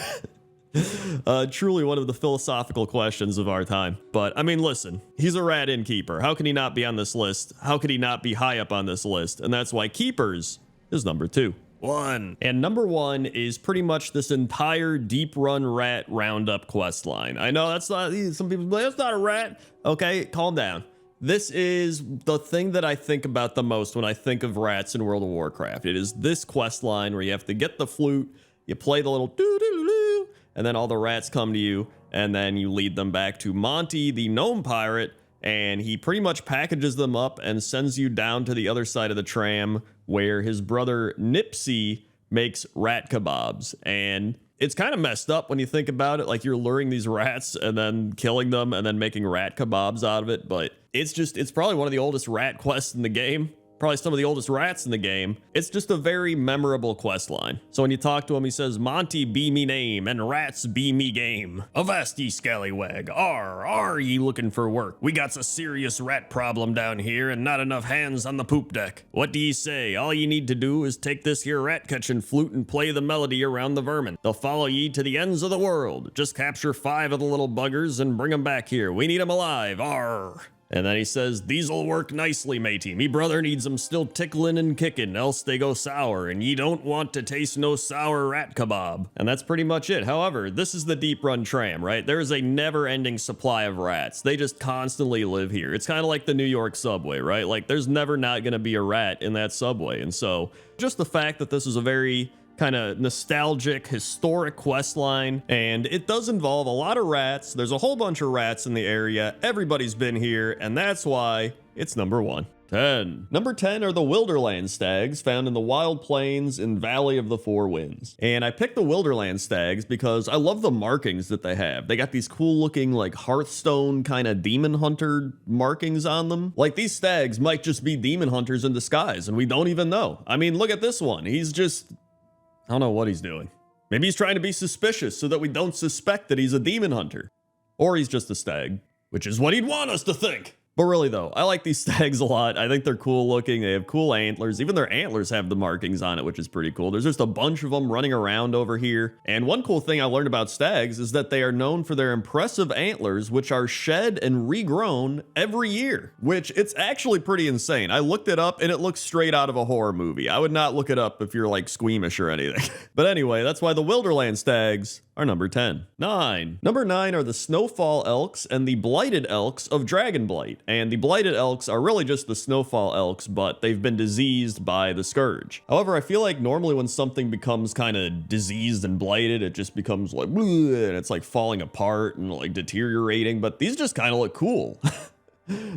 Truly one of the philosophical questions of our time. But I mean, listen, he's a rat innkeeper. How can he not be on this list? How could he not be high up on this list? And that's why keepers is number 2. And number 1 is pretty much this entire deep run rat roundup quest line. I know that's not, some people say that's not a rat. Okay, calm down. This is the thing that I think about the most when I think of rats in World of Warcraft. It is this quest line where you have to get the flute, you play the little doo-doo-doo, and then all the rats come to you, and then you lead them back to Monty, the gnome pirate, and he pretty much packages them up and sends you down to the other side of the tram where his brother Nipsey makes rat kebabs. And it's kind of messed up when you think about it, like you're luring these rats and then killing them and then making rat kebabs out of it, but it's probably one of the oldest rat quests in the game. Probably some of the oldest rats in the game. It's just a very memorable quest line. So when you talk to him, he says, Monty be me name, and rats be me game. Avast ye scallywag, are ye looking for work? We got a serious rat problem down here, and not enough hands on the poop deck. What do ye say? All ye need to do is take this here rat-catching flute and play the melody around the vermin. They'll follow ye to the ends of the world. Just capture 5 of the little buggers and bring them back here. We need them alive, arr. And then he says, these'll work nicely, matey. Me brother needs them still tickling and kicking, else they go sour, and ye don't want to taste no sour rat kebab. And that's pretty much it. However, this is the deep run tram, right? There is a never-ending supply of rats. They just constantly live here. It's kind of like the New York subway, right? Like, there's never not gonna be a rat in that subway. And so, just the fact that this is a very kind of nostalgic, historic quest line, and it does involve a lot of rats. There's a whole bunch of rats in the area. Everybody's been here, and that's why it's number 1. 10. Number 10 are the Wilderland stags found in the wild plains in Valley of the Four Winds. And I picked the Wilderland stags because I love the markings that they have. They got these cool looking like Hearthstone kind of demon hunter markings on them. Like these stags might just be demon hunters in disguise and we don't even know. I mean, look at this one. He's just, I don't know what he's doing. Maybe he's trying to be suspicious so that we don't suspect that he's a demon hunter. Or he's just a stag, which is what he'd want us to think. But really though, I like these stags a lot. I think they're cool looking. They have cool antlers. Even their antlers have the markings on it, which is pretty cool. There's just a bunch of them running around over here. And one cool thing I learned about stags is that they are known for their impressive antlers, which are shed and regrown every year, which it's actually pretty insane. I looked it up and it looks straight out of a horror movie. I would not look it up if you're like squeamish or anything. But anyway, that's why the Wilderland stags are number 10. 9. Number 9 are the Snowfall Elks and the Blighted Elks of Dragonblight. And the Blighted Elks are really just the Snowfall Elks, but they've been diseased by the Scourge. However, I feel like normally when something becomes kind of diseased and blighted, it just becomes like, bleh, and it's like falling apart and like deteriorating, but these just kind of look cool.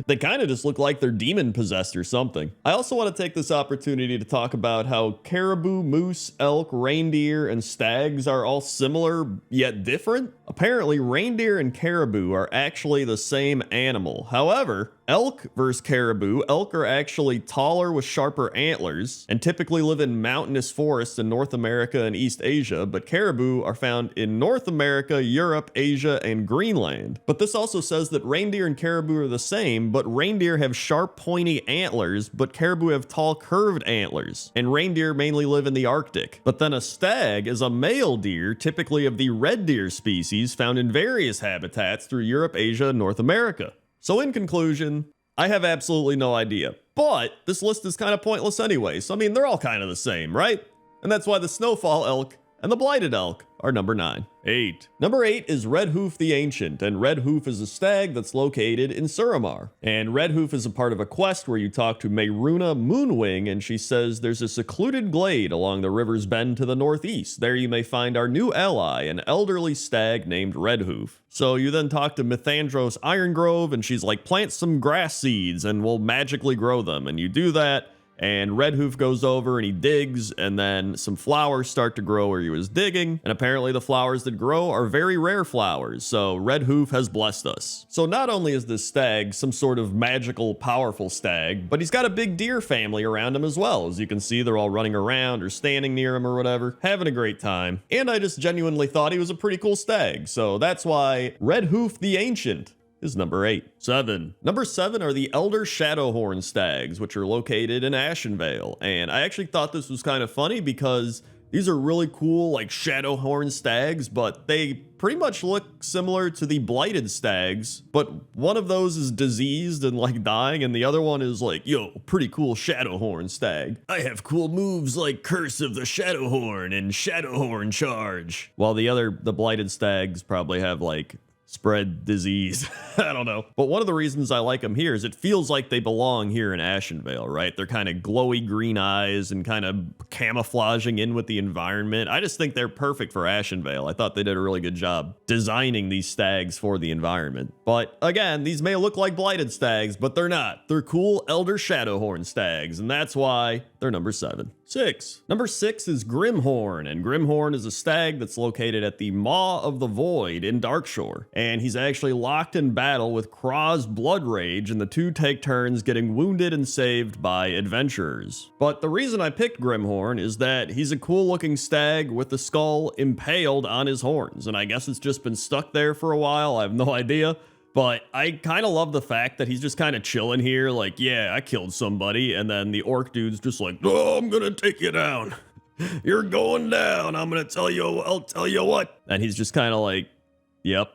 They kind of just look like they're demon possessed or something. I also want to take this opportunity to talk about how caribou, moose, elk, reindeer, and stags are all similar yet different. Apparently, reindeer and caribou are actually the same animal. However, elk versus caribou, elk are actually taller with sharper antlers and typically live in mountainous forests in North America and East Asia, but caribou are found in North America, Europe, Asia, and Greenland. But this also says that reindeer and caribou are the same, but reindeer have sharp pointy antlers, but caribou have tall curved antlers, and reindeer mainly live in the Arctic. But then a stag is a male deer, typically of the red deer species, found in various habitats through Europe, Asia, and North America. So in conclusion, I have absolutely no idea, but this list is kind of pointless anyway, so I mean, they're all kind of the same, right? And that's why the Snowfall Elk and the Blighted Elk are number 9. 8. Number 8 is Red Hoof the Ancient, and Red Hoof is a stag that's located in Suramar. And Red Hoof is a part of a quest where you talk to Mayruna Moonwing, and she says there's a secluded glade along the river's bend to the northeast. There you may find our new ally, an elderly stag named Red Hoof. So you then talk to Mythandros Irongrove, and she's like, plant some grass seeds and we'll magically grow them. And you do that, And Red Hoof goes over and he digs, and then some flowers start to grow where he was digging, and apparently the flowers that grow are very rare flowers, so Red Hoof has blessed us. So not only is this stag some sort of magical, powerful stag, but he's got a big deer family around him as well. As you can see, they're all running around or standing near him or whatever, having a great time. And I just genuinely thought he was a pretty cool stag, so that's why Red Hoof the Ancient is number 8. 7. Number 7 are the Elder Shadowhorn Stags, which are located in Ashenvale. And I actually thought this was kind of funny because these are really cool, like Shadowhorn Stags, but they pretty much look similar to the Blighted Stags, but one of those is diseased and like dying, and the other one is like, yo, pretty cool Shadowhorn Stag. I have cool moves like Curse of the Shadowhorn and Shadowhorn Charge. While the Blighted Stags probably have like spread disease. I don't know. But one of the reasons I like them here is it feels like they belong here in Ashenvale, right? They're kind of glowy green eyes and kind of camouflaging in with the environment. I just think they're perfect for Ashenvale. I thought they did a really good job designing these stags for the environment. But again, these may look like Blighted Stags, but they're not. They're cool Elder Shadowhorn Stags, and that's why they're number 7. 6. Number 6 is Grimhorn, and Grimhorn is a stag that's located at the Maw of the Void in Darkshore, and he's actually locked in battle with Kraw's Blood Rage, and the two take turns getting wounded and saved by adventurers. But the reason I picked Grimhorn is that he's a cool looking stag with the skull impaled on his horns, and I guess it's just been stuck there for a while. I have no idea. But I kind of love the fact that he's just kind of chilling here, like, yeah, I killed somebody, and then the orc dude's just like, oh, I'm gonna take you down. You're going down. I'll tell you what. And he's just kind of like, yep.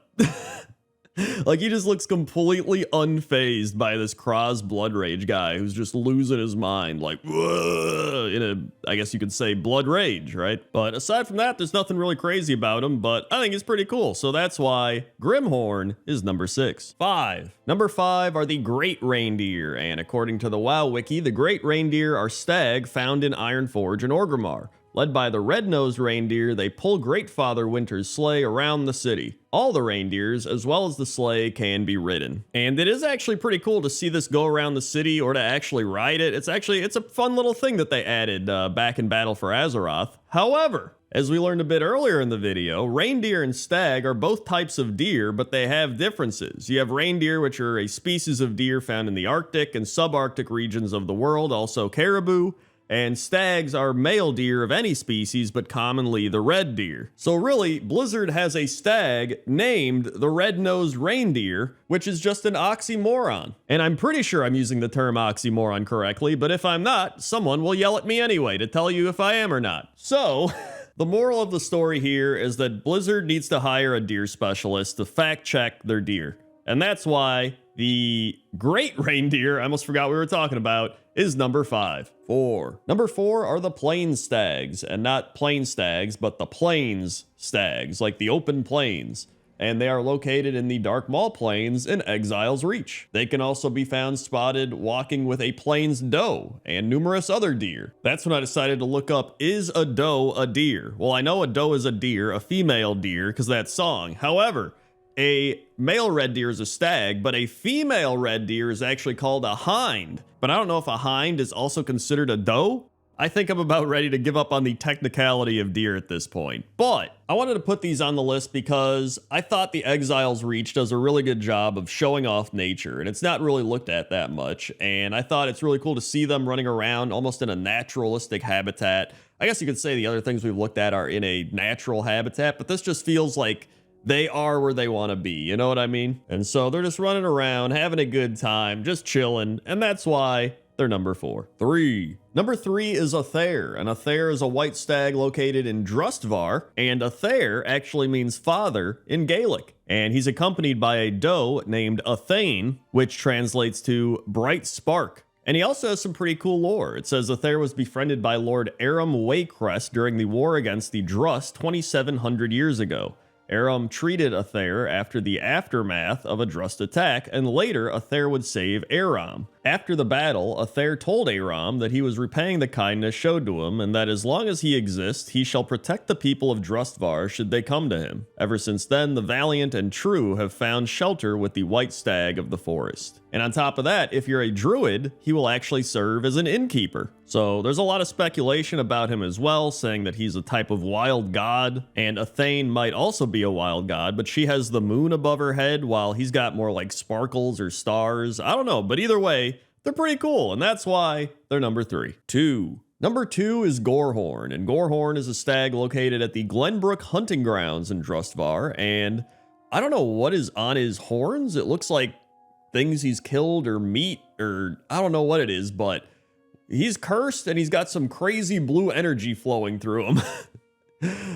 Like, he just looks completely unfazed by this Kraw's Blood Rage guy who's just losing his mind, like, whoa, in a, I guess you could say, blood rage, right? But aside from that, there's nothing really crazy about him, but I think he's pretty cool, so that's why Grimhorn is number 6. 5. Number 5 are the Great Reindeer, and according to the WoW Wiki, the Great Reindeer are stag found in Ironforge and Orgrimmar. Led by the red-nosed reindeer, they pull Great Father Winter's sleigh around the city. All the reindeers, as well as the sleigh, can be ridden. And it is actually pretty cool to see this go around the city or to actually ride it. It's a fun little thing that they added back in Battle for Azeroth. However, as we learned a bit earlier in the video, reindeer and stag are both types of deer, but they have differences. You have reindeer, which are a species of deer found in the Arctic and subarctic regions of the world, also caribou. And stags are male deer of any species, but commonly the red deer. So really, Blizzard has a stag named the red-nosed reindeer, which is just an oxymoron. And I'm pretty sure I'm using the term oxymoron correctly, but if I'm not, someone will yell at me anyway to tell you if I am or not. So, the moral of the story here is that Blizzard needs to hire a deer specialist to fact-check their deer. And that's why the Great Reindeer, I almost forgot what we were talking about, is number 5. 4. Number 4 are the Plains Stags, and not plain stags, but the Plains Stags, like the open plains. And they are located in the Dark Maw Plains in Exile's Reach. They can also be found spotted walking with a plains doe and numerous other deer. That's when I decided to look up, is a doe a deer? Well, I know a doe is a deer, a female deer, because that song. However, a male red deer is a stag, but a female red deer is actually called a hind. But I don't know if a hind is also considered a doe. I think I'm about ready to give up on the technicality of deer at this point. But I wanted to put these on the list because I thought the Exile's Reach does a really good job of showing off nature, and it's not really looked at that much. And I thought it's really cool to see them running around almost in a naturalistic habitat. I guess you could say the other things we've looked at are in a natural habitat, but this just feels like they are where they want to be, you know what I mean? And so they're just running around, having a good time, just chilling, and that's why they're number 4. 3. Number 3 is a Thair, and a Thair is a white stag located in Drustvar, and a Thair actually means father in Gaelic. And he's accompanied by a doe named Athane, which translates to bright spark. And he also has some pretty cool lore. It says Thair was befriended by Lord Aram Waycrest during the war against the Drust 2,700 years ago. Aram treated Thair after the aftermath of a Drust attack, and later Thair would save Aram. After the battle, Athair told Aram that he was repaying the kindness showed to him, and that as long as he exists, he shall protect the people of Drustvar should they come to him. Ever since then, the valiant and true have found shelter with the white stag of the forest. And on top of that, if you're a druid, he will actually serve as an innkeeper. So there's a lot of speculation about him as well, saying that he's a type of wild god, and Athane might also be a wild god, but she has the moon above her head while he's got more like sparkles or stars. I don't know, but either way, they're pretty cool, and that's why they're number 3. 2. Number 2 is Gorehorn, and Gorehorn is a stag located at the Glenbrook Hunting Grounds in Drustvar, and I don't know what is on his horns. It looks like things he's killed or meat, or I don't know what it is, but he's cursed and he's got some crazy blue energy flowing through him.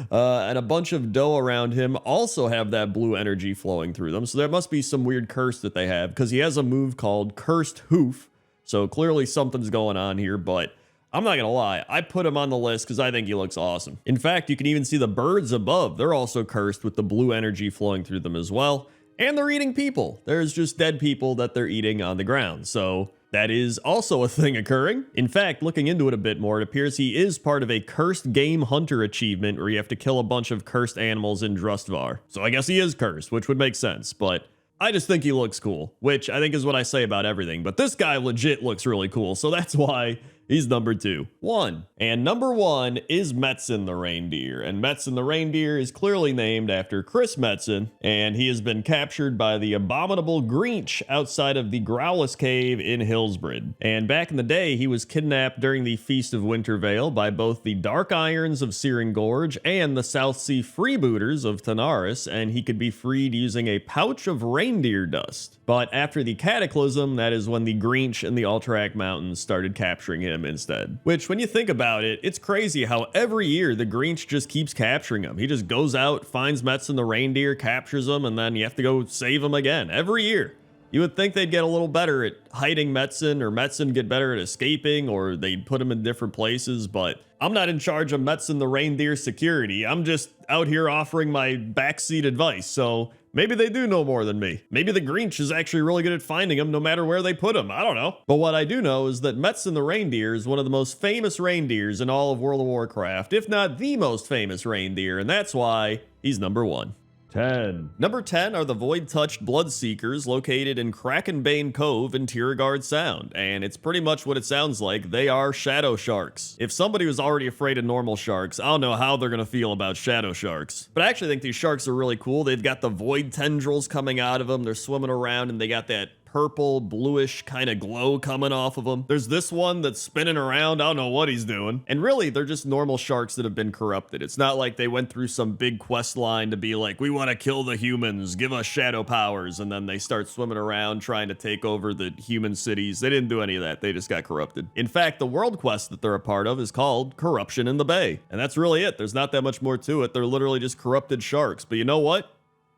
And a bunch of doe around him also have that blue energy flowing through them. So there must be some weird curse that they have, because he has a move called Cursed Hoof. So clearly something's going on here, but I'm not gonna lie, I put him on the list because I think he looks awesome. In fact, you can even see the birds above. They're also cursed with the blue energy flowing through them as well. And they're eating people. There's just dead people that they're eating on the ground. So that is also a thing occurring. In fact, looking into it a bit more, it appears he is part of a cursed game hunter achievement where you have to kill a bunch of cursed animals in Drustvar. So I guess he is cursed, which would make sense, but I just think he looks cool, which I think is what I say about everything. But this guy legit looks really cool, so that's why he's number 2. 1. And number 1 is Metzen the reindeer. And Metzen the reindeer is clearly named after Chris Metzen, and he has been captured by the abominable Grinch outside of the Growlus Cave in Hillsbred. And back in the day, he was kidnapped during the Feast of Wintervale by both the Dark Irons of Searing Gorge and the South Sea Freebooters of Tanaris, and he could be freed using a pouch of reindeer dust. But after the Cataclysm, that is when the Grinch and the Alterac Mountains started capturing him instead. Which, when you think about it, it's crazy how every year the Grinch just keeps capturing him. He just goes out, finds Metzen the reindeer, captures him, and then you have to go save him again every year. You would think they'd get a little better at hiding Metzen, or Metzen get better at escaping, or they'd put him in different places, but I'm not in charge of Metzen the reindeer security. I'm just out here offering my backseat advice, so maybe they do know more than me. Maybe the Grinch is actually really good at finding him no matter where they put him. I don't know. But what I do know is that Metzen the reindeer is one of the most famous reindeers in all of World of Warcraft, if not the most famous reindeer, and that's why he's number 1. 10. Number 10 are the Void-Touched Bloodseekers located in Krakenbane Cove in Tiergard Sound, and it's pretty much what it sounds like. They are shadow sharks. If somebody was already afraid of normal sharks, I don't know how they're gonna feel about shadow sharks. But I actually think these sharks are really cool. They've got the void tendrils coming out of them, they're swimming around, and they got that purple, bluish kind of glow coming off of them. There's this one that's spinning around. I don't know what he's doing. And really, they're just normal sharks that have been corrupted. It's not like they went through some big quest line to be like, we want to kill the humans, give us shadow powers, and then they start swimming around trying to take over the human cities. They didn't do any of that. They just got corrupted. In fact, the world quest that they're a part of is called Corruption in the Bay. And that's really it. There's not that much more to it. They're literally just corrupted sharks. But you know what?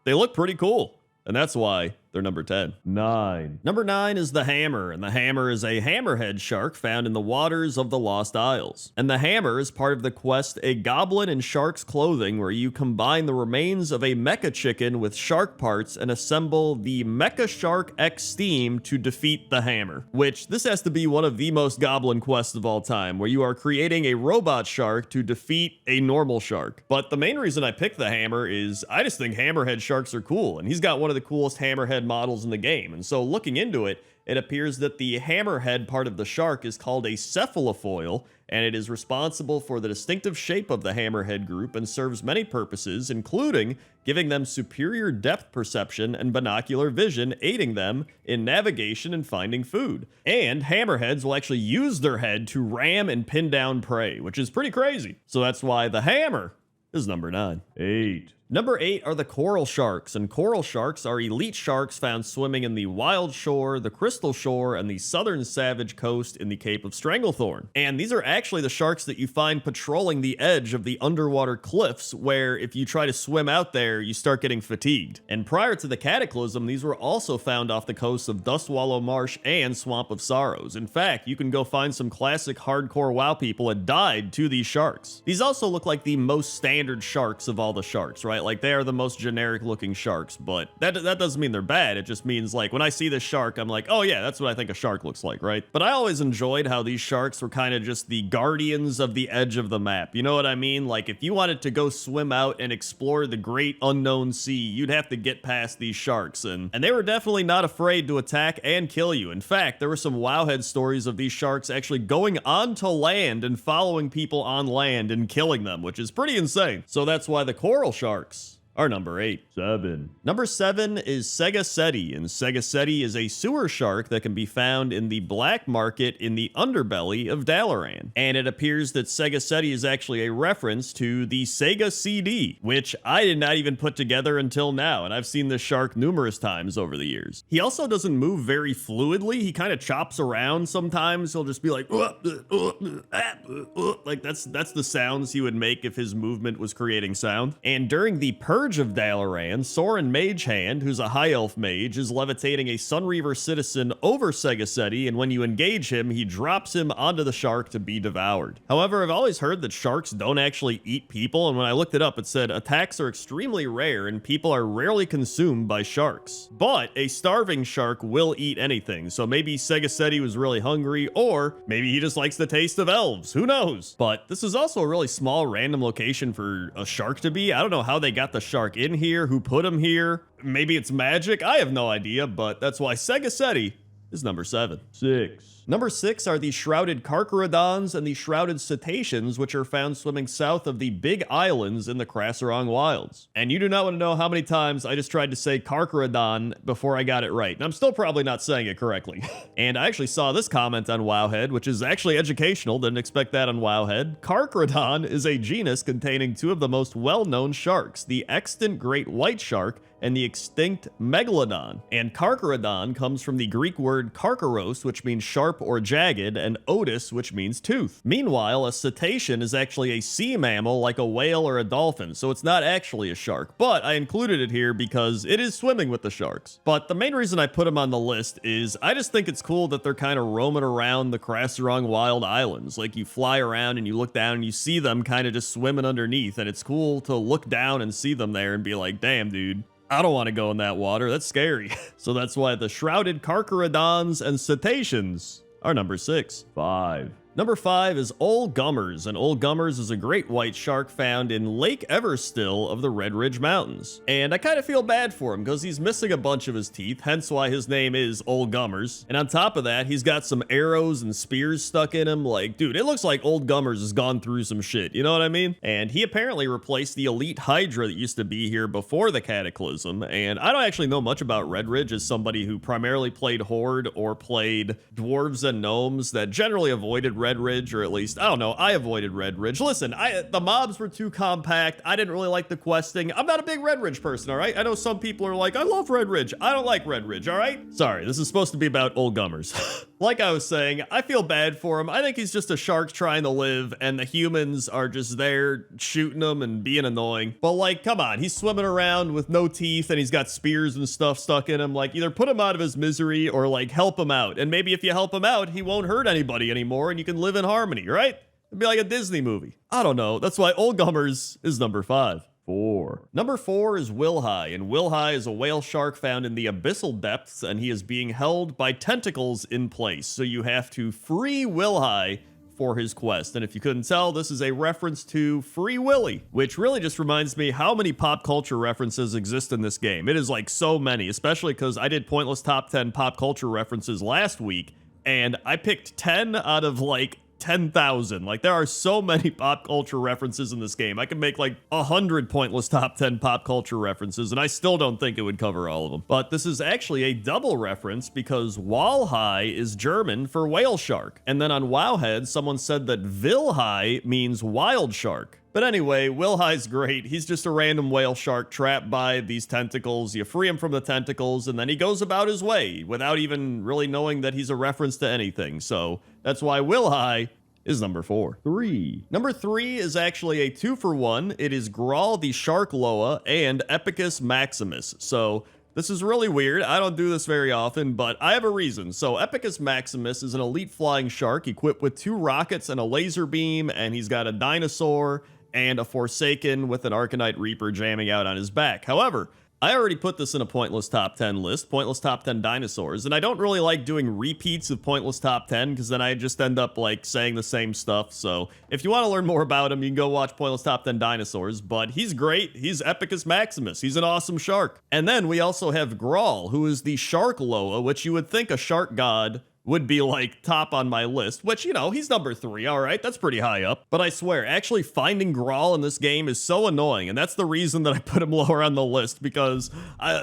They look pretty cool. And that's why they're number 10. 9. Number 9 is the Hammer, and the Hammer is a hammerhead shark found in the waters of the Lost Isles. And the Hammer is part of the quest A Goblin in Shark's Clothing, where you combine the remains of a mecha chicken with shark parts and assemble the Mecha Shark X Steam to defeat the Hammer. Which, this has to be one of the most goblin quests of all time, where you are creating a robot shark to defeat a normal shark. But the main reason I picked the Hammer is I just think hammerhead sharks are cool, and he's got one of the coolest hammerhead models in the game. And so looking into it, it appears that the hammerhead part of the shark is called a cephalofoil, and it is responsible for the distinctive shape of the hammerhead group and serves many purposes, including giving them superior depth perception and binocular vision, aiding them in navigation and finding food. And hammerheads will actually use their head to ram and pin down prey, which is pretty crazy. So that's why the Hammer is number 9. 8. Number 8 are the coral sharks, and coral sharks are elite sharks found swimming in the Wild Shore, the Crystal Shore, and the Southern Savage Coast in the Cape of Stranglethorn. And these are actually the sharks that you find patrolling the edge of the underwater cliffs, where if you try to swim out there, you start getting fatigued. And prior to the Cataclysm, these were also found off the coasts of Dustwallow Marsh and Swamp of Sorrows. In fact, you can go find some classic hardcore WoW people that died to these sharks. These also look like the most standard sharks of all the sharks, right? right? Like, they are the most generic looking sharks, but that doesn't mean they're bad. It just means, like, when I see this shark, I'm like, oh yeah, that's what I think a shark looks like, right? But I always enjoyed how these sharks were kind of just the guardians of the edge of the map. You know what I mean? Like, if you wanted to go swim out and explore the great unknown sea, you'd have to get past these sharks, and they were definitely not afraid to attack and kill you. In fact, there were some Wowhead stories of these sharks actually going onto land and following people on land and killing them, which is pretty insane. So that's why the coral sharks are number 8. 7. Number 7 is Segaseti, and Segaseti is a sewer shark that can be found in the black market in the underbelly of Dalaran. And it appears that Segaseti is actually a reference to the Sega CD, which I did not even put together until now, and I've seen this shark numerous times over the years. He also doesn't move very fluidly. He kind of chops around sometimes. He'll just be like, like that's the sounds he would make if his movement was creating sound. And during the Purge of Dalaran, Soren Magehand, who's a high elf mage, is levitating a Sunreaver citizen over Segaseti, and when you engage him, he drops him onto the shark to be devoured. However, I've always heard that sharks don't actually eat people, and when I looked it up, it said attacks are extremely rare and people are rarely consumed by sharks. But a starving shark will eat anything, so maybe Segaseti was really hungry, or maybe he just likes the taste of elves. Who knows? But this is also a really small random location for a shark to be. I don't know how they got the shark in here, who put him here. Maybe it's magic, I have no idea, but that's why Segaseti is number 7. 6. Number 6 are the shrouded Carcharodons and the shrouded cetaceans, which are found swimming south of the Big Islands in the Krasarong Wilds. And you do not want to know how many times I just tried to say Carcharodon before I got it right, and I'm still probably not saying it correctly. And I actually saw this comment on Wowhead, which is actually educational, didn't expect that on Wowhead. Carcharodon is a genus containing 2 of the most well-known sharks, the extant great white shark and the extinct Megalodon. And Carcharodon comes from the Greek word karkaros, which means sharp or jagged, and otis, which means tooth. Meanwhile, a cetacean is actually a sea mammal like a whale or a dolphin, so it's not actually a shark, but I included it here because it is swimming with the sharks. But the main reason I put them on the list is I just think it's cool that they're kind of roaming around the Krasarong Wild Islands. Like, you fly around and you look down and you see them kind of just swimming underneath, and it's cool to look down and see them there and be like, damn, dude, I don't want to go in that water. That's scary. So that's why the shrouded Carcharodons and cetaceans are number 6. 5. Number 5 is Ol Gummers, and Ol Gummers is a great white shark found in Lake Everstill of the Red Ridge Mountains. And I kind of feel bad for him because he's missing a bunch of his teeth, hence why his name is Ol Gummers. And on top of that, he's got some arrows and spears stuck in him. Like, dude, it looks like Old Gummers has gone through some shit, you know what I mean? And he apparently replaced the elite Hydra that used to be here before the Cataclysm. And I don't actually know much about Red Ridge as somebody who primarily played Horde or played Dwarves and Gnomes that generally avoided Red Ridge, or at least, I don't know, I avoided Red Ridge. Listen, the mobs were too compact. I didn't really like the questing. I'm not a big Red Ridge person, all right? I know some people are like, I love Red Ridge. I don't like Red Ridge, all right? Sorry, this is supposed to be about Old Gummers. Like I was saying, I feel bad for him. I think he's just a shark trying to live, and the humans are just there shooting him and being annoying. But like, come on, he's swimming around with no teeth, and he's got spears and stuff stuck in him. Like, either put him out of his misery or like help him out. And maybe if you help him out, he won't hurt anybody anymore, and you can live in harmony, right? It'd be like a Disney movie. I don't know. That's why Old Gummers is number 5. 4. Number 4 is Wilhai, and Wilhai is a whale shark found in the abyssal depths, and he is being held by tentacles in place. So you have to free Wilhai for his quest. And if you couldn't tell, this is a reference to Free Willy, which really just reminds me how many pop culture references exist in this game. It is like so many, especially because I did Pointless Top 10 pop culture references last week, and I picked 10 out of like 10,000. Like, there are so many pop culture references in this game. I could make like 100 Pointless Top 10 pop culture references, and I still don't think it would cover all of them. But this is actually a double reference because Walhai is German for whale shark. And then on Wowhead, someone said that Vilhai means wild shark. But anyway, Wilhai's great. He's just a random whale shark trapped by these tentacles. You free him from the tentacles, and then he goes about his way without even really knowing that he's a reference to anything. So that's why Wilhai is number 4. 3. Number 3 is actually a 2-for-1. It is Grawl the Shark Loa and Epicus Maximus. So this is really weird. I don't do this very often, but I have a reason. So Epicus Maximus is an elite flying shark equipped with 2 rockets and a laser beam, and he's got a dinosaur and a Forsaken with an Arcanite Reaper jamming out on his back. However, I already put this in a Pointless Top 10 list, Pointless Top 10 Dinosaurs, and I don't really like doing repeats of Pointless Top 10 because then I just end up like saying the same stuff. So if you want to learn more about him, you can go watch Pointless Top 10 Dinosaurs, but he's great. He's Epicus Maximus. He's an awesome shark. And then we also have Grawl, who is the Shark Loa, which you would think a shark god would be like top on my list, which, you know, he's number 3, all right, that's pretty high up. But I swear, actually finding Grawl in this game is so annoying, and that's the reason that I put him lower on the list, because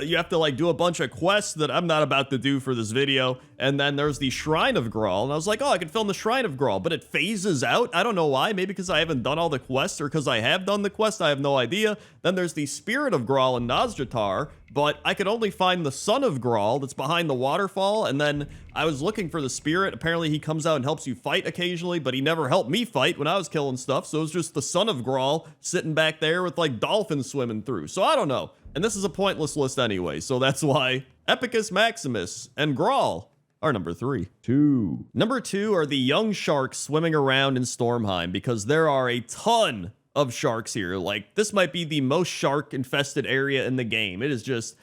you have to like do a bunch of quests that I'm not about to do for this video, and then there's the Shrine of Grawl, and I was like, oh, I could film the Shrine of Grawl, but it phases out. I don't know why, maybe because I haven't done all the quests, or because I have done the quest, I have no idea. Then there's the Spirit of Grawl in Nosjatar, but I could only find the Son of Grawl that's behind the waterfall, and then I was looking for the Spirit. Apparently he comes out and helps you fight occasionally, but he never helped me fight when I was killing stuff, so it was just the Son of Grawl sitting back there with like dolphins swimming through. So I don't know. And this is a pointless list anyway, so that's why Epicus Maximus and Grawl are number 3. Number 2 are the young sharks swimming around in Stormheim, because there are a ton of sharks here. Like, this might be the most shark infested area in the game. It is just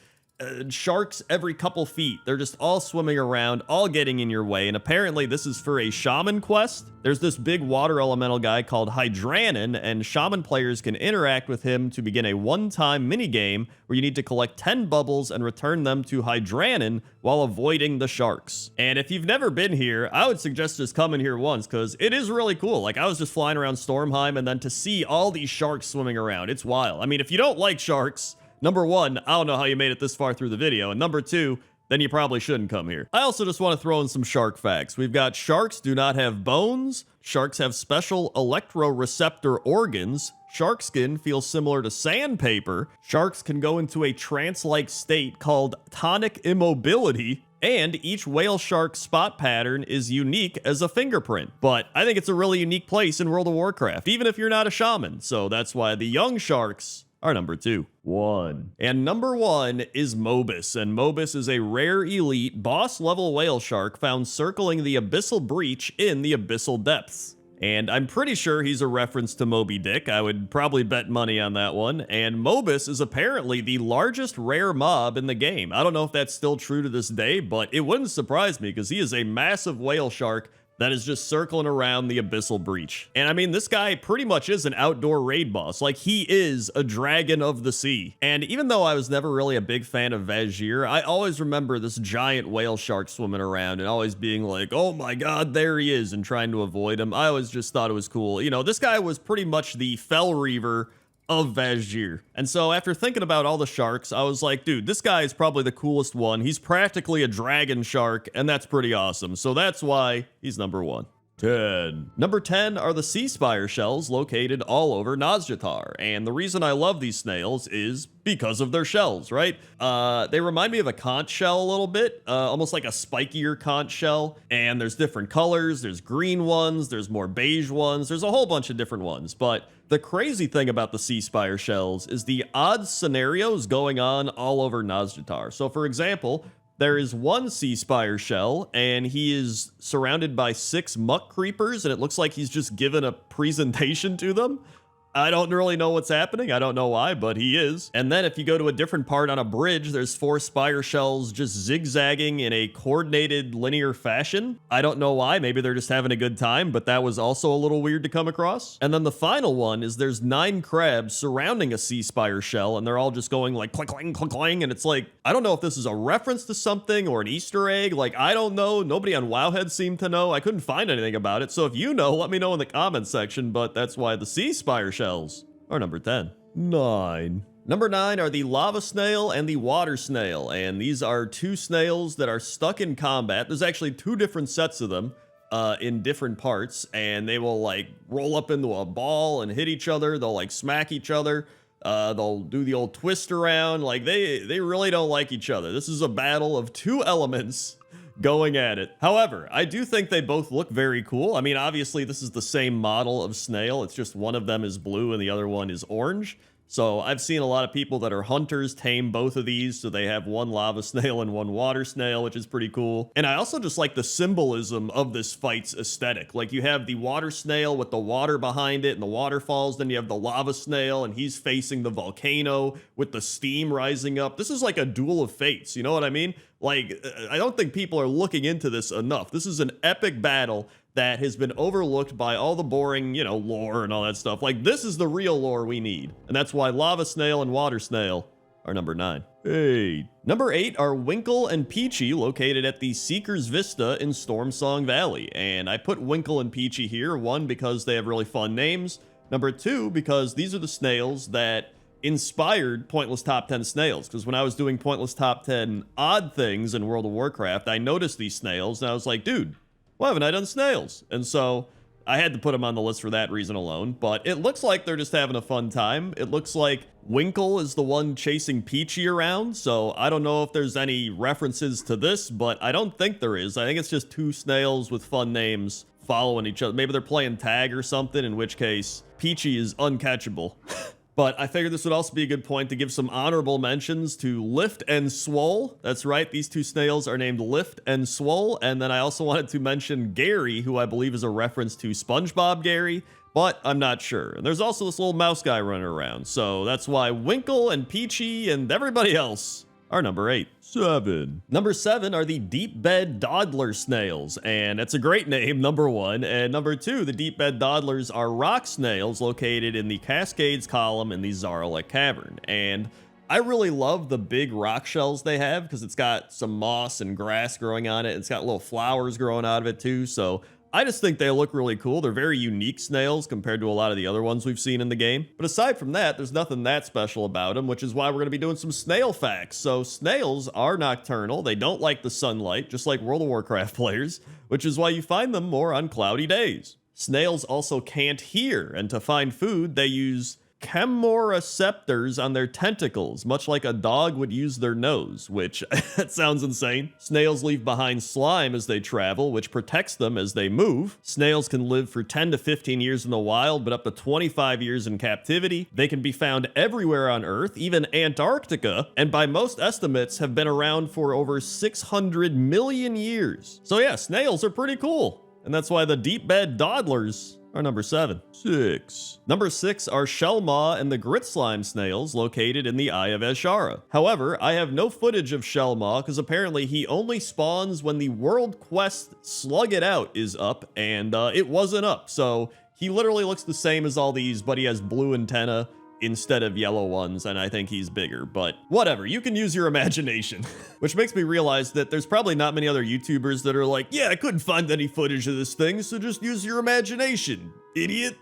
sharks every couple feet. They're just all swimming around, all getting in your way. And apparently this is for a shaman quest. There's this big water elemental guy called Hydranin, and shaman players can interact with him to begin a one-time minigame where you need to collect 10 bubbles and return them to Hydranin while avoiding the sharks. And if you've never been here, I would suggest just coming here once, because it is really cool. Like, I was just flying around Stormheim, and then to see all these sharks swimming around, it's wild. I mean, if you don't like sharks, number 1, I don't know how you made it this far through the video, and number 2, then you probably shouldn't come here. I also just want to throw in some shark facts. We've got sharks do not have bones, sharks have special electroreceptor organs, shark skin feels similar to sandpaper, sharks can go into a trance-like state called tonic immobility, and each whale shark spot pattern is unique as a fingerprint. But I think it's a really unique place in World of Warcraft, even if you're not a shaman, so that's why the young sharks are number 2. And number 1 is Mobus, and Mobus is a rare elite boss level whale shark found circling the abyssal breach in the abyssal depths. And I'm pretty sure he's a reference to Moby Dick. I would probably bet money on that one. And Mobus is apparently the largest rare mob in the game. I don't know if that's still true to this day, but it wouldn't surprise me, because he is a massive whale shark that is just circling around the abyssal breach. And I mean, this guy pretty much is an outdoor raid boss. Like, he is a dragon of the sea. And even though I was never really a big fan of Vazir, I always remember this giant whale shark swimming around and always being like, oh my god, there he is, and trying to avoid him. I always just thought it was cool. You know, this guy was pretty much the Fel Reaver of Vazir. And so after thinking about all the sharks, I was like, dude, this guy is probably the coolest one. He's practically a dragon shark, and that's pretty awesome. So that's why he's number 1. Number 10 are the sea spire shells located all over Nosjatar, and the reason I love these snails is because of their shells, right? They remind me of a conch shell a little bit, almost like a spikier conch shell, and there's different colors, there's green ones, there's more beige ones, there's a whole bunch of different ones, but the crazy thing about the sea spire shells is the odd scenarios going on all over Nosjatar. So for example, there is one sea spire shell, and he is surrounded by 6 muck creepers, and it looks like he's just given a presentation to them. I don't really know what's happening. I don't know why, but he is. And then if you go to a different part on a bridge, there's 4 spire shells just zigzagging in a coordinated linear fashion. I don't know why. Maybe they're just having a good time, but that was also a little weird to come across. And then the final one is there's 9 crabs surrounding a sea spire shell, and they're all just going like clink, clink, clink, clink. And it's like, I don't know if this is a reference to something or an Easter egg. Like, I don't know. Nobody on Wowhead seemed to know. I couldn't find anything about it. So if you know, let me know in the comments section, but that's why the sea spire shells are number 10. Number 9 are the lava snail and the water snail, and these are 2 snails that are stuck in combat. There's actually 2 different sets of them in different parts, and they will like roll up into a ball and hit each other. They'll like smack each other. They'll do the old twist around. Like, they really don't like each other. This is a battle of 2 elements going at it. However, I do think they both look very cool. I mean, obviously this is the same model of snail. It's just one of them is blue and the other one is orange. So I've seen a lot of people that are hunters tame both of these, so they have one lava snail and one water snail, which is pretty cool. And I also just like the symbolism of this fight's aesthetic. Like, you have the water snail with the water behind it and the waterfalls, then you have the lava snail and he's facing the volcano with the steam rising up. This is like a duel of fates, you know what I mean? Like, I don't think people are looking into this enough. This is an epic battle that has been overlooked by all the boring, you know, lore and all that stuff. Like, this is the real lore we need. And that's why lava snail and water snail are number 9. Hey. Number 8 are Winkle and Peachy, located at the Seeker's Vista in Stormsong Valley. And I put Winkle and Peachy here, 1, because they have really fun names. Number 2, because these are the snails that inspired Pointless Top 10 Snails, because when I was doing Pointless Top 10 odd things in World of Warcraft, I noticed these snails, and I was like, dude, why haven't I done snails? And so I had to put them on the list for that reason alone, but it looks like they're just having a fun time. It looks like Winkle is the one chasing Peachy around, so I don't know if there's any references to this, but I don't think there is. I think it's just 2 snails with fun names following each other. Maybe they're playing tag or something, in which case Peachy is uncatchable. But I figured this would also be a good point to give some honorable mentions to Lift and Swole. That's right, these 2 snails are named Lift and Swole. And then I also wanted to mention Gary, who I believe is a reference to SpongeBob Gary, but I'm not sure. And there's also this little mouse guy running around. So that's why Winkle and Peachy and everybody else are number 8. 7. Number 7 are the Deep Bed Dawdler snails, and it's a great name, number 1. And number 2, the Deep Bed Dawdlers are rock snails located in the Cascades column in the Zaralek Cavern. And I really love the big rock shells they have, because it's got some moss and grass growing on it. It's got little flowers growing out of it too, so I just think they look really cool. They're very unique snails compared to a lot of the other ones we've seen in the game. But aside from that, there's nothing that special about them, which is why we're going to be doing some snail facts. So snails are nocturnal. They don't like the sunlight, just like World of Warcraft players, which is why you find them more on cloudy days. Snails also can't hear, and to find food, they use chemoreceptors on their tentacles, much like a dog would use their nose, which that sounds insane. Snails leave behind slime as they travel, which protects them as they move. Snails can live for 10 to 15 years in the wild, but up to 25 years in captivity. They can be found everywhere on Earth, even Antarctica, and by most estimates have been around for over 600 million years. So yeah, snails are pretty cool. And that's why the Deep Bed Dawdlers are number 7. 6. Number 6 are Shellmaw and the Grit Slime snails located in the Eye of Ashara. However, I have no footage of Shellmaw because apparently he only spawns when the World Quest Slug It Out is up, and it wasn't up. So he literally looks the same as all these, but he has blue antenna instead of yellow ones, and I think he's bigger, but whatever, you can use your imagination. Which makes me realize that there's probably not many other YouTubers that are like, yeah, I couldn't find any footage of this thing, so just use your imagination, idiot.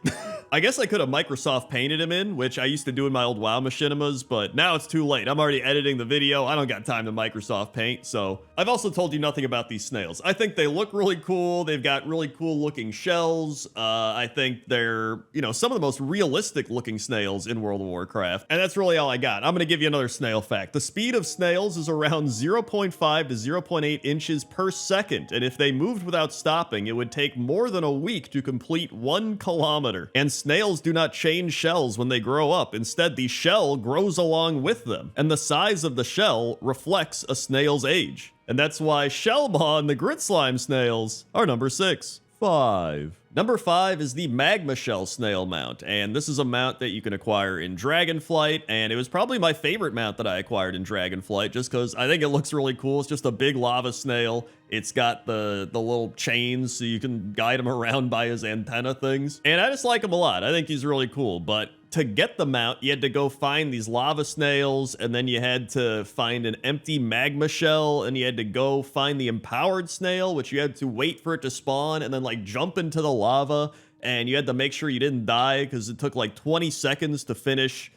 I guess I could have Microsoft painted him in, which I used to do in my old WoW machinimas, but now it's too late. I'm already editing the video. I don't got time to Microsoft paint, so I've also told you nothing about these snails. I think they look really cool. They've got really cool looking shells. I think they're, you know, some of the most realistic looking snails in World of Warcraft, and that's really all I got. I'm gonna give you another snail fact. The speed of snails is around 0.5 to 0.8 inches per second, and if they moved without stopping, it would take more than a week to complete 1 kilometer. And snails do not change shells when they grow up. Instead, the shell grows along with them, and the size of the shell reflects a snail's age. And that's why Shellmaw and the Grit Slime snails are number 6. 5. Number 5 is the Magma Shell Snail mount, and this is a mount that you can acquire in Dragonflight, and it was probably my favorite mount that I acquired in Dragonflight, just because I think it looks really cool. It's just a big lava snail. It's got the little chains so you can guide him around by his antenna things, and I just like him a lot. I think he's really cool, but to get the mount, you had to go find these lava snails, and then you had to find an empty magma shell, and you had to go find the empowered snail, which you had to wait for it to spawn, and then like jump into the lava, and you had to make sure you didn't die, because it took like 20 seconds to finish,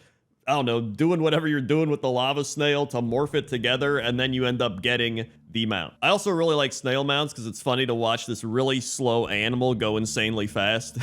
I don't know, doing whatever you're doing with the lava snail to morph it together, and then you end up getting the mount. I also really like snail mounts, because it's funny to watch this really slow animal go insanely fast.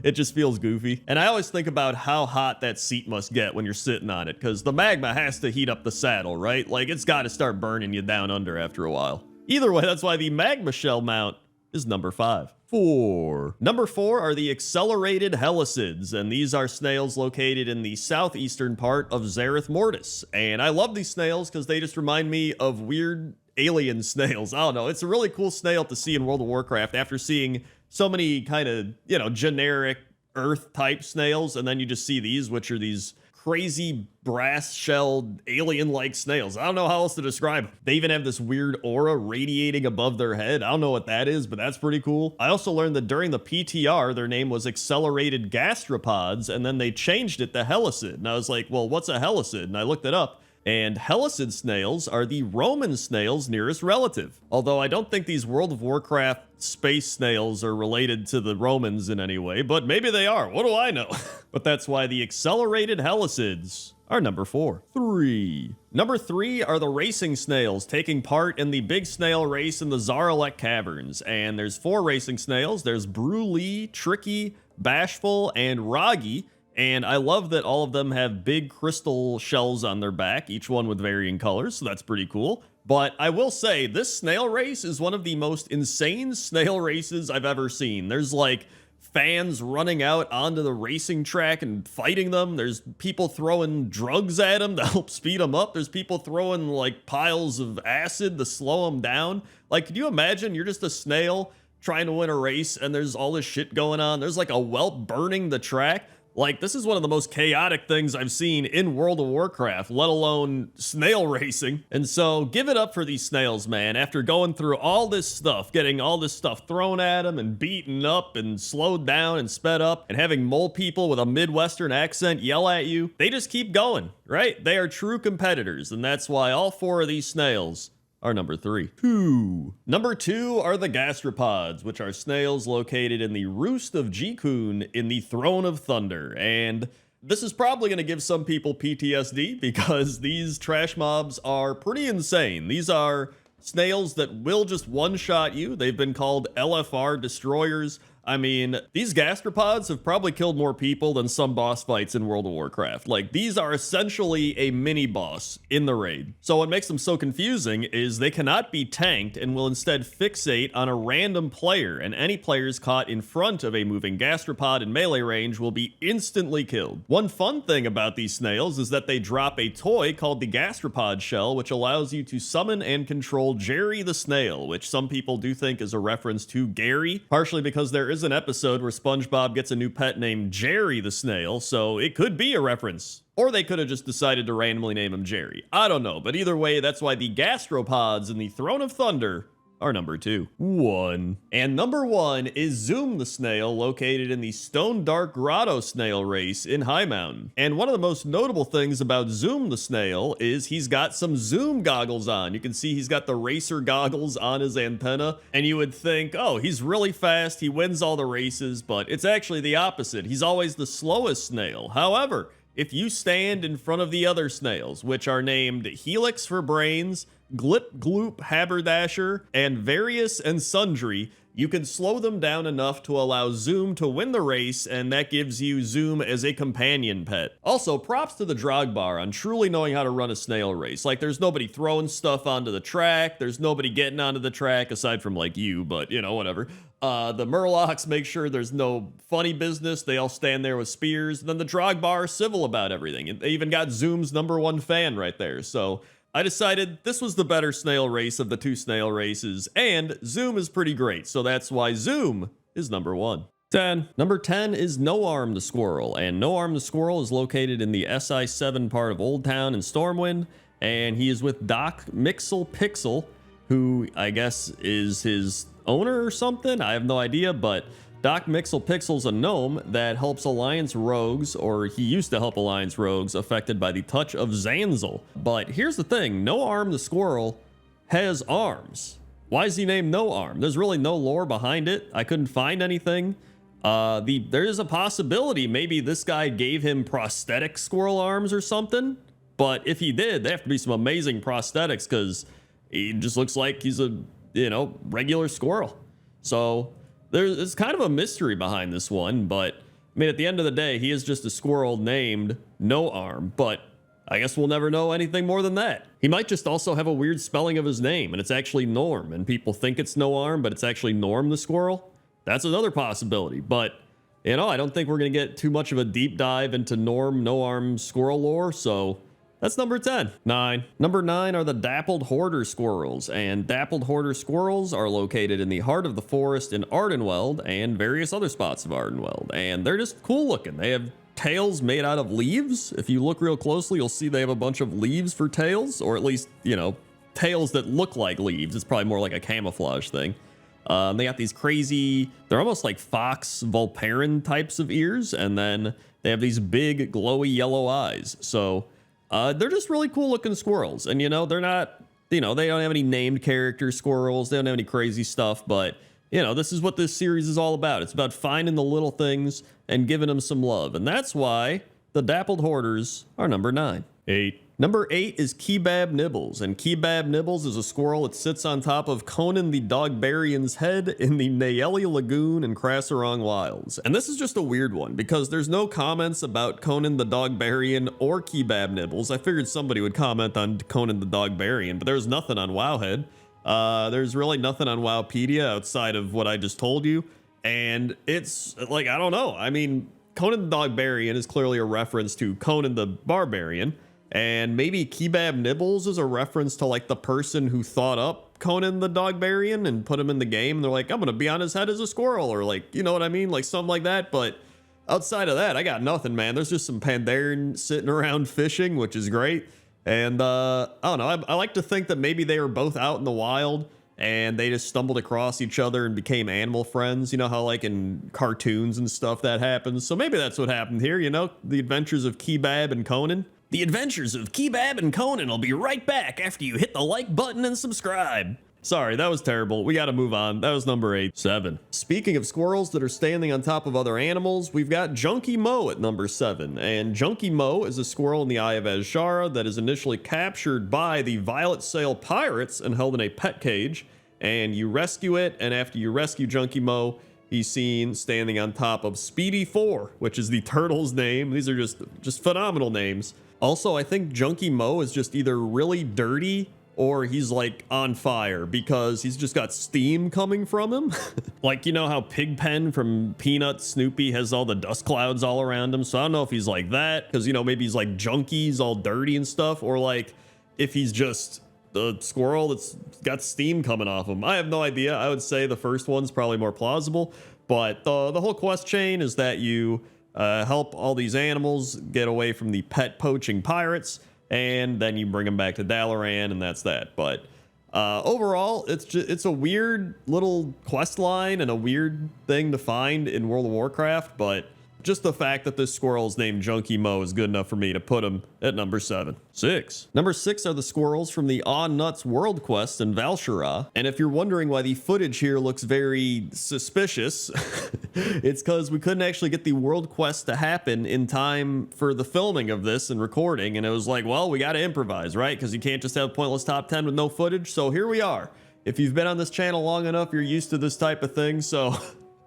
It just feels goofy. And I always think about how hot that seat must get when you're sitting on it, because the magma has to heat up the saddle, right? Like, it's got to start burning you down under after a while. Either way, that's why the Magma Shell mount is number 5. 4. Number 4 are the accelerated helicids, and these are snails located in the southeastern part of Zareth Mortis. And I love these snails because they just remind me of weird alien snails. I don't know. It's a really cool snail to see in World of Warcraft after seeing so many kind of, generic Earth type snails. And then you just see these, which are these crazy brass shelled alien like snails. I don't know how else to describe them. They even have this weird aura radiating above their head. I don't know what that is, but that's pretty cool. I also learned that during the PTR, their name was accelerated gastropods, and then they changed it to helicid. And I was like, well, what's a helicid? And I looked it up. And helicid snails are the Roman snail's nearest relative. Although I don't think these World of Warcraft space snails are related to the Romans in any way, but maybe they are. What do I know? But that's why the accelerated helicids are number 4. 3. Number 3 are the racing snails taking part in the big snail race in the Zaralek Caverns. And there's 4 racing snails. There's Bruli, Tricky, Bashful, and Ragi. And I love that all of them have big crystal shells on their back, each one with varying colors, so that's pretty cool. But I will say, this snail race is one of the most insane snail races I've ever seen. There's like fans running out onto the racing track and fighting them. There's people throwing drugs at them to help speed them up. There's people throwing like piles of acid to slow them down. Like, could you imagine you're just a snail trying to win a race and there's all this shit going on? There's like a whelp burning the track. Like, this is one of the most chaotic things I've seen in World of Warcraft, let alone snail racing. And so, give it up for these snails, man. After going through all this stuff, getting all this stuff thrown at them and beaten up and slowed down and sped up, and having mole people with a Midwestern accent yell at you, they just keep going, right? They are true competitors, and that's why all 4 of these snails are number 3. 2. Number 2 are the gastropods, which are snails located in the Roost of Jikun in the Throne of Thunder. And this is probably going to give some people PTSD because these trash mobs are pretty insane. These are snails that will just one-shot you. They've been called LFR destroyers. I mean, these gastropods have probably killed more people than some boss fights in World of Warcraft. Like, these are essentially a mini-boss in the raid. So what makes them so confusing is they cannot be tanked and will instead fixate on a random player, and any players caught in front of a moving gastropod in melee range will be instantly killed. One fun thing about these snails is that they drop a toy called the gastropod shell, which allows you to summon and control Jerry the Snail, which some people do think is a reference to Gary, partially because there is an episode where SpongeBob gets a new pet named Jerry the Snail, so it could be a reference. Or they could have just decided to randomly name him Jerry. I don't know, but either way, that's why the gastropods in the Throne of Thunder are number 2. 1. And number 1 is Zoom the Snail, located in the Stone Dark Grotto Snail race in High Mountain. And one of the most notable things about Zoom the Snail is he's got some zoom goggles on. You can see he's got the racer goggles on his antenna, and you would think, oh, he's really fast, he wins all the races, but it's actually the opposite. He's always the slowest snail. However, if you stand in front of the other snails, which are named Helix for Brains, Glip Gloop Haberdasher, and Various and Sundry, you can slow them down enough to allow Zoom to win the race, and that gives you Zoom as a companion pet. Also, props to the Drogbar on truly knowing how to run a snail race. Like, there's nobody throwing stuff onto the track, there's nobody getting onto the track, aside from, like, you, but, whatever. The Murlocs make sure there's no funny business, they all stand there with spears, and then the Drogbar are civil about everything. They even got Zoom's #1 fan right there, so I decided this was the better snail race of the 2 snail races, and Zoom is pretty great, so that's why Zoom is number 1. 10. Number 10 is No Arm the Squirrel, and No Arm the Squirrel is located in the SI7 part of Old Town in Stormwind, and he is with Doc Mixel Pixel, who I guess is his owner or something? I have no idea, but Doc Mixel Pixel's a gnome that helps Alliance rogues, or he used to help Alliance rogues affected by the touch of Zanzel. But here's the thing, No Arm the Squirrel has arms. Why is he named No Arm? There's really no lore behind it. I couldn't find anything. There is a possibility maybe this guy gave him prosthetic squirrel arms or something. But if he did, they have to be some amazing prosthetics because he just looks like he's a, regular squirrel. So there's kind of a mystery behind this one, but I mean, at the end of the day, he is just a squirrel named No Arm, but I guess we'll never know anything more than that. He might just also have a weird spelling of his name, and it's actually Norm, and people think it's No Arm, but it's actually Norm the Squirrel. That's another possibility. But, you know, I don't think we're going to get too much of a deep dive into Norm no-arm squirrel lore, so that's number 10. 9. Number 9 are the Dappled Hoarder Squirrels, and Dappled Hoarder Squirrels are located in the heart of the forest in Ardenweld and various other spots of Ardenweld, and they're just cool looking. They have tails made out of leaves. If you look real closely, you'll see they have a bunch of leaves for tails, or at least, you know, tails that look like leaves. It's probably more like a camouflage thing. They got these crazy, they're almost like fox Volparen types of ears, and then they have these big glowy yellow eyes. So they're just really cool looking squirrels. And, you know, they're not, you know, they don't have any named character squirrels. They don't have any crazy stuff, but, you know, this is what this series is all about. It's about finding the little things and giving them some love. And that's why the Dappled Hoarders are number 9. 8. Number 8 is Kebab Nibbles, and Kebab Nibbles is a squirrel that sits on top of Conan the Dogbarian's head in the Nayeli Lagoon in Krasarong Wilds. And this is just a weird one, because there's no comments about Conan the Dogbarian or Kebab Nibbles. I figured somebody would comment on Conan the Dogbarian, but there's nothing on Wowhead. There's really nothing on Wowpedia outside of what I just told you, and it's, like, I don't know. I mean, Conan the Dogbarian is clearly a reference to Conan the Barbarian, and maybe Kebab Nibbles is a reference to, like, the person who thought up Conan the Dogbarian and put him in the game. And they're like, I'm going to be on his head as a squirrel, or, like, you know what I mean? Like, something like that. But outside of that, I got nothing, man. There's just some Pandaren sitting around fishing, which is great. And, I don't know. I like to think that maybe they were both out in the wild and they just stumbled across each other and became animal friends. You know how, like, in cartoons and stuff that happens. So maybe that's what happened here, you know? The adventures of Kebab and Conan. The Adventures of Kebab and Conan will be right back after you hit the like button and subscribe. Sorry, that was terrible. We gotta move on. That was number 8. 7. Speaking of squirrels that are standing on top of other animals, we've got Junkie Mo at number 7. And Junkie Mo is a squirrel in the Eye of Azshara that is initially captured by the Violet Sail pirates and held in a pet cage. And you rescue it, and after you rescue Junkie Mo, he's seen standing on top of Speedy 4, which is the turtle's name. These are just phenomenal names. Also, I think Junkie Mo is just either really dirty or he's, like, on fire because he's just got steam coming from him. Like, you know how Pigpen from Peanuts Snoopy has all the dust clouds all around him? So I don't know if he's like that because, you know, maybe he's like junkies all dirty and stuff, or like if he's just the squirrel that's got steam coming off him. I have no idea. I would say the first one's probably more plausible, but the whole quest chain is that you help all these animals get away from the pet poaching pirates, and then you bring them back to Dalaran, and that's that. But overall, it's a weird little quest line and a weird thing to find in World of Warcraft, but just the fact that this squirrel is named Junkie Mo is good enough for me to put him at number 7. 6. Number 6 are the squirrels from the Aw Nuts World Quest in Val'sharah. And if you're wondering why the footage here looks very suspicious, it's because we couldn't actually get the world quest to happen in time for the filming of this and recording. And it was like, well, we got to improvise, right? Because you can't just have Pointless Top 10 with no footage. So here we are. If you've been on this channel long enough, you're used to this type of thing. So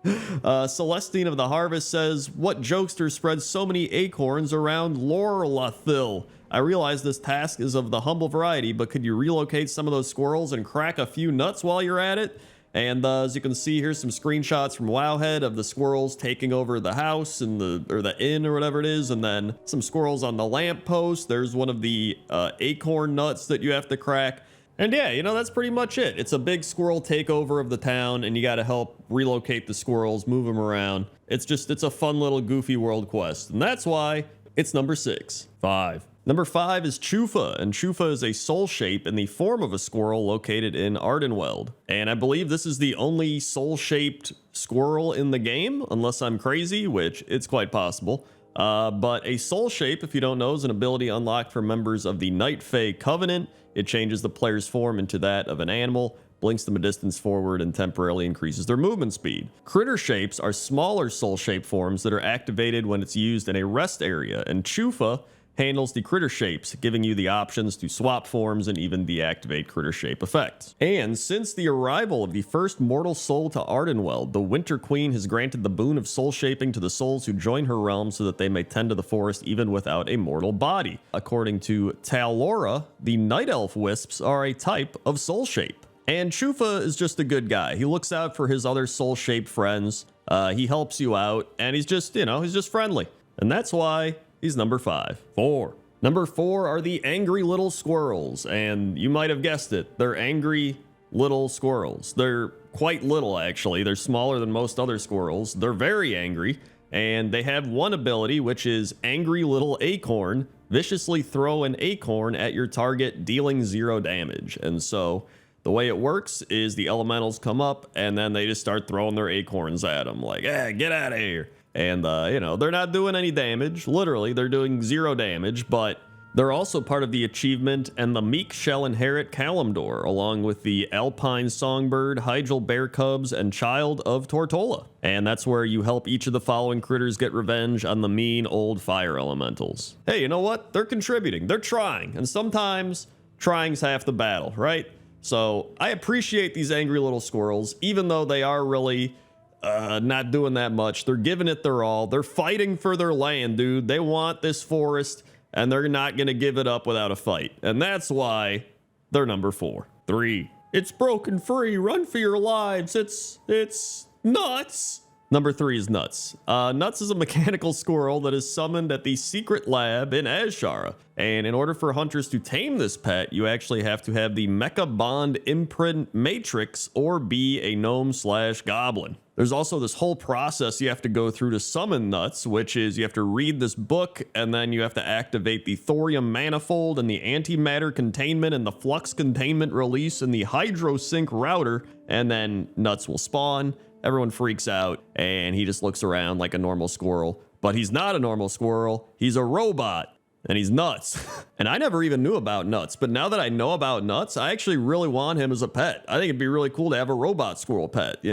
Celestine of the Harvest says, what jokester spreads so many acorns around Lorlathil? I realize this task is of the humble variety, but could you relocate some of those squirrels and crack a few nuts while you're at it? And as you can see, here's some screenshots from Wowhead of the squirrels taking over the house and the inn or whatever it is, and then some squirrels on the lamppost. There's one of the acorn nuts that you have to crack. And yeah, you know, that's pretty much it. It's a big squirrel takeover of the town, and you got to help relocate the squirrels, move them around. It's a fun little goofy world quest, and that's why it's number 6. 5. Number 5 is Chufa, and Chufa is a soul shape in the form of a squirrel located in Ardenweld. And I believe this is the only soul-shaped squirrel in the game, unless I'm crazy, which it's quite possible. But a soul shape, if you don't know, is an ability unlocked for members of the Night Fae Covenant. It changes the player's form into that of an animal, blinks them a distance forward, and temporarily increases their movement speed. Critter shapes are smaller soul shape forms that are activated when it's used in a rest area, and Chufa handles the critter shapes, giving you the options to swap forms and even deactivate critter shape effects. And since the arrival of the first mortal soul to Ardenweld, the Winter Queen has granted the boon of soul shaping to the souls who join her realm so that they may tend to the forest even without a mortal body. According to Talora, the Night Elf Wisps are a type of soul shape. And Chufa is just a good guy. He looks out for his other soul-shaped friends. He helps you out, and he's just, he's just friendly. And that's why he's number 5. 4. Number 4 are the angry little squirrels, and you might have guessed it. They're angry little squirrels. They're quite little, actually. They're smaller than most other squirrels. They're very angry, and they have one ability, which is Angry Little Acorn. Viciously throw an acorn at your target, dealing 0 damage. And so the way it works is the elementals come up, and then they just start throwing their acorns at them, like, hey, get out of here. And, they're not doing any damage. Literally, they're doing 0 damage, but they're also part of the achievement, and the meek shall inherit Kalimdor, along with the Alpine Songbird, Hydral Bear Cubs, and Child of Tortola. And that's where you help each of the following critters get revenge on the mean old fire elementals. Hey, you know what? They're contributing. They're trying. And sometimes trying's half the battle, right? So I appreciate these angry little squirrels, even though they are really not doing that much. They're giving it their all. They're fighting for their land, dude. They want this forest, and they're not going to give it up without a fight. And that's why they're number 4. 3. It's broken free. Run for your lives. It's nuts. Number 3 is Nuts. Nuts is a mechanical squirrel that is summoned at the secret lab in Azshara. And in order for hunters to tame this pet, you actually have to have the Mecha Bond Imprint Matrix or be a gnome/goblin. There's also this whole process you have to go through to summon Nuts, which is you have to read this book, and then you have to activate the thorium manifold and the antimatter containment and the flux containment release and the hydrosync router, and then Nuts will spawn. Everyone freaks out, and he just looks around like a normal squirrel. But he's not a normal squirrel. He's a robot, and he's Nuts. And I never even knew about Nuts, but now that I know about Nuts, I actually really want him as a pet. I think it'd be really cool to have a robot squirrel pet,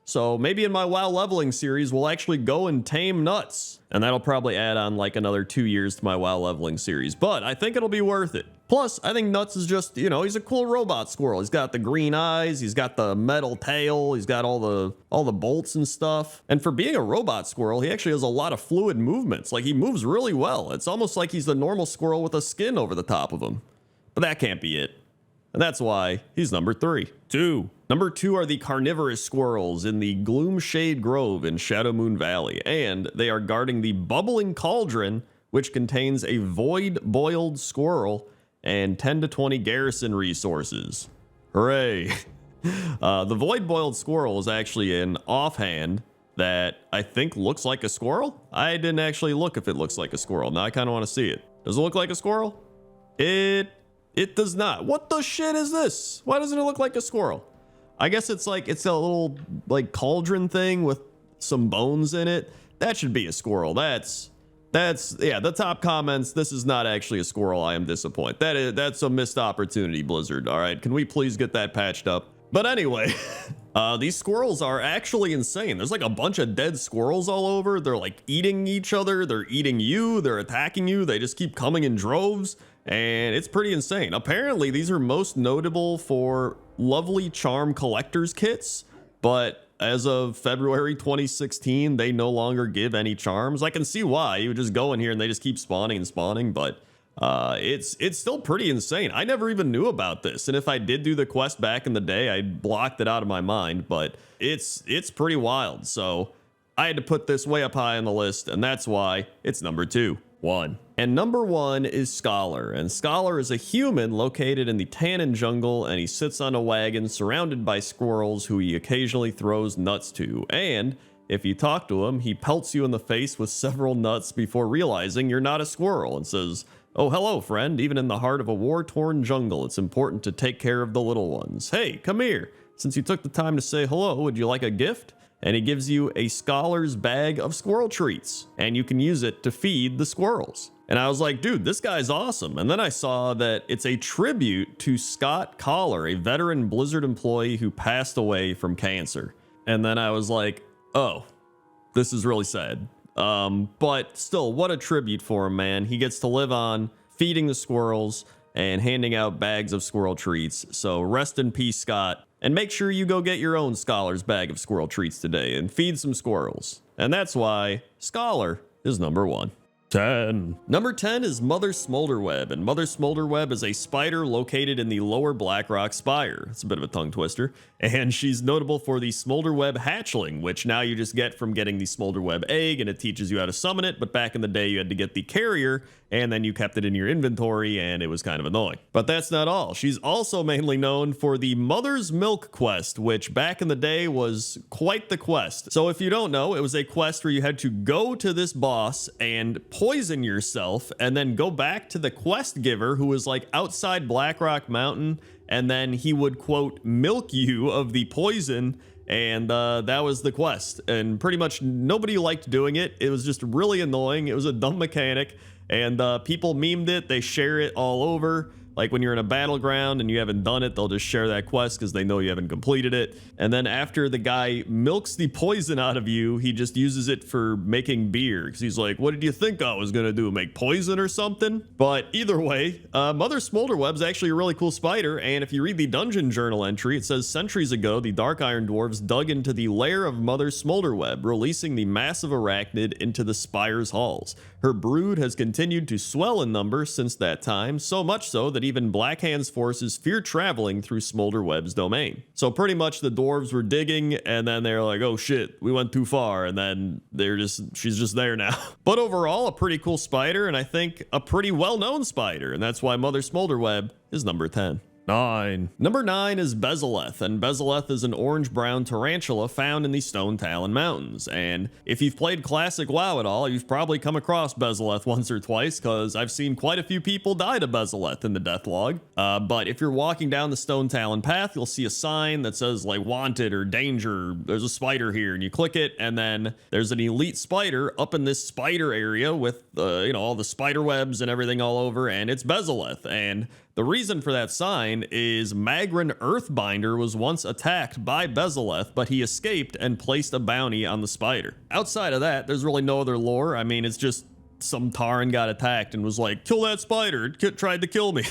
So maybe in my WoW leveling series, we'll actually go and tame Nuts. And that'll probably add on like another 2 years to my WoW leveling series. But I think it'll be worth it. Plus, I think Nuts is just, he's a cool robot squirrel. He's got the green eyes, he's got the metal tail, he's got all the bolts and stuff. And for being a robot squirrel, he actually has a lot of fluid movements. Like, he moves really well. It's almost like he's the normal squirrel with a skin over the top of him. But that can't be it. And that's why he's number 3. 2. Number 2 are the carnivorous squirrels in the Gloomshade Grove in Shadowmoon Valley, and they are guarding the Bubbling Cauldron, which contains a void-boiled squirrel and 10 to 20 garrison resources. Hooray! The void-boiled squirrel is actually an offhand that I think looks like a squirrel. I didn't actually look if it looks like a squirrel. Now I kind of want to see it. Does it look like a squirrel? It does not. What the shit is this? Why doesn't it look like a squirrel? I guess it's a little like cauldron thing with some bones in it. That should be a squirrel. That's the top comments. This is not actually a squirrel. I am disappointed. That's a missed opportunity, Blizzard. All right, can we please get that patched up? But anyway, these squirrels are actually insane. There's like a bunch of dead squirrels all over. They're like eating each other. They're eating you. They're attacking you. They just keep coming in droves. And it's pretty insane. Apparently, these are most notable for lovely charm collector's kits, but as of February 2016, they no longer give any charms. I can see why. You would just go in here and they just keep spawning and spawning, but it's still pretty insane. I never even knew about this, and if I did do the quest back in the day, I blocked it out of my mind, but it's pretty wild. So I had to put this way up high on the list, and that's why it's number 2. 1. And number 1 is Scholar, and Scholar is a human located in the Tannin jungle, and he sits on a wagon surrounded by squirrels who he occasionally throws nuts to, and if you talk to him, he pelts you in the face with several nuts before realizing you're not a squirrel and says, "Oh, hello, friend. Even in the heart of a war-torn jungle, it's important to take care of the little ones. Hey, come here. Since you took the time to say hello, would you like a gift?" And he gives you a Scholar's bag of squirrel treats, and you can use it to feed the squirrels. And I was like, dude, this guy's awesome. And then I saw that it's a tribute to Scott Collar, a veteran Blizzard employee who passed away from cancer. And then I was like, oh, this is really sad. But still, what a tribute for him, man. He gets to live on feeding the squirrels and handing out bags of squirrel treats. So rest in peace, Scott. And make sure you go get your own Scholar's bag of squirrel treats today and feed some squirrels. And that's why Scholar is number 1. 10. Number 10 is Mother Smolderweb, and Mother Smolderweb is a spider located in the lower Blackrock Spire. It's a bit of a tongue twister. And she's notable for the Smolderweb hatchling, which now you just get from getting the Smolderweb egg, and it teaches you how to summon it, but back in the day you had to get the carrier, and then you kept it in your inventory, and it was kind of annoying. But that's not all. She's also mainly known for the Mother's Milk quest, which back in the day was quite the quest. So if you don't know, it was a quest where you had to go to this boss and poison yourself, and then go back to the quest giver who was like outside Blackrock Mountain, and then he would, quote, milk you of the poison, and that was the quest. And pretty much nobody liked doing it. It was just really annoying. It was a dumb mechanic, and people memed it. They share it all over. Like when you're in a battleground and you haven't done it, they'll just share that quest because they know you haven't completed it. And then after the guy milks the poison out of you, he just uses it for making beer. Because he's like, what did you think I was going to do? Make poison or something? But either way, Mother Smolderweb's actually a really cool spider. And if you read the dungeon journal entry, it says centuries ago, the Dark Iron Dwarves dug into the lair of Mother Smolderweb, releasing the massive arachnid into the spire's halls. Her brood has continued to swell in number since that time, so much so that even Blackhand's forces fear traveling through Smolderweb's domain. So pretty much the dwarves were digging, and then they're like, oh shit, we went too far, and then she's just there now. But overall, a pretty cool spider, and I think a pretty well-known spider, and that's why Mother Smolderweb is number 10. 9. Number 9 is Bezaleth, and Bezaleth is an orange-brown tarantula found in the Stone Talon Mountains. And if you've played Classic WoW at all, you've probably come across Bezaleth once or twice, because I've seen quite a few people die to Bezaleth in the deathlog. But if you're walking down the Stone Talon path, you'll see a sign that says like wanted or danger, there's a spider here, and you click it, and then there's an elite spider up in this spider area with all the spider webs and everything all over, and it's Bezaleth. And the reason for that sign is Magrin Earthbinder was once attacked by Bezaleth, but he escaped and placed a bounty on the spider. Outside of that, there's really no other lore. I mean, it's just some Taran got attacked and was like, kill that spider, it tried to kill me.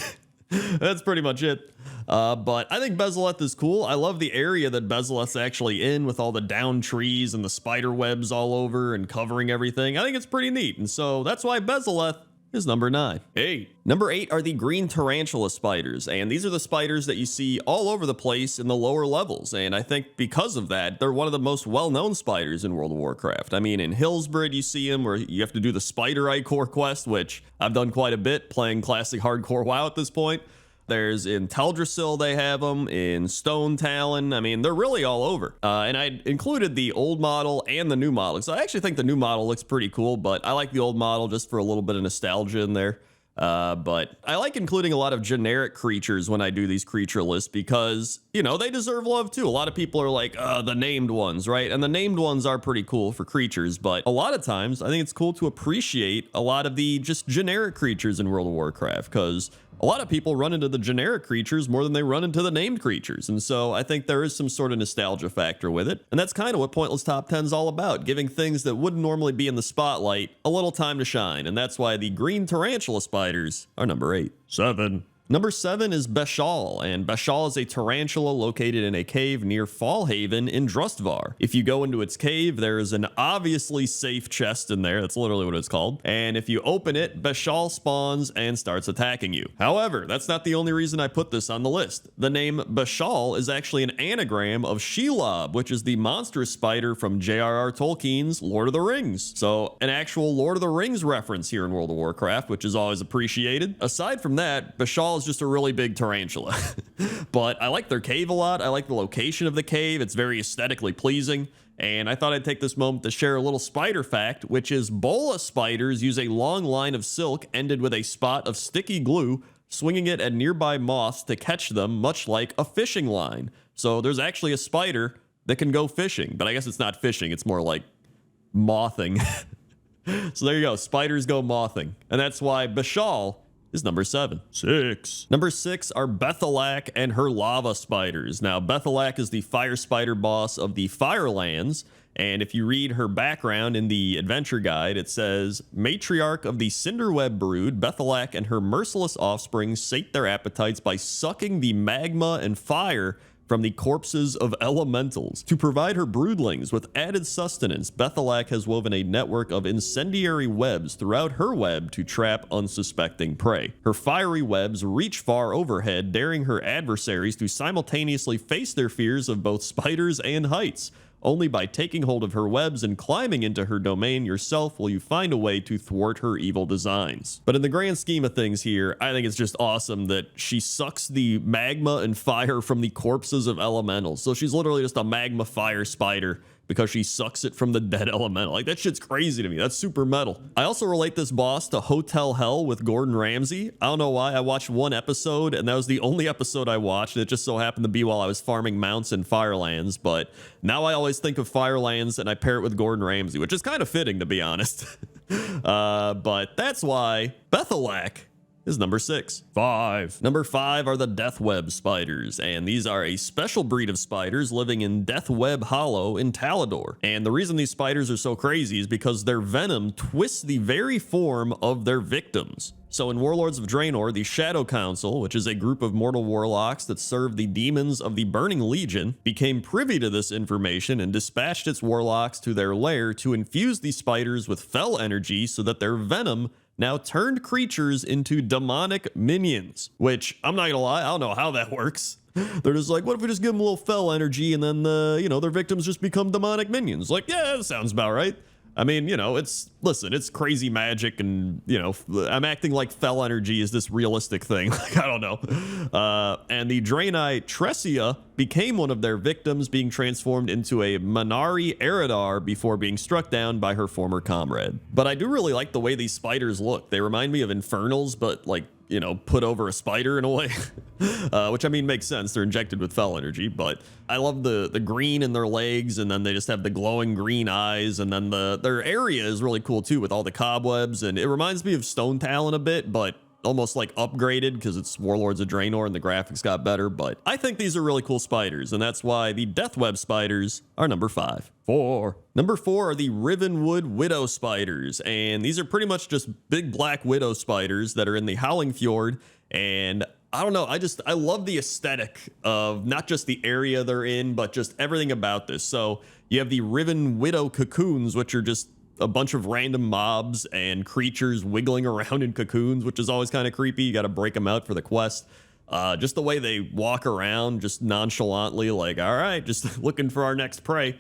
That's pretty much it. But I think Bezaleth is cool. I love the area that Bezaleth's actually in with all the down trees and the spider webs all over and covering everything. I think it's pretty neat. And so that's why Bezaleth is number 9. 8. Number 8 are the green tarantula spiders, and these are the spiders that you see all over the place in the lower levels, and I think because of that, they're one of the most well-known spiders in World of Warcraft. I mean, in Hillsbrid, you see them where you have to do the Spider Ichor quest, which I've done quite a bit playing classic hardcore WoW at this point. There's in Teldrassil, they have them, in Stone Talon. I mean, they're really all over. And I included the old model and the new model. So I actually think the new model looks pretty cool, but I like the old model just for a little bit of nostalgia in there. But I like including a lot of generic creatures when I do these creature lists because, they deserve love too. A lot of people are like, the named ones, right? And the named ones are pretty cool for creatures, but a lot of times I think it's cool to appreciate a lot of the just generic creatures in World of Warcraft because a lot of people run into the generic creatures more than they run into the named creatures. And so I think there is some sort of nostalgia factor with it. And that's kind of what Pointless Top 10 is all about, giving things that wouldn't normally be in the spotlight a little time to shine. And that's why the green tarantula spiders are number 8. 7. Number 7 is Beshal, and Beshal is a tarantula located in a cave near Fallhaven in Drustvar. If you go into its cave, there is an obviously safe chest in there. That's literally what it's called. And if you open it, Beshal spawns and starts attacking you. However, that's not the only reason I put this on the list. The name Beshal is actually an anagram of Shelob, which is the monstrous spider from J.R.R. Tolkien's Lord of the Rings. So an actual Lord of the Rings reference here in World of Warcraft, which is always appreciated. Aside from that, Beshal is just a really big tarantula. But I like their cave a lot. I like the location of the cave. It's very aesthetically pleasing. And I thought I'd take this moment to share a little spider fact, which is bola spiders use a long line of silk ended with a spot of sticky glue, swinging it at nearby moths to catch them, much like a fishing line. So there's actually a spider that can go fishing, but I guess it's not fishing. It's more like mothing. So there you go. Spiders go mothing. And that's why Beshal is number 7. 6. Number 6 are Bethelak and her lava spiders. Now, Bethelak is the fire spider boss of the Firelands, and if you read her background in the adventure guide, it says, matriarch of the Cinderweb brood, Bethelak and her merciless offspring sate their appetites by sucking the magma and fire from the corpses of elementals. To provide her broodlings with added sustenance, Bethelak has woven a network of incendiary webs throughout her web to trap unsuspecting prey. Her fiery webs reach far overhead, daring her adversaries to simultaneously face their fears of both spiders and heights. Only by taking hold of her webs and climbing into her domain yourself will you find a way to thwart her evil designs. But in the grand scheme of things here, I think it's just awesome that she sucks the magma and fire from the corpses of elementals. So she's literally just a magma fire spider because she sucks it from the dead elemental. Like, that shit's crazy to me. That's super metal. I also relate this boss to Hotel Hell with Gordon Ramsay. I don't know why. I watched one episode, and that was the only episode I watched. It just so happened to be while I was farming mounts in Firelands, but now I always think of Firelands, and I pair it with Gordon Ramsay, which is kind of fitting, to be honest. But that's why Bethelak is number 6. 5. Number 5 are the Death Web spiders, and these are a special breed of spiders living in Death Web Hollow in Talador. And the reason these spiders are so crazy is because their venom twists the very form of their victims. So in Warlords of Draenor, the Shadow Council, which is a group of mortal warlocks that serve the demons of the Burning Legion, became privy to this information and dispatched its warlocks to their lair to infuse these spiders with fel energy so that their venom now turned creatures into demonic minions, which I'm not gonna lie, I don't know how that works. They're just like, what if we just give them a little fel energy and then, their victims just become demonic minions? Like, yeah, that sounds about right. I mean, listen, it's crazy magic and, I'm acting like fel energy is this realistic thing. Like, I don't know. And the Draenei Tresia became one of their victims, being transformed into a Manari Eridar before being struck down by her former comrade. But I do really like the way these spiders look. They remind me of Infernals, but like, put over a spider in a way, which I mean makes sense. They're injected with fel energy, but I love the green in their legs, and then they just have the glowing green eyes, and then their area is really cool too with all the cobwebs, and it reminds me of Stone Talon a bit, but almost like upgraded because it's Warlords of Draenor and the graphics got better. But I think these are really cool spiders, and that's why the Deathweb spiders are number 5. 4. Number 4 are the Rivenwood Widow spiders, and these are pretty much just big black widow spiders that are in the Howling Fjord. And I don't know, I love the aesthetic of not just the area they're in, but just everything about this. So you have the Riven Widow cocoons, which are just a bunch of random mobs and creatures wiggling around in cocoons, which is always kind of creepy. You got to break them out for the quest. Just the way they walk around just nonchalantly, like, all right, just looking for our next prey.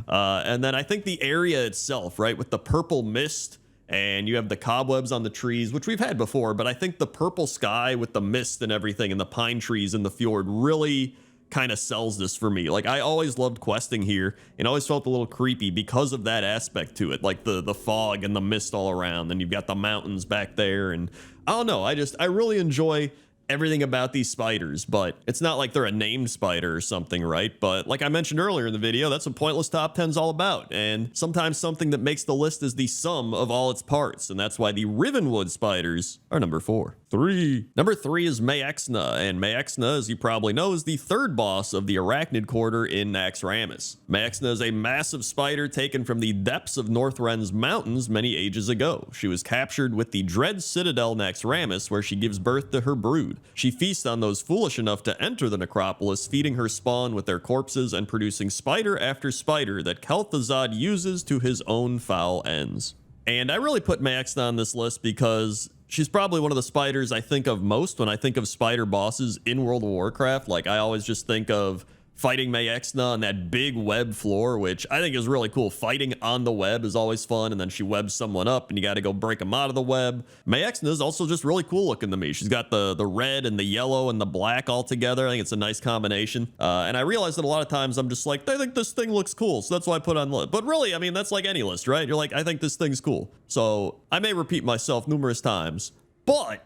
And then I think the area itself, right, with the purple mist, and you have the cobwebs on the trees, which we've had before, but I think the purple sky with the mist and everything and the pine trees in the fjord really kind of sells this for me. Like, I always loved questing here and always felt a little creepy because of that aspect to it, like the fog and the mist all around, and you've got the mountains back there, and I don't know, I really enjoy everything about these spiders. But it's not like they're a named spider or something, right? But like I mentioned earlier in the video, that's what Pointless Top 10's all about, and sometimes something that makes the list is the sum of all its parts, and that's why the Rivenwood spiders are number 4. 3. Number 3 is Mayexna, and Mayexna, as you probably know, is the third boss of the Arachnid Quarter in Naxxramas. Mayexna is a massive spider taken from the depths of Northren's mountains many ages ago. She was captured with the Dread Citadel Naxxramas, where she gives birth to her brood. She feasts on those foolish enough to enter the necropolis, feeding her spawn with their corpses and producing spider after spider that Kel'Thuzad uses to his own foul ends. And I really put Mayexna on this list because she's probably one of the spiders I think of most when I think of spider bosses in World of Warcraft. Like, I always just think of fighting Mayexna on that big web floor, which I think is really cool. Fighting on the web is always fun, and then she webs someone up and you got to go break them out of the web. Mayexna is also just really cool looking to me. She's got the red and the yellow and the black all together. I think it's a nice combination. And I realize that a lot of times I'm just like, I think this thing looks cool, so that's why I put it on the list. But really, I mean, that's like any list, right? You're like, I think this thing's cool. So I may repeat myself numerous times, but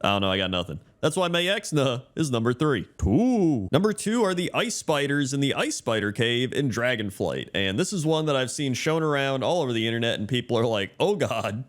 I don't know, I got nothing. That's why Mayexna is number 3. 2. Number 2 are the ice spiders in the Ice Spider Cave in Dragonflight. And this is one that I've seen shown around all over the internet, and people are like, oh god,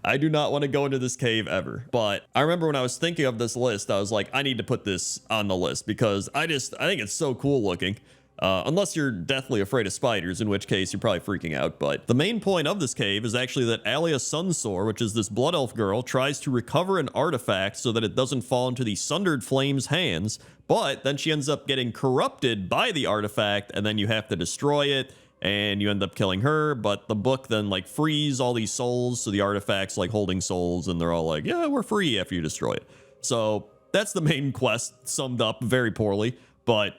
I do not want to go into this cave ever. But I remember when I was thinking of this list, I was like, I need to put this on the list because I think it's so cool looking. Unless you're deathly afraid of spiders, in which case you're probably freaking out. But the main point of this cave is actually that Alia Sunsore, which is this blood elf girl, tries to recover an artifact so that it doesn't fall into the Sundered Flame's hands, But then she ends up getting corrupted by the artifact, and then you have to destroy it, and you end up killing her. But the book then like frees all these souls, so the artifact's like holding souls, and they're all like, yeah, we're free after you destroy it. So that's the main quest, summed up very poorly. But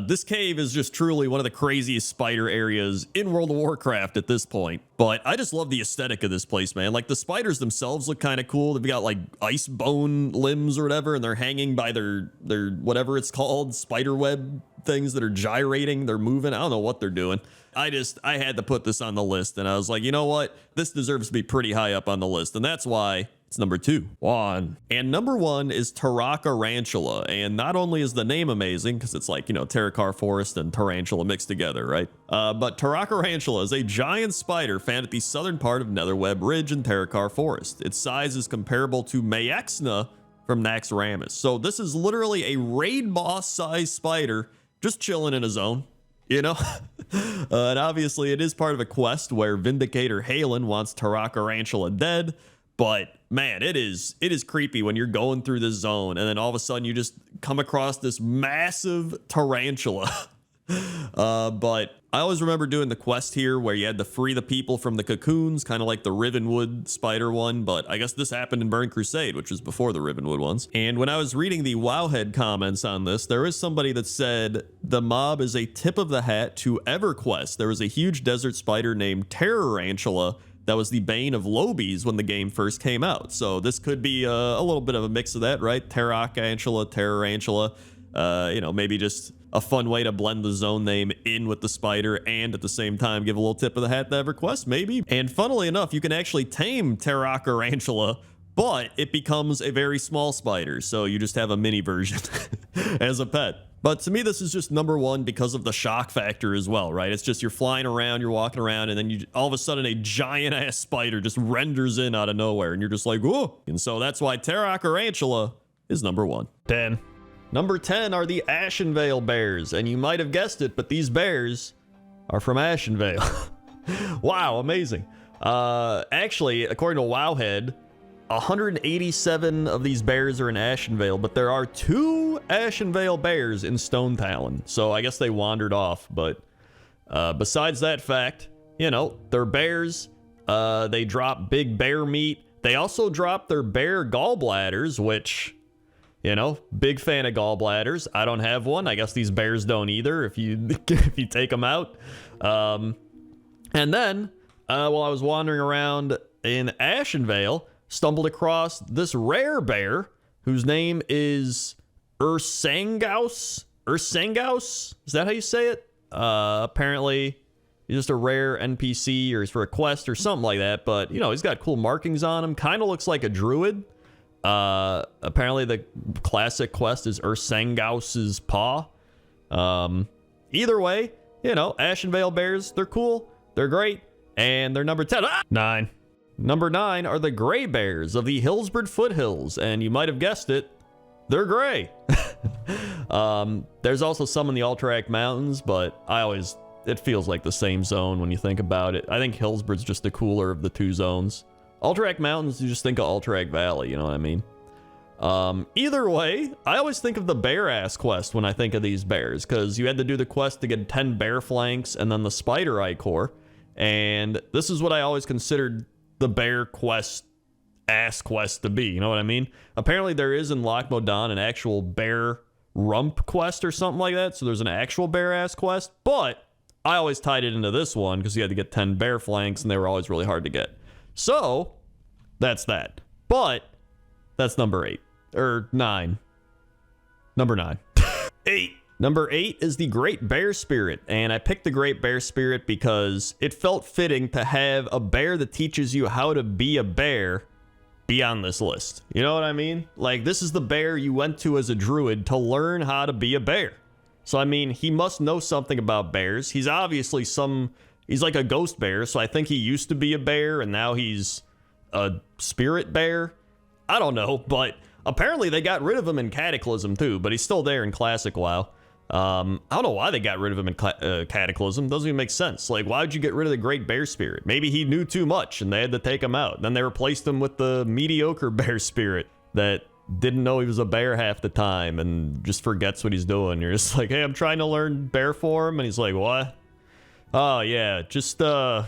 this cave is just truly one of the craziest spider areas in World of Warcraft at this point. But I just love the aesthetic of this place, man. Like, the spiders themselves look kind of cool. They've got like ice bone limbs or whatever, and they're hanging by their whatever it's called, spider web things that are gyrating. They're moving. I don't know what they're doing. I had to put this on the list, and I was like, you know what? This deserves to be pretty high up on the list, and that's why it's number 2. And number 1 is Tarantula. And not only is the name amazing, because it's like, you know, Terracar Forest and Tarantula mixed together, right? But Tarantula is a giant spider found at the southern part of Netherweb Ridge in Terracar Forest. Its size is comparable to Mayexna from Naxxramas. So this is literally a raid boss sized spider just chilling in a zone, you know? And obviously it is part of a quest where Vindicator Halen wants Tarantula dead. But man, it is creepy when you're going through this zone and then all of a sudden you just come across this massive tarantula. But I always remember doing the quest here where you had to free the people from the cocoons, kind of like the Rivenwood spider one. But I guess this happened in Burn Crusade, which was before the Rivenwood ones. And when I was reading the Wowhead comments on this, there is somebody that said the mob is a tip of the hat to EverQuest. There was a huge desert spider named Terrorantula that was the bane of Lobies when the game first came out. So this could be a little bit of a mix of that, right? Terrorantula, you know, maybe just a fun way to blend the zone name in with the spider and at the same time give a little tip of the hat to EverQuest, maybe. And funnily enough, you can actually tame Tarantula, but it becomes a very small spider. So you just have a mini version as a pet. But to me, this is just number 1 because of the shock factor as well, right? It's just you're flying around, you're walking around, and then all of a sudden a giant ass spider just renders in out of nowhere, and you're just like, whoa. And so that's why Tarantula is number 1. 10. Number 10 are the Ashenvale bears, and you might have guessed it, but these bears are from Ashenvale. Wow, amazing. Actually, according to Wowhead, 187 of these bears are in Ashenvale, but there are 2 Ashenvale bears in Stone Talon. So I guess they wandered off. But besides that fact, you know, they're bears. They drop big bear meat. They also drop their bear gallbladders, which, you know, big fan of gallbladders. I don't have one. I guess these bears don't either if you if you take them out. And then, while I was wandering around in Ashenvale, stumbled across this rare bear whose name is Ursangaus. Ursangaus? Is that how you say it? Apparently, he's just a rare NPC or he's for a quest or something like that. But, you know, he's got cool markings on him. Kind of looks like a druid. Apparently, the classic quest is Ursangaus's paw. Either way, you know, Ashenvale bears, they're cool. They're great. And they're number 10. 9. Number 9 are the gray bears of the Hillsbred Foothills, and you might have guessed it, they're gray. There's also some in the Alterac Mountains, but it feels like the same zone when you think about it. I think Hillsbred's just the cooler of the 2 zones. Alterac Mountains, you just think of Alterac Valley, you know what I mean? Either way, I always think of the bear ass quest when I think of these bears, because you had to do the quest to get 10 bear flanks and then the spider eye core, and this is what I always considered the bear quest to be, you know what I mean? Apparently there is in Loch Modan an actual bear rump quest or something like that, so there's an actual bear ass quest, but I always tied it into this one because you had to get 10 bear flanks and they were always really hard to get. So that's that. But that's number 8 or 9. Number 9. 8. Number 8 is the Great Bear Spirit, and I picked the Great Bear Spirit because it felt fitting to have a bear that teaches you how to be a bear be on this list. You know what I mean? Like, this is the bear you went to as a druid to learn how to be a bear. So, I mean, he must know something about bears. He's obviously he's like a ghost bear, so I think he used to be a bear, and now he's a spirit bear. I don't know, but apparently they got rid of him in Cataclysm, too, but he's still there in Classic WoW. I don't know why they got rid of him in Cataclysm. Doesn't even make sense. Like, why would you get rid of the Great Bear Spirit? Maybe he knew too much and they had to take him out. Then they replaced him with the mediocre Bear Spirit that didn't know he was a bear half the time and just forgets what he's doing. You're just like, hey, I'm trying to learn bear form. And he's like, what? Oh, yeah, just, I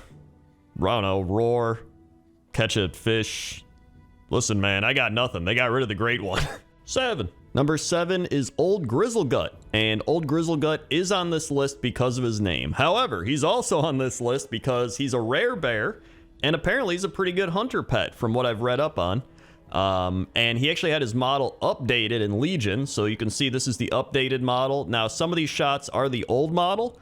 don't know, roar, catch a fish. Listen, man, I got nothing. They got rid of the great one. 7. Number 7 is Old Grizzlegut, and Old Grizzlegut is on this list because of his name. However, he's also on this list because he's a rare bear, and apparently he's a pretty good hunter pet from what I've read up on. And he actually had his model updated in Legion, so you can see this is the updated model. Now, some of these shots are the old model.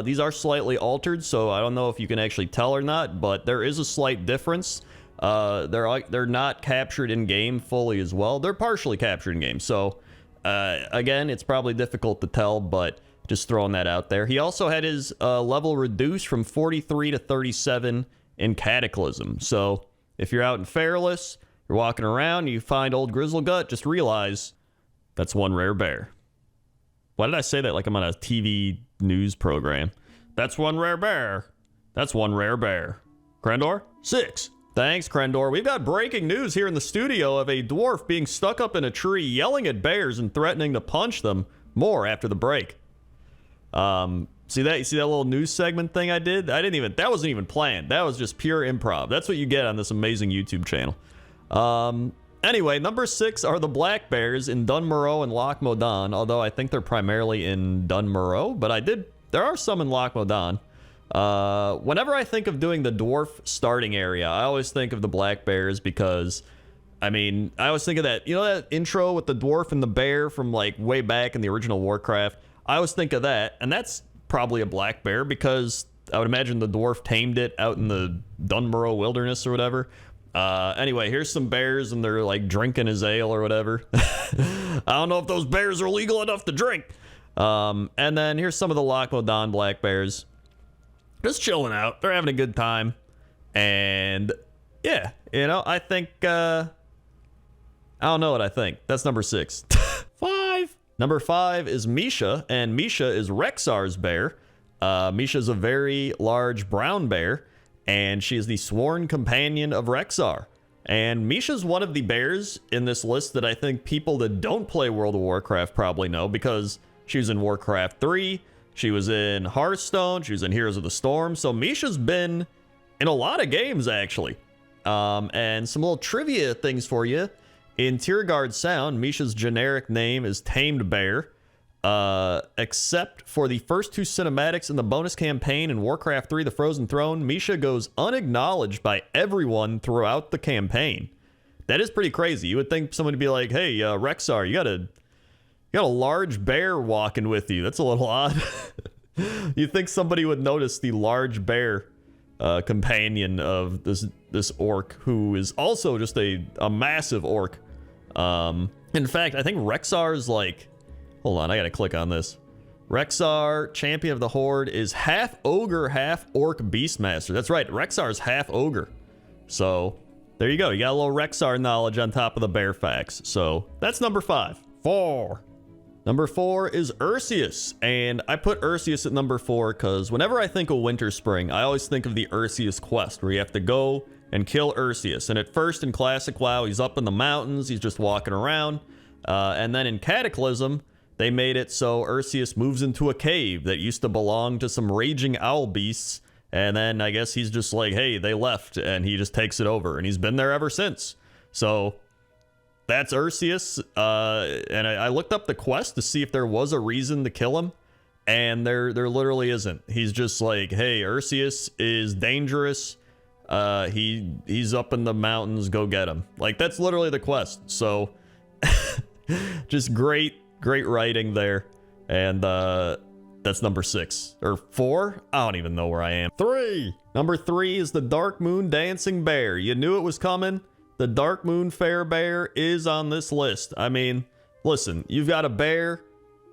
These are slightly altered, so I don't know if you can actually tell or not, but there is a slight difference. They're not captured in game fully as well. They're partially captured in game. So again, it's probably difficult to tell, but just throwing that out there. He also had his level reduced from 43 to 37 in Cataclysm. So if you're out in Fairless, you're walking around, you find Old Grizzlegut, just realize that's one rare bear. Why did I say that like I'm on a TV news program? That's one rare bear. That's one rare bear. Crendor? 6. Thanks, Crendor. We've got breaking news here in the studio of a dwarf being stuck up in a tree, yelling at bears and threatening to punch them. More after the break. See that? You see that little news segment thing I did? That wasn't even planned. That was just pure improv. That's what you get on this amazing YouTube channel. Anyway, number 6 are the black bears in Dunmorrow and Loch Modan, although I think they're primarily in Dunmorrow, but there are some in Loch Modan. Whenever I think of doing the dwarf starting area, I always think of the black bears because, I mean, I always think of that, you know that intro with the dwarf and the bear from like way back in the original Warcraft? I always think of that, and that's probably a black bear because I would imagine the dwarf tamed it out in the Dunmorrow wilderness or whatever. Anyway, here's some bears and they're like drinking his ale or whatever. I don't know if those bears are legal enough to drink. And then here's some of the Loch Modan black bears. Just chilling out. They're having a good time. And yeah, you know, I think, I don't know what I think. That's number 6. 5. Number 5 is Misha, and Misha is Rexar's bear. Misha's a very large brown bear, and she is the sworn companion of Rexar. And Misha's one of the bears in this list that I think people that don't play World of Warcraft probably know, because she was in Warcraft 3, she was in Hearthstone, she was in Heroes of the Storm, so Misha's been in a lot of games, actually. And some little trivia things for you. In Tierguard Sound, Misha's generic name is Tamed Bear, except for the first 2 cinematics in the bonus campaign in Warcraft 3, The Frozen Throne. Misha goes unacknowledged by everyone throughout the campaign. That is pretty crazy. You would think someone would be like, hey, Rexar, you got a large bear walking with you. That's a little odd. You think somebody would notice the large bear companion of this orc, who is also just a massive orc. In fact, I think Rexar's like... Hold on, I gotta click on this. Rexar, Champion of the Horde, is half ogre, half orc beastmaster. That's right, Rexar's half ogre. So, there you go. You got a little Rexar knowledge on top of the bear facts. So, that's number 5. 4. Number 4 is Ursius, and I put Ursius at number 4 because whenever I think of Winter Spring, I always think of the Ursius quest, where you have to go and kill Ursius. And at first in Classic WoW, he's up in the mountains, he's just walking around. And then in Cataclysm, they made it so Ursius moves into a cave that used to belong to some raging owl beasts. And then I guess he's just like, hey, they left, and he just takes it over. And he's been there ever since. So that's Ursius. And I looked up the quest to see if there was a reason to kill him. And there literally isn't. He's just like, hey, Ursius is dangerous. He's up in the mountains, go get him. Like, that's literally the quest. So just great writing there. And that's number 6 or 4. I don't even know where I am. 3. Number 3 is the Dark Moon Dancing Bear. You knew it was coming. The Dark Moon Fair Bear is on this list. I mean, listen, you've got a bear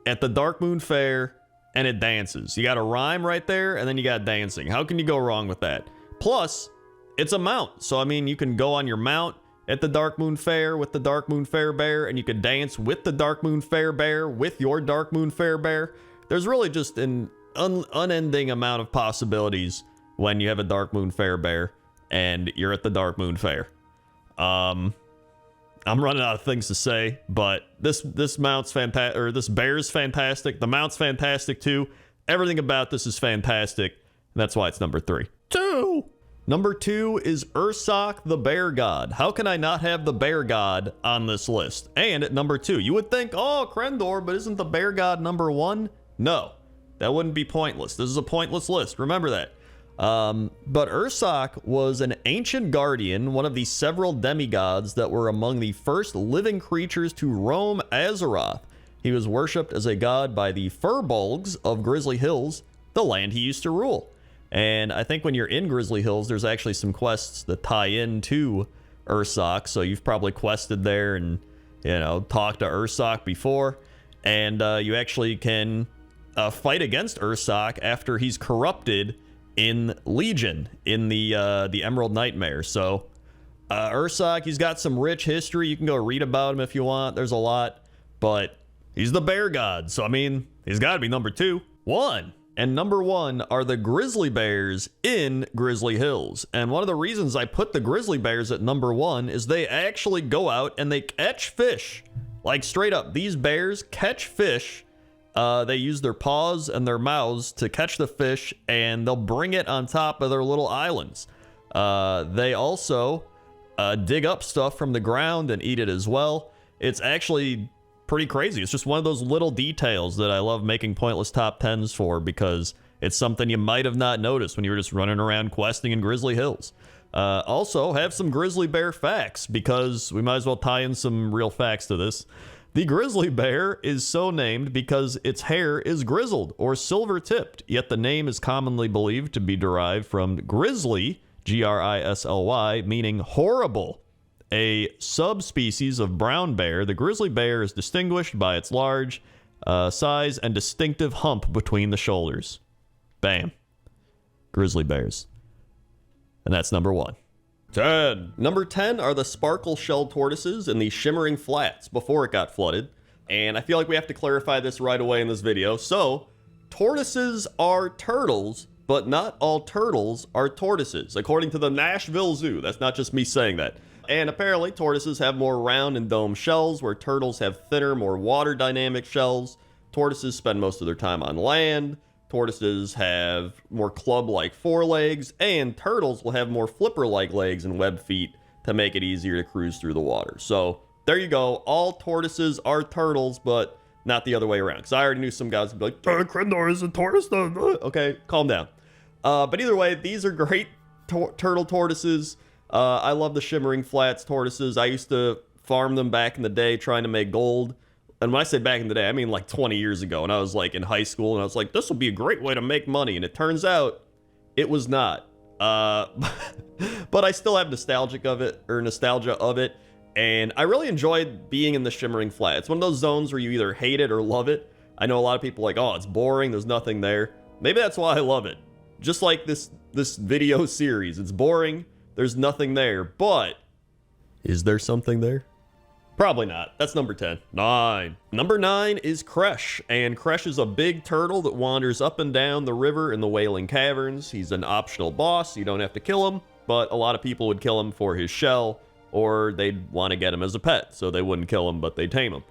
at the Dark Moon Fair and it dances. You got a rhyme right there, and then you got dancing. How can you go wrong with that? Plus, it's a mount. So, I mean, you can go on your mount at the Dark Moon Fair with the Dark Moon Fair Bear, and you can dance with the Dark Moon Fair Bear with your Dark Moon Fair Bear. There's really just an unending amount of possibilities when you have a Dark Moon Fair Bear and you're at the Dark Moon Fair. I'm running out of things to say, but this mount's fantastic, or this bear's fantastic. The mount's fantastic too. Everything about this is fantastic. And that's why it's number 3. 2. Number 2 is Ursoc the Bear God. How can I not have the Bear God on this list? And at number 2, you would think, oh, Crendor, but isn't the Bear God number 1? No, that wouldn't be pointless. This is a pointless list. Remember that. But Ursoc was an ancient guardian, one of the several demigods that were among the first living creatures to roam Azeroth. He was worshipped as a god by the Furbolgs of Grizzly Hills, the land he used to rule. And I think when you're in Grizzly Hills, there's actually some quests that tie into Ursoc, so you've probably quested there and, you know, talked to Ursoc before. And you actually can fight against Ursoc after he's corrupted in Legion, in the Emerald Nightmare. So Ursoc, he's got some rich history. You can go read about him if you want. There's a lot, but he's the bear god, so I mean, he's got to be number 2. 1. And number 1 are the grizzly bears in Grizzly Hills. And one of the reasons I put the grizzly bears at number 1 is they actually go out and they catch fish. Like, straight up, these bears catch fish. They use their paws and their mouths to catch the fish, and they'll bring it on top of their little islands. They also dig up stuff from the ground and eat it as well. It's actually pretty crazy. It's just one of those little details that I love making pointless top 10s for, because it's something you might have not noticed when you were just running around questing in Grizzly Hills. Also, have some grizzly bear facts, because we might as well tie in some real facts to this. The grizzly bear is so named because its hair is grizzled or silver-tipped, yet the name is commonly believed to be derived from grizzly, G-R-I-S-L-Y, meaning horrible. A subspecies of brown bear, the grizzly bear is distinguished by its large size and distinctive hump between the shoulders. Bam. Grizzly bears. And that's number 1. 10. Number 10 are the sparkle-shelled tortoises in the Shimmering Flats before it got flooded. And I feel like we have to clarify this right away in this video. So, tortoises are turtles, but not all turtles are tortoises, according to the Nashville Zoo. That's not just me saying that. And apparently, tortoises have more round and domed shells, where turtles have thinner, more water-dynamic shells. Tortoises spend most of their time on land. Tortoises have more club-like forelegs, and turtles will have more flipper-like legs and web feet to make it easier to cruise through the water. So, there you go. All tortoises are turtles, but not the other way around. Because I already knew some guys would be like, Crendor is a tortoise. Okay, calm down. But either way, these are great turtle tortoises. I love the Shimmering Flats tortoises. I used to farm them back in the day trying to make gold. And when I say back in the day, I mean like 20 years ago. And I was like in high school, and I was like, this will be a great way to make money. And it turns out it was not. But I still have nostalgia of it. And I really enjoyed being in the Shimmering Flat. It's one of those zones where you either hate it or love it. I know a lot of people are like, oh, it's boring. There's nothing there. Maybe that's why I love it. Just like this video series. It's boring. There's nothing there, but is there something there? Probably not. That's number 10. 9. Number 9 is Kresh, and Kresh is a big turtle that wanders up and down the river in the Wailing Caverns. He's an optional boss. You don't have to kill him, but a lot of people would kill him for his shell, or they'd want to get him as a pet, so they wouldn't kill him, but they'd tame him.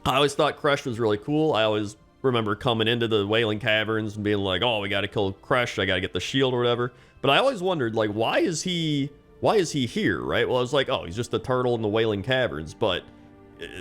I always thought Kresh was really cool. I always remember coming into the Wailing Caverns and being like, oh, we got to kill Kresh. I got to get the shield or whatever. But I always wondered, like, why is he here, right? Well, I was like, oh, he's just a turtle in the Wailing Caverns, but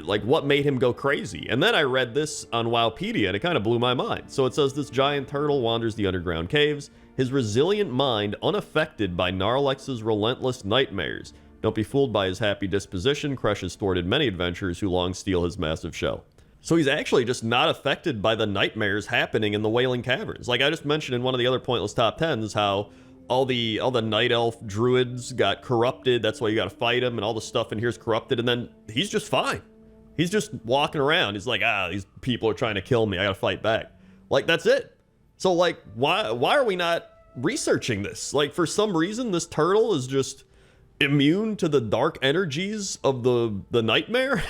like, what made him go crazy? And then I read this on Wowpedia, and it kind of blew my mind. So it says, this giant turtle wanders the underground caves, his resilient mind unaffected by Gnarlex's relentless nightmares. Don't be fooled by his happy disposition. Kresh has thwarted many adventurers who long steal his massive shell. So he's actually just not affected by the nightmares happening in the Wailing Caverns. Like I just mentioned in one of the other pointless top 10s, how all the night elf druids got corrupted. That's why you got to fight him, and all the stuff in here's corrupted. And then he's just fine. He's just walking around. He's like, these people are trying to kill me. I got to fight back. Like, that's it. So like, why are we not researching this? Like, for some reason, this turtle is just immune to the dark energies of the nightmare.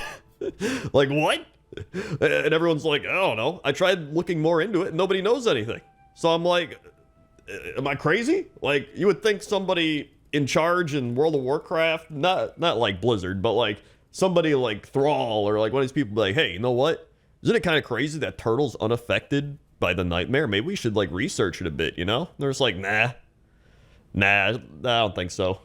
Like, what? And everyone's like, I don't know. I tried looking more into it, and nobody knows anything. So I'm like, am I crazy? Like, you would think somebody in charge in World of Warcraft, not like Blizzard, but like somebody like Thrall or like one of these people be like, hey, you know what? Isn't it kind of crazy that turtle's unaffected by the nightmare? Maybe we should like research it a bit, you know? They're just like, nah, I don't think so.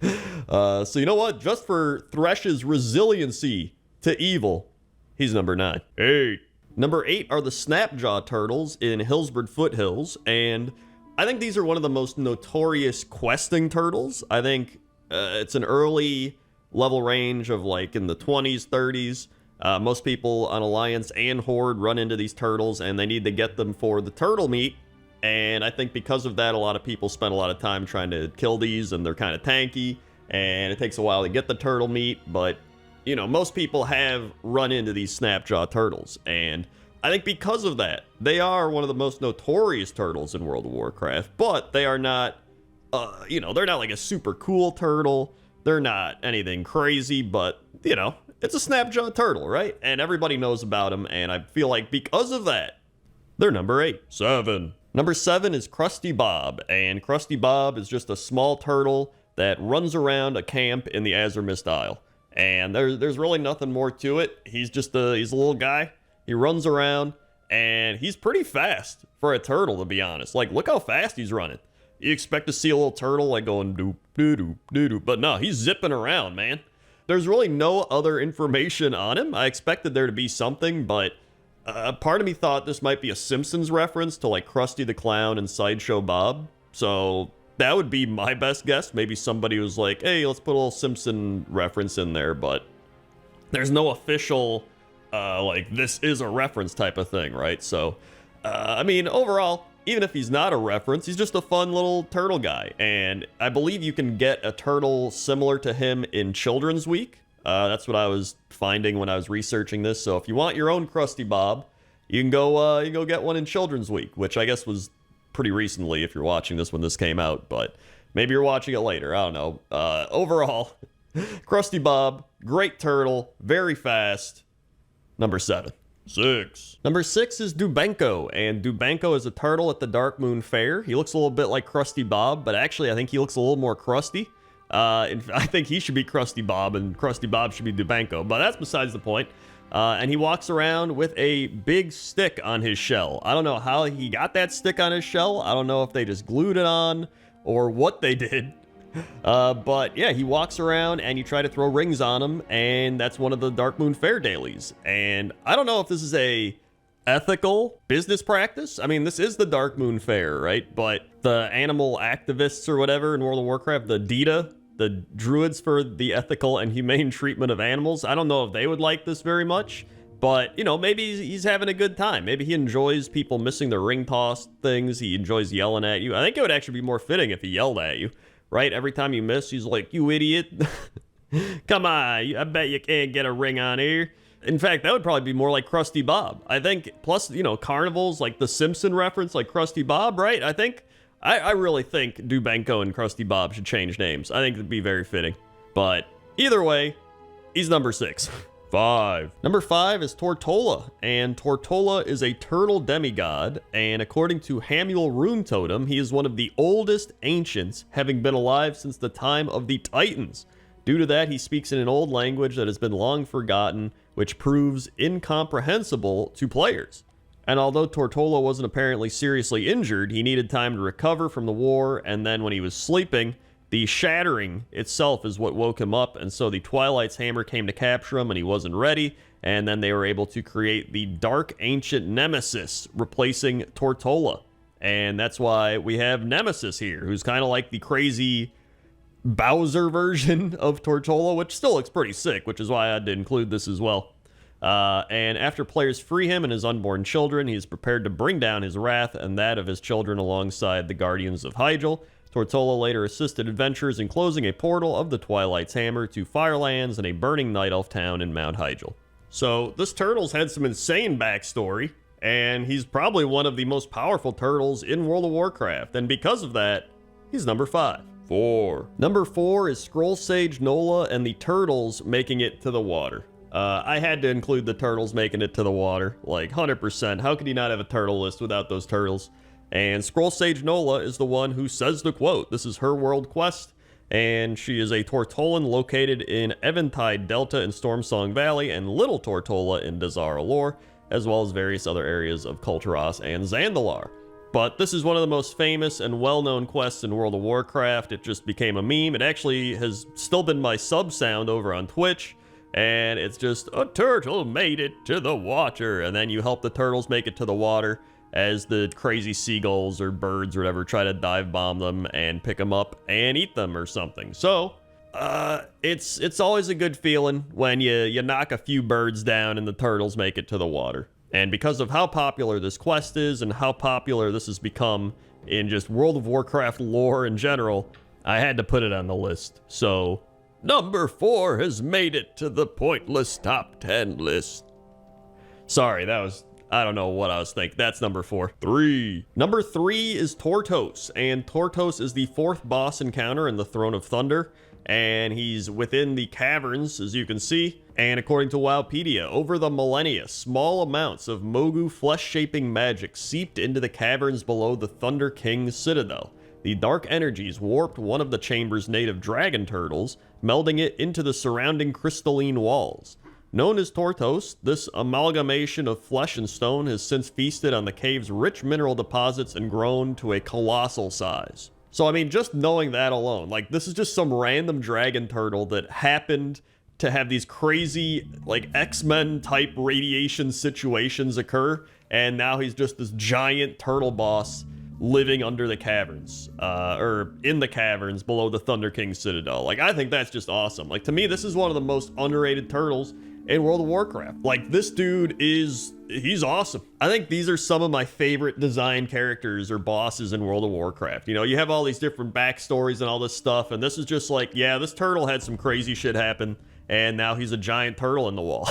So you know what? Just for Thresh's resiliency to evil, he's number 9. 8. Number 8 are the Snapjaw turtles in Hillsborough Foothills, and I think these are one of the most notorious questing turtles. I think it's an early level range of like in the 20s, 30s. Most people on Alliance and Horde run into these turtles, and they need to get them for the turtle meat. And I think because of that, a lot of people spend a lot of time trying to kill these, and they're kind of tanky, and it takes a while to get the turtle meat. But, you know, most people have run into these Snapjaw turtles, and I think because of that, they are one of the most notorious turtles in World of Warcraft, but they are not, you know, they're not like a super cool turtle. They're not anything crazy, but, you know, it's a Snapjaw turtle, right? And everybody knows about them, and I feel like because of that, they're number 8. 7. Number 7 is Krusty Bob, and Krusty Bob is just a small turtle that runs around a camp in the Azuremist Isle. And there's really nothing more to it. He's just he's a little guy. He runs around, and he's pretty fast for a turtle, to be honest. Like, look how fast he's running. You expect to see a little turtle, like, going doop, doop, doop, doop. But no, he's zipping around, man. There's really no other information on him. I expected there to be something, but part of me thought this might be a Simpsons reference to, like, Krusty the Clown and Sideshow Bob. So that would be my best guess. Maybe somebody was like, hey, let's put a little Simpson reference in there, but there's no official... like, this is a reference type of thing, right? So, I mean, overall, even if he's not a reference, he's just a fun little turtle guy. And I believe you can get a turtle similar to him in Children's Week. That's what I was finding when I was researching this. So if you want your own Krusty Bob, you can go get one in Children's Week, which I guess was pretty recently if you're watching this when this came out. But maybe you're watching it later. I don't know. Overall, Krusty Bob, great turtle, very fast. Number 7. 6. Number 6 is Dubenko, and Dubenko is a turtle at the Dark Moon Fair. He looks a little bit like Krusty Bob, but actually I think he looks a little more crusty. I think he should be Krusty Bob, and Krusty Bob should be Dubenko, but that's besides the point. And he walks around with a big stick on his shell. I don't know how he got that stick on his shell. I don't know if they just glued it on or what they did. But yeah, he walks around and you try to throw rings on him, and that's one of the Dark Moon Fair dailies. And I don't know if this is a ethical business practice. I mean, this is the Dark Moon Fair, right? But the animal activists or whatever in World of Warcraft, the DETA, the Druids for the Ethical and Humane Treatment of Animals, I don't know if they would like this very much. But, you know, maybe he's having a good time. Maybe he enjoys people missing the ring toss things. He enjoys yelling at you. I think it would actually be more fitting if he yelled at you. Right? Every time you miss, he's like, you idiot. Come on, I bet you can't get a ring on here. In fact, that would probably be more like Krusty Bob. I think, plus, you know, carnivals, like the Simpson reference, like Krusty Bob, right? I really think Dubenko and Krusty Bob should change names. I think it'd be very fitting. But either way, he's number 6. 5. Number 5 is Tortola, and Tortola is a turtle demigod, and according to Hamuel Rune Totem, he is one of the oldest ancients, having been alive since the time of the Titans. Due to that, he speaks in an old language that has been long forgotten, which proves incomprehensible to players. And although Tortola wasn't apparently seriously injured, he needed time to recover from the war, and then when he was sleeping, the shattering itself is what woke him up, and so the Twilight's hammer came to capture him, and he wasn't ready, and then they were able to create the Dark Ancient Nemesis, replacing Tortola. And that's why we have Nemesis here, who's kind of like the crazy Bowser version of Tortola, which still looks pretty sick, which is why I had to include this as well. And after players free him and his unborn children, he is prepared to bring down his wrath and that of his children alongside the Guardians of Hyjal. Tortola later assisted adventurers in closing a portal of the Twilight's Hammer to Firelands and a burning Night Elf town in Mount Hyjal. So this turtle's had some insane backstory, and he's probably one of the most powerful turtles in World of Warcraft, and because of that, he's number 5. 4. Number 4 is Scroll Sage Nola and the turtles making it to the water. I had to include the turtles making it to the water, like 100%. How could you not have a turtle list without those turtles? And Scroll Sage Nola is the one who says the quote. This is her world quest, and she is a Tortolan located in Eventide Delta in Stormsong Valley and Little Tortola in Dazara lore, as well as various other areas of Kulturas and Zandalar. But this is one of the most famous and well-known quests in World of Warcraft. It just became a meme. It actually has still been my sub sound over on Twitch, and it's just, a turtle made it to the water, and then you help the turtles make it to the water as the crazy seagulls or birds or whatever try to dive bomb them and pick them up and eat them or something. So, it's always a good feeling when you knock a few birds down and the turtles make it to the water. And because of how popular this quest is and how popular this has become in just World of Warcraft lore in general, I had to put it on the list. So, number 4 has made it to the Pointless Top 10 list. Sorry, that was, I don't know what I was thinking. That's number 4. 3. Number 3 is Tortos, and Tortos is the 4th boss encounter in the Throne of Thunder, and he's within the caverns, as you can see. And according to Wowpedia, over the millennia, small amounts of Mogu flesh-shaping magic seeped into the caverns below the Thunder King's citadel. The dark energies warped one of the chamber's native dragon turtles, melding it into the surrounding crystalline walls. Known as Tortos, this amalgamation of flesh and stone has since feasted on the cave's rich mineral deposits and grown to a colossal size. So I mean, just knowing that alone, like, this is just some random dragon turtle that happened to have these crazy, like, X-Men type radiation situations occur, and now he's just this giant turtle boss living under the caverns, or in the caverns below the Thunder King's citadel. Like, I think that's just awesome. Like, to me, this is one of the most underrated turtles in World of Warcraft. Like, this dude he's awesome. I think these are some of my favorite design characters or bosses in World of Warcraft. You know, you have all these different backstories and all this stuff, and this is just like, yeah, this turtle had some crazy shit happen, and now he's a giant turtle in the wall.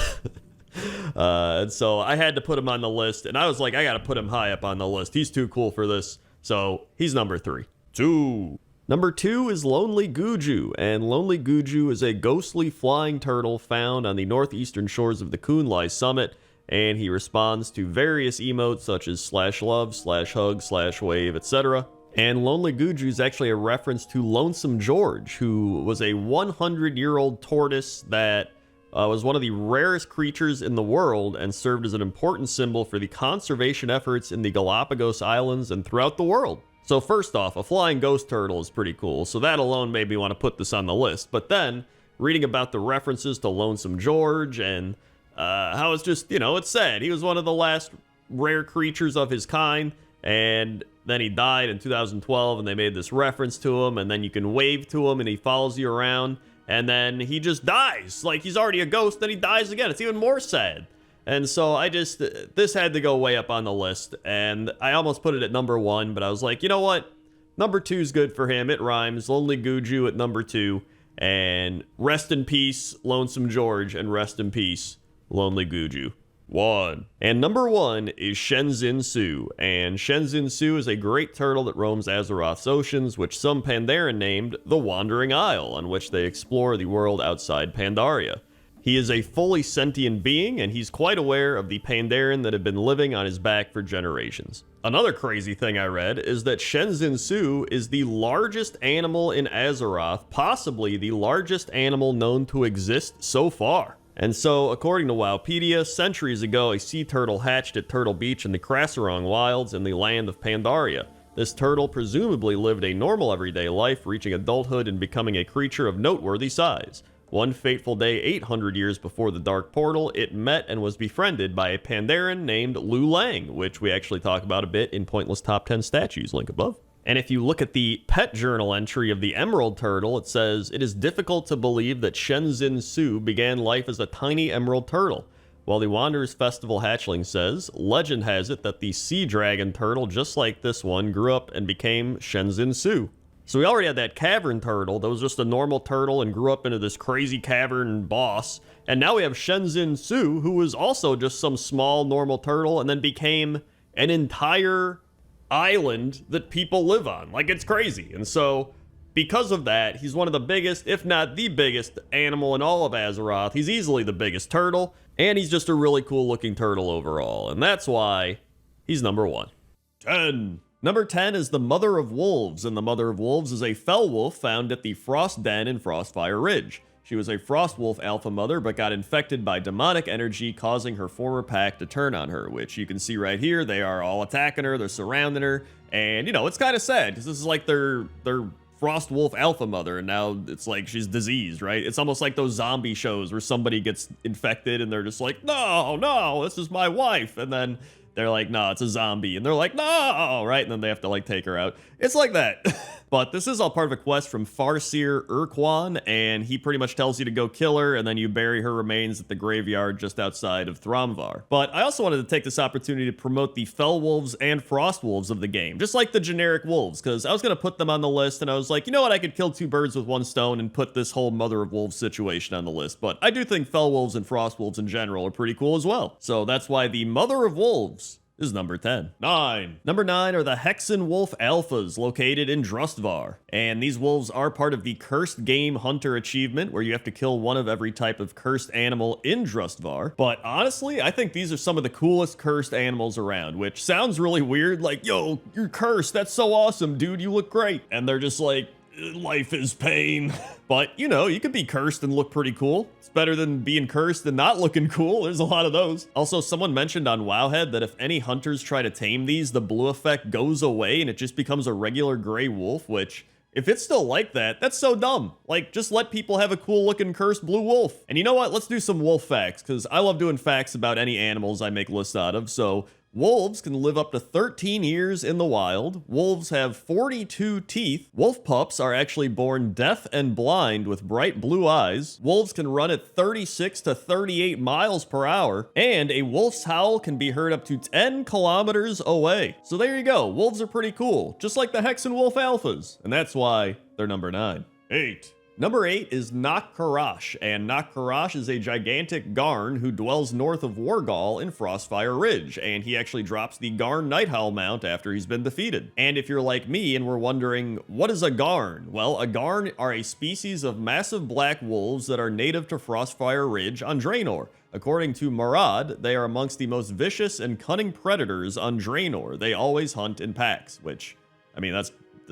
And so I had to put him on the list, and I was like, I gotta put him high up on the list. He's too cool for this. So he's number 3. 2. Number 2 is Lonely Guju, and Lonely Guju is a ghostly flying turtle found on the northeastern shores of the Kunlai Summit, and he responds to various emotes such as /love, /hug, /wave, etc. And Lonely Guju is actually a reference to Lonesome George, who was a 100-year-old tortoise that was one of the rarest creatures in the world and served as an important symbol for the conservation efforts in the Galapagos Islands and throughout the world. So first off, a flying ghost turtle is pretty cool, so that alone made me want to put this on the list. But then, reading about the references to Lonesome George and how it's just, you know, it's sad. He was one of the last rare creatures of his kind, and then he died in 2012, and they made this reference to him, and then you can wave to him, and he follows you around, and then he just dies. Like, he's already a ghost, then he dies again. It's even more sad. And so this had to go way up on the list, and I almost put it at number 1, but I was like, you know what? Number 2 is good for him. It rhymes. Lonely Guju at number 2, and rest in peace, Lonesome George, and rest in peace, Lonely Guju. 1. And number 1 is Shenzin Su, and Shenzin Su is a great turtle that roams Azeroth's oceans, which some Pandaren named the Wandering Isle, on which they explore the world outside Pandaria. He is a fully sentient being, and he's quite aware of the Pandaren that have been living on his back for generations. Another crazy thing I read is that Shenzin Su is the largest animal in Azeroth, possibly the largest animal known to exist so far. And so, according to Wowpedia, centuries ago, a sea turtle hatched at Turtle Beach in the Krasarong Wilds in the land of Pandaria. This turtle presumably lived a normal everyday life, reaching adulthood and becoming a creature of noteworthy size. One fateful day 800 years before the Dark Portal, it met and was befriended by a Pandaren named Lu Lang, which we actually talk about a bit in Pointless Top 10 Statues, link above. And if you look at the pet journal entry of the Emerald Turtle, it says, "It is difficult to believe that Shenzin Su began life as a tiny emerald turtle." While the Wanderer's Festival hatchling says, legend has it that the Sea Dragon Turtle, just like this one, grew up and became Shenzin Su. So we already had that cavern turtle that was just a normal turtle and grew up into this crazy cavern boss. And now we have Shenzin Su, who was also just some small normal turtle and then became an entire island that people live on. Like, it's crazy. And so, because of that, he's one of the biggest, if not the biggest, animal in all of Azeroth. He's easily the biggest turtle, and he's just a really cool looking turtle overall. And that's why he's number 1. 10. Number 10 is the Mother of Wolves, and the Mother of Wolves is a fell wolf found at the Frost Den in Frostfire Ridge. She was a Frost Wolf alpha mother, but got infected by demonic energy, causing her former pack to turn on her, which you can see right here. They are all attacking her, they're surrounding her, and, you know, it's kind of sad, because this is like their Frost Wolf alpha mother, and now it's like she's diseased, right? It's almost like those zombie shows where somebody gets infected, and they're just like, no, this is my wife, and then they're like, no, it's a zombie. And they're like, no, right? And then they have to like take her out. It's like that. But this is all part of a quest from Farseer Urquan, and he pretty much tells you to go kill her, and then you bury her remains at the graveyard just outside of Thramvar. But I also wanted to take this opportunity to promote the Fell Wolves and Frost Wolves of the game, just like the generic wolves, because I was going to put them on the list, and I was like, you know what, I could kill two birds with one stone and put this whole Mother of Wolves situation on the list. But I do think Fell Wolves and Frost Wolves in general are pretty cool as well. So that's why the Mother of Wolves is number 10. 9. Number 9 are the Hexen Wolf Alphas, located in Drustvar. And these wolves are part of the Cursed Game Hunter achievement, where you have to kill one of every type of cursed animal in Drustvar. But honestly, I think these are some of the coolest cursed animals around, which sounds really weird, like, yo, you're cursed, that's so awesome, dude, you look great. And they're just like, life is pain. But, you know, you could be cursed and look pretty cool. It's better than being cursed and not looking cool. There's a lot of those. Also, someone mentioned on Wowhead that if any hunters try to tame these, the blue effect goes away and it just becomes a regular gray wolf, which, if it's still like that, that's so dumb. Like, just let people have a cool looking cursed blue wolf. And you know what? Let's do some wolf facts, because I love doing facts about any animals I make lists out of. So, wolves can live up to 13 years in the wild. Wolves have 42 teeth. Wolf pups are actually born deaf and blind with bright blue eyes. Wolves can run at 36 to 38 miles per hour. And a wolf's howl can be heard up to 10 kilometers away. So there you go. Wolves are pretty cool, just like the Hexen Wolf Alphas. And that's why they're number 9. 8. Number 8 is Nokkarash, and Nokkarash is a gigantic Garn who dwells north of Wargal in Frostfire Ridge, and he actually drops the Garn Nighthowl mount after he's been defeated. And if you're like me and were wondering, what is a Garn? Well, a Garn are a species of massive black wolves that are native to Frostfire Ridge on Draenor. According to Marad, they are amongst the most vicious and cunning predators on Draenor. They always hunt in packs, which, I mean, that's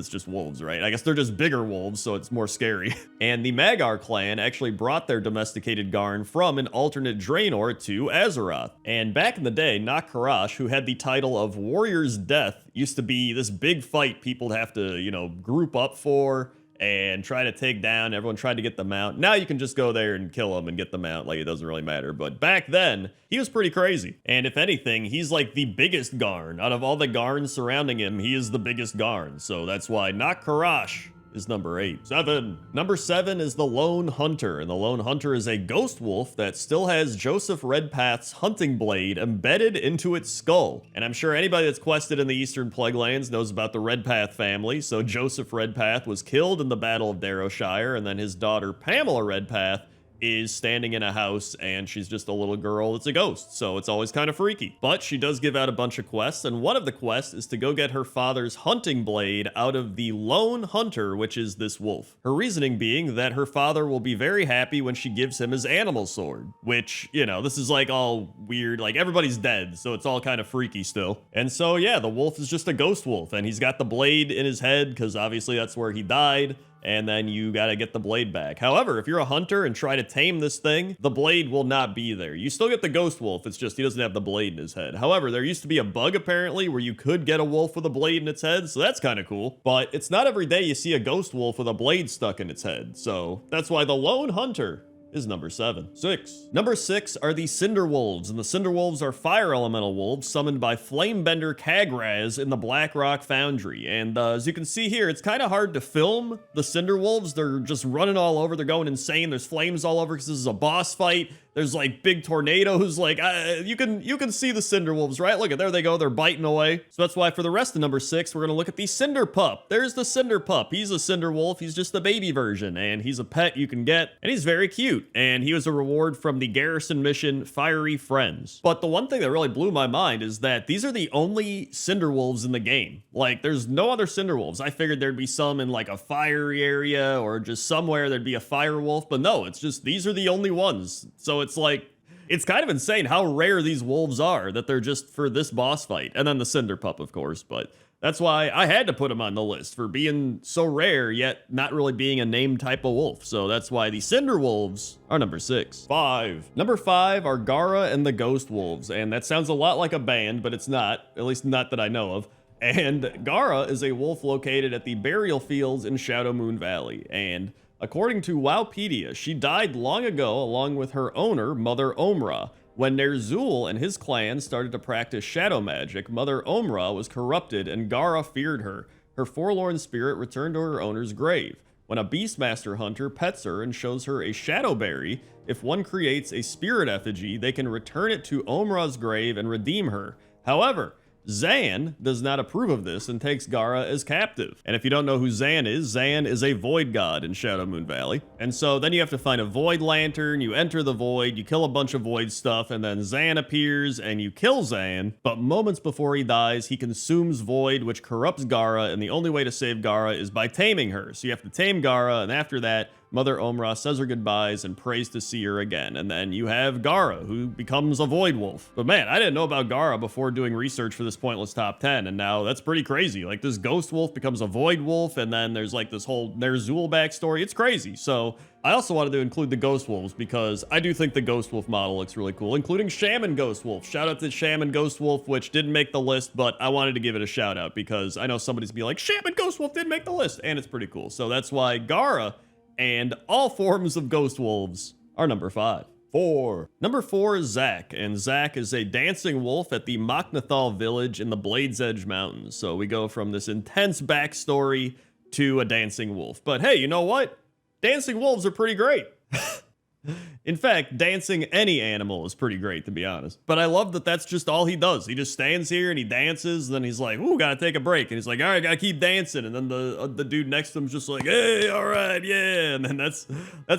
just wolves, right? I guess they're just bigger wolves, so it's more scary. And the Magar clan actually brought their domesticated Garn from an alternate Draenor to Azeroth. And back in the day, Nokkarash, who had the title of Warrior's Death, used to be this big fight people would have to, you know, group up for and try to take down. Everyone tried to get the mount. Now you can just go there and kill him and get the mount, like it doesn't really matter. But back then, he was pretty crazy. And if anything, he's like the biggest Garn. Out of all the Garns surrounding him, he is the biggest Garn. So that's why Nokkarash is number 8. 7. Number 7 is the Lone Hunter, and the Lone Hunter is a ghost wolf that still has Joseph Redpath's hunting blade embedded into its skull. And I'm sure anybody that's quested in the Eastern Plaguelands knows about the Redpath family. So Joseph Redpath was killed in the Battle of Darrowshire, and then his daughter Pamela Redpath is standing in a house, and she's just a little girl. It's a ghost, so it's always kind of freaky. But she does give out a bunch of quests, and one of the quests is to go get her father's hunting blade out of the Lone Hunter, which is this wolf. Her reasoning being that her father will be very happy when she gives him his animal sword, which, you know, this is like all weird, like everybody's dead, so it's all kind of freaky still. And so, yeah, the wolf is just a ghost wolf, and he's got the blade in his head, because obviously that's where he died. And then you gotta get the blade back. However, if you're a hunter and try to tame this thing, the blade will not be there. You still get the ghost wolf, it's just he doesn't have the blade in his head. However, there used to be a bug apparently where you could get a wolf with a blade in its head, so that's kind of cool. But it's not every day you see a ghost wolf with a blade stuck in its head, so that's why the Lone Hunter is number 7. 6. Number 6 are the Cinder Wolves, and the Cinder Wolves are fire elemental wolves summoned by Flamebender Kagraz in the Blackrock Foundry. And as you can see here, it's kind of hard to film the Cinder Wolves. They're just running all over. They're going insane. There's flames all over because this is a boss fight. There's like big tornadoes, like you can see the Cinder Wolves, right? Look at there they go, they're biting away. So that's why for the rest of number 6, we're gonna look at the Cinder Pup. There's the Cinder Pup. He's a Cinder Wolf. He's just the baby version, and he's a pet you can get, and he's very cute. And he was a reward from the garrison mission Fiery Friends. But the one thing that really blew my mind is that these are the only Cinder Wolves in the game. Like, there's no other Cinder Wolves. I figured there'd be some in like a fiery area or just somewhere there'd be a fire wolf, but no, it's just these are the only ones. So it's like, it's kind of insane how rare these wolves are that they're just for this boss fight. And then the Cinder Pup, of course, but That's why I had to put him on the list for being so rare, yet not really being a named type of wolf. So that's why the Cinder Wolves are number 6. 5. Number 5 are Gara and the Ghost Wolves. And that sounds a lot like a band, but it's not, at least not that I know of. And Gara is a wolf located at the burial fields in Shadow Moon Valley. And according to Wowpedia, she died long ago along with her owner, Mother Omra. When Ner'zhul and his clan started to practice shadow magic, Mother Omra was corrupted and Gara feared her. Her forlorn spirit returned to her owner's grave. When a Beastmaster hunter pets her and shows her a Shadowberry, if one creates a spirit effigy, they can return it to Omra's grave and redeem her. However, Zan does not approve of this and takes Gara as captive. And if you don't know who Zan is a void god in Shadow Moon Valley. And so then you have to find a void lantern, you enter the void, you kill a bunch of void stuff, and then Zan appears and you kill Zan. But moments before he dies, he consumes void, which corrupts Gara, and the only way to save Gara is by taming her. So you have to tame Gara, and after that, Mother Omra says her goodbyes and prays to see her again. And then you have Gara, who becomes a Void Wolf. But man, I didn't know about Gara before doing research for this Pointless Top 10, and now that's pretty crazy. Like, this Ghost Wolf becomes a Void Wolf, and then there's like this whole Ner'zhul backstory. It's crazy. So I also wanted to include the Ghost Wolves because I do think the Ghost Wolf model looks really cool, including Shaman Ghost Wolf. Shout out to Shaman Ghost Wolf, which didn't make the list, but I wanted to give it a shout out because I know somebody's be like, Shaman Ghost Wolf didn't make the list, and it's pretty cool. So that's why Gara and all forms of Ghost Wolves are number 5. 4. Number 4 is Zack, and Zack is a dancing wolf at the Mok'Nathal village in the Blade's Edge Mountains. So we go from this intense backstory to a dancing wolf. But hey, you know what? Dancing wolves are pretty great. In fact, dancing any animal is pretty great, to be honest. But I love that that's just all he does. He just stands here and he dances, and then he's like, ooh, gotta take a break. And he's like, all right, gotta keep dancing. And then the dude next to him's just like, hey, all right, yeah. And then that's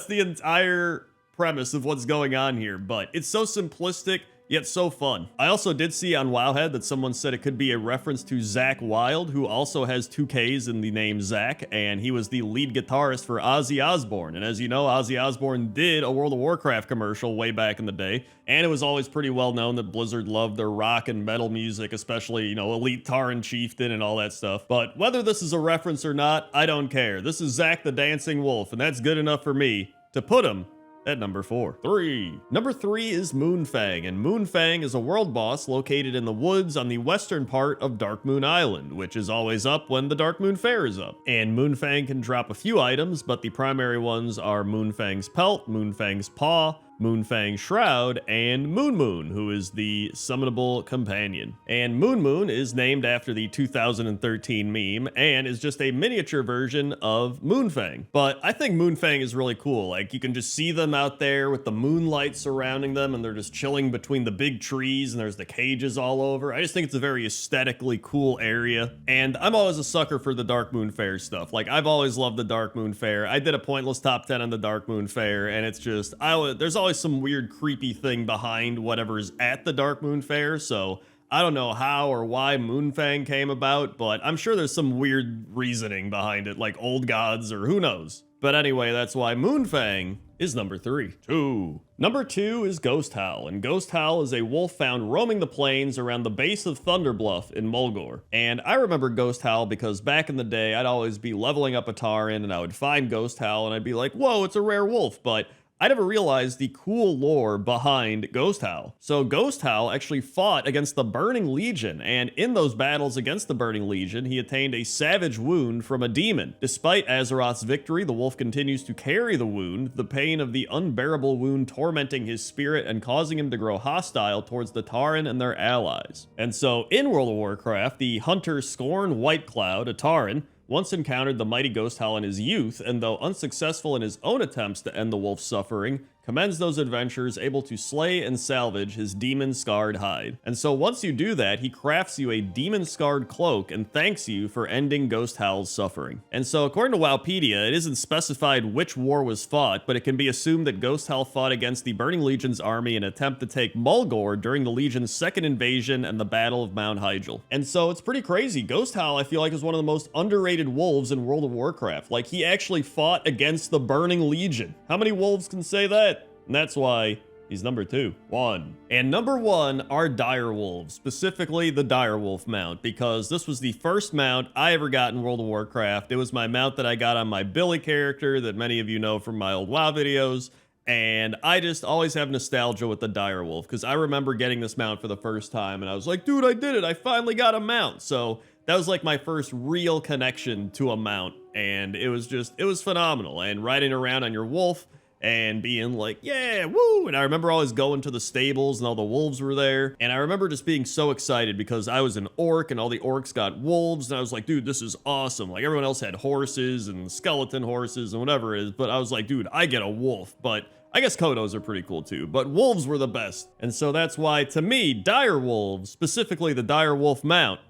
the entire premise of what's going on here. But it's so simplistic, yet so fun. I also did see on Wowhead that someone said it could be a reference to Zakk Wylde, who also has 2 Ks in the name Zack, and he was the lead guitarist for Ozzy Osbourne. And as you know, Ozzy Osbourne did a World of Warcraft commercial way back in the day, and it was always pretty well known that Blizzard loved their rock and metal music, especially, you know, Elite Tauren Chieftain and all that stuff. But whether this is a reference or not, I don't care. This is Zack the Dancing Wolf, and that's good enough for me to put him at number 4. 3. Number 3 is Moonfang, and Moonfang is a world boss located in the woods on the western part of Darkmoon Island, which is always up when the Darkmoon Fair is up. And Moonfang can drop a few items, but the primary ones are Moonfang's Pelt, Moonfang's Paw, Moonfang's Shroud, and Moon Moon, who is the summonable companion. And Moon Moon is named after the 2013 meme and is just a miniature version of Moonfang. But I think Moonfang is really cool. Like, you can just see them out there with the moonlight surrounding them, and they're just chilling between the big trees, and there's the cages all over. I just think it's a very aesthetically cool area. And I'm always a sucker for the Darkmoon Fair stuff. Like, I've always loved the Darkmoon Fair. I did a Pointless Top 10 on the Darkmoon Fair, and it's just, there's always some weird creepy thing behind whatever's at the Darkmoon Fair, so I don't know how or why Moonfang came about, but I'm sure there's some weird reasoning behind it, like old gods or who knows. But anyway, that's why Moonfang is number 3. 2. Number 2 is Ghost Howl, and Ghost Howl is a wolf found roaming the plains around the base of Thunderbluff in Mulgore. And I remember Ghost Howl because back in the day, I'd always be leveling up a Tauren, and I would find Ghost Howl, and I'd be like, whoa, it's a rare wolf, but I never realized the cool lore behind Ghost Howl. So Ghost Howl actually fought against the Burning Legion, and in those battles against the Burning Legion, he attained a savage wound from a demon. Despite Azeroth's victory, the wolf continues to carry the wound, the pain of the unbearable wound tormenting his spirit and causing him to grow hostile towards the Tauren and their allies. And so in World of Warcraft, the hunter Scorn Whitecloud, a Tauren, once encountered the mighty Ghost Howl in his youth, and though unsuccessful in his own attempts to end the wolf's suffering, commends those adventurers able to slay and salvage his demon-scarred hide. And so once you do that, he crafts you a demon-scarred cloak and thanks you for ending Ghost Howl's suffering. And so according to Wowpedia, it isn't specified which war was fought, but it can be assumed that Ghost Howl fought against the Burning Legion's army in an attempt to take Mulgore during the Legion's second invasion and the Battle of Mount Hyjal. And so it's pretty crazy. Ghost Howl, I feel like, is one of the most underrated wolves in World of Warcraft. Like, he actually fought against the Burning Legion. How many wolves can say that? And that's why He's number 2. 1. And number 1 are direwolves, specifically the direwolf mount, because this was the first mount I ever got in World of Warcraft. It was my mount that I got on my Billy character that many of you know from my old WoW videos, and I just always have nostalgia with the direwolf, because I remember getting this mount for the first time, and I was like, dude, I did it! I finally got a mount! So that was like my first real connection to a mount, and it was phenomenal. And riding around on your wolf, and being like, yeah, woo! And I remember always going to the stables and all the wolves were there. And I remember just being so excited because I was an orc and all the orcs got wolves. And I was like, dude, this is awesome. Like everyone else had horses and skeleton horses and whatever it is. But I was like, dude, I get a wolf. But I guess Kodos are pretty cool too. But wolves were the best. And so that's why, to me, dire wolves, specifically the dire wolf mount,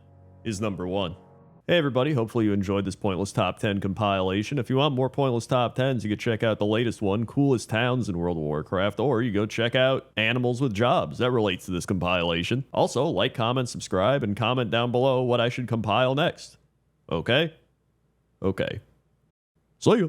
is number 1. Hey everybody, hopefully you enjoyed this Pointless Top 10 compilation. If you want more Pointless Top 10s, you can check out the latest one, Coolest Towns in World of Warcraft, or you go check out Animals with Jobs. That relates to this compilation. Also, like, comment, subscribe, and comment down below what I should compile next. Okay? Okay. See ya.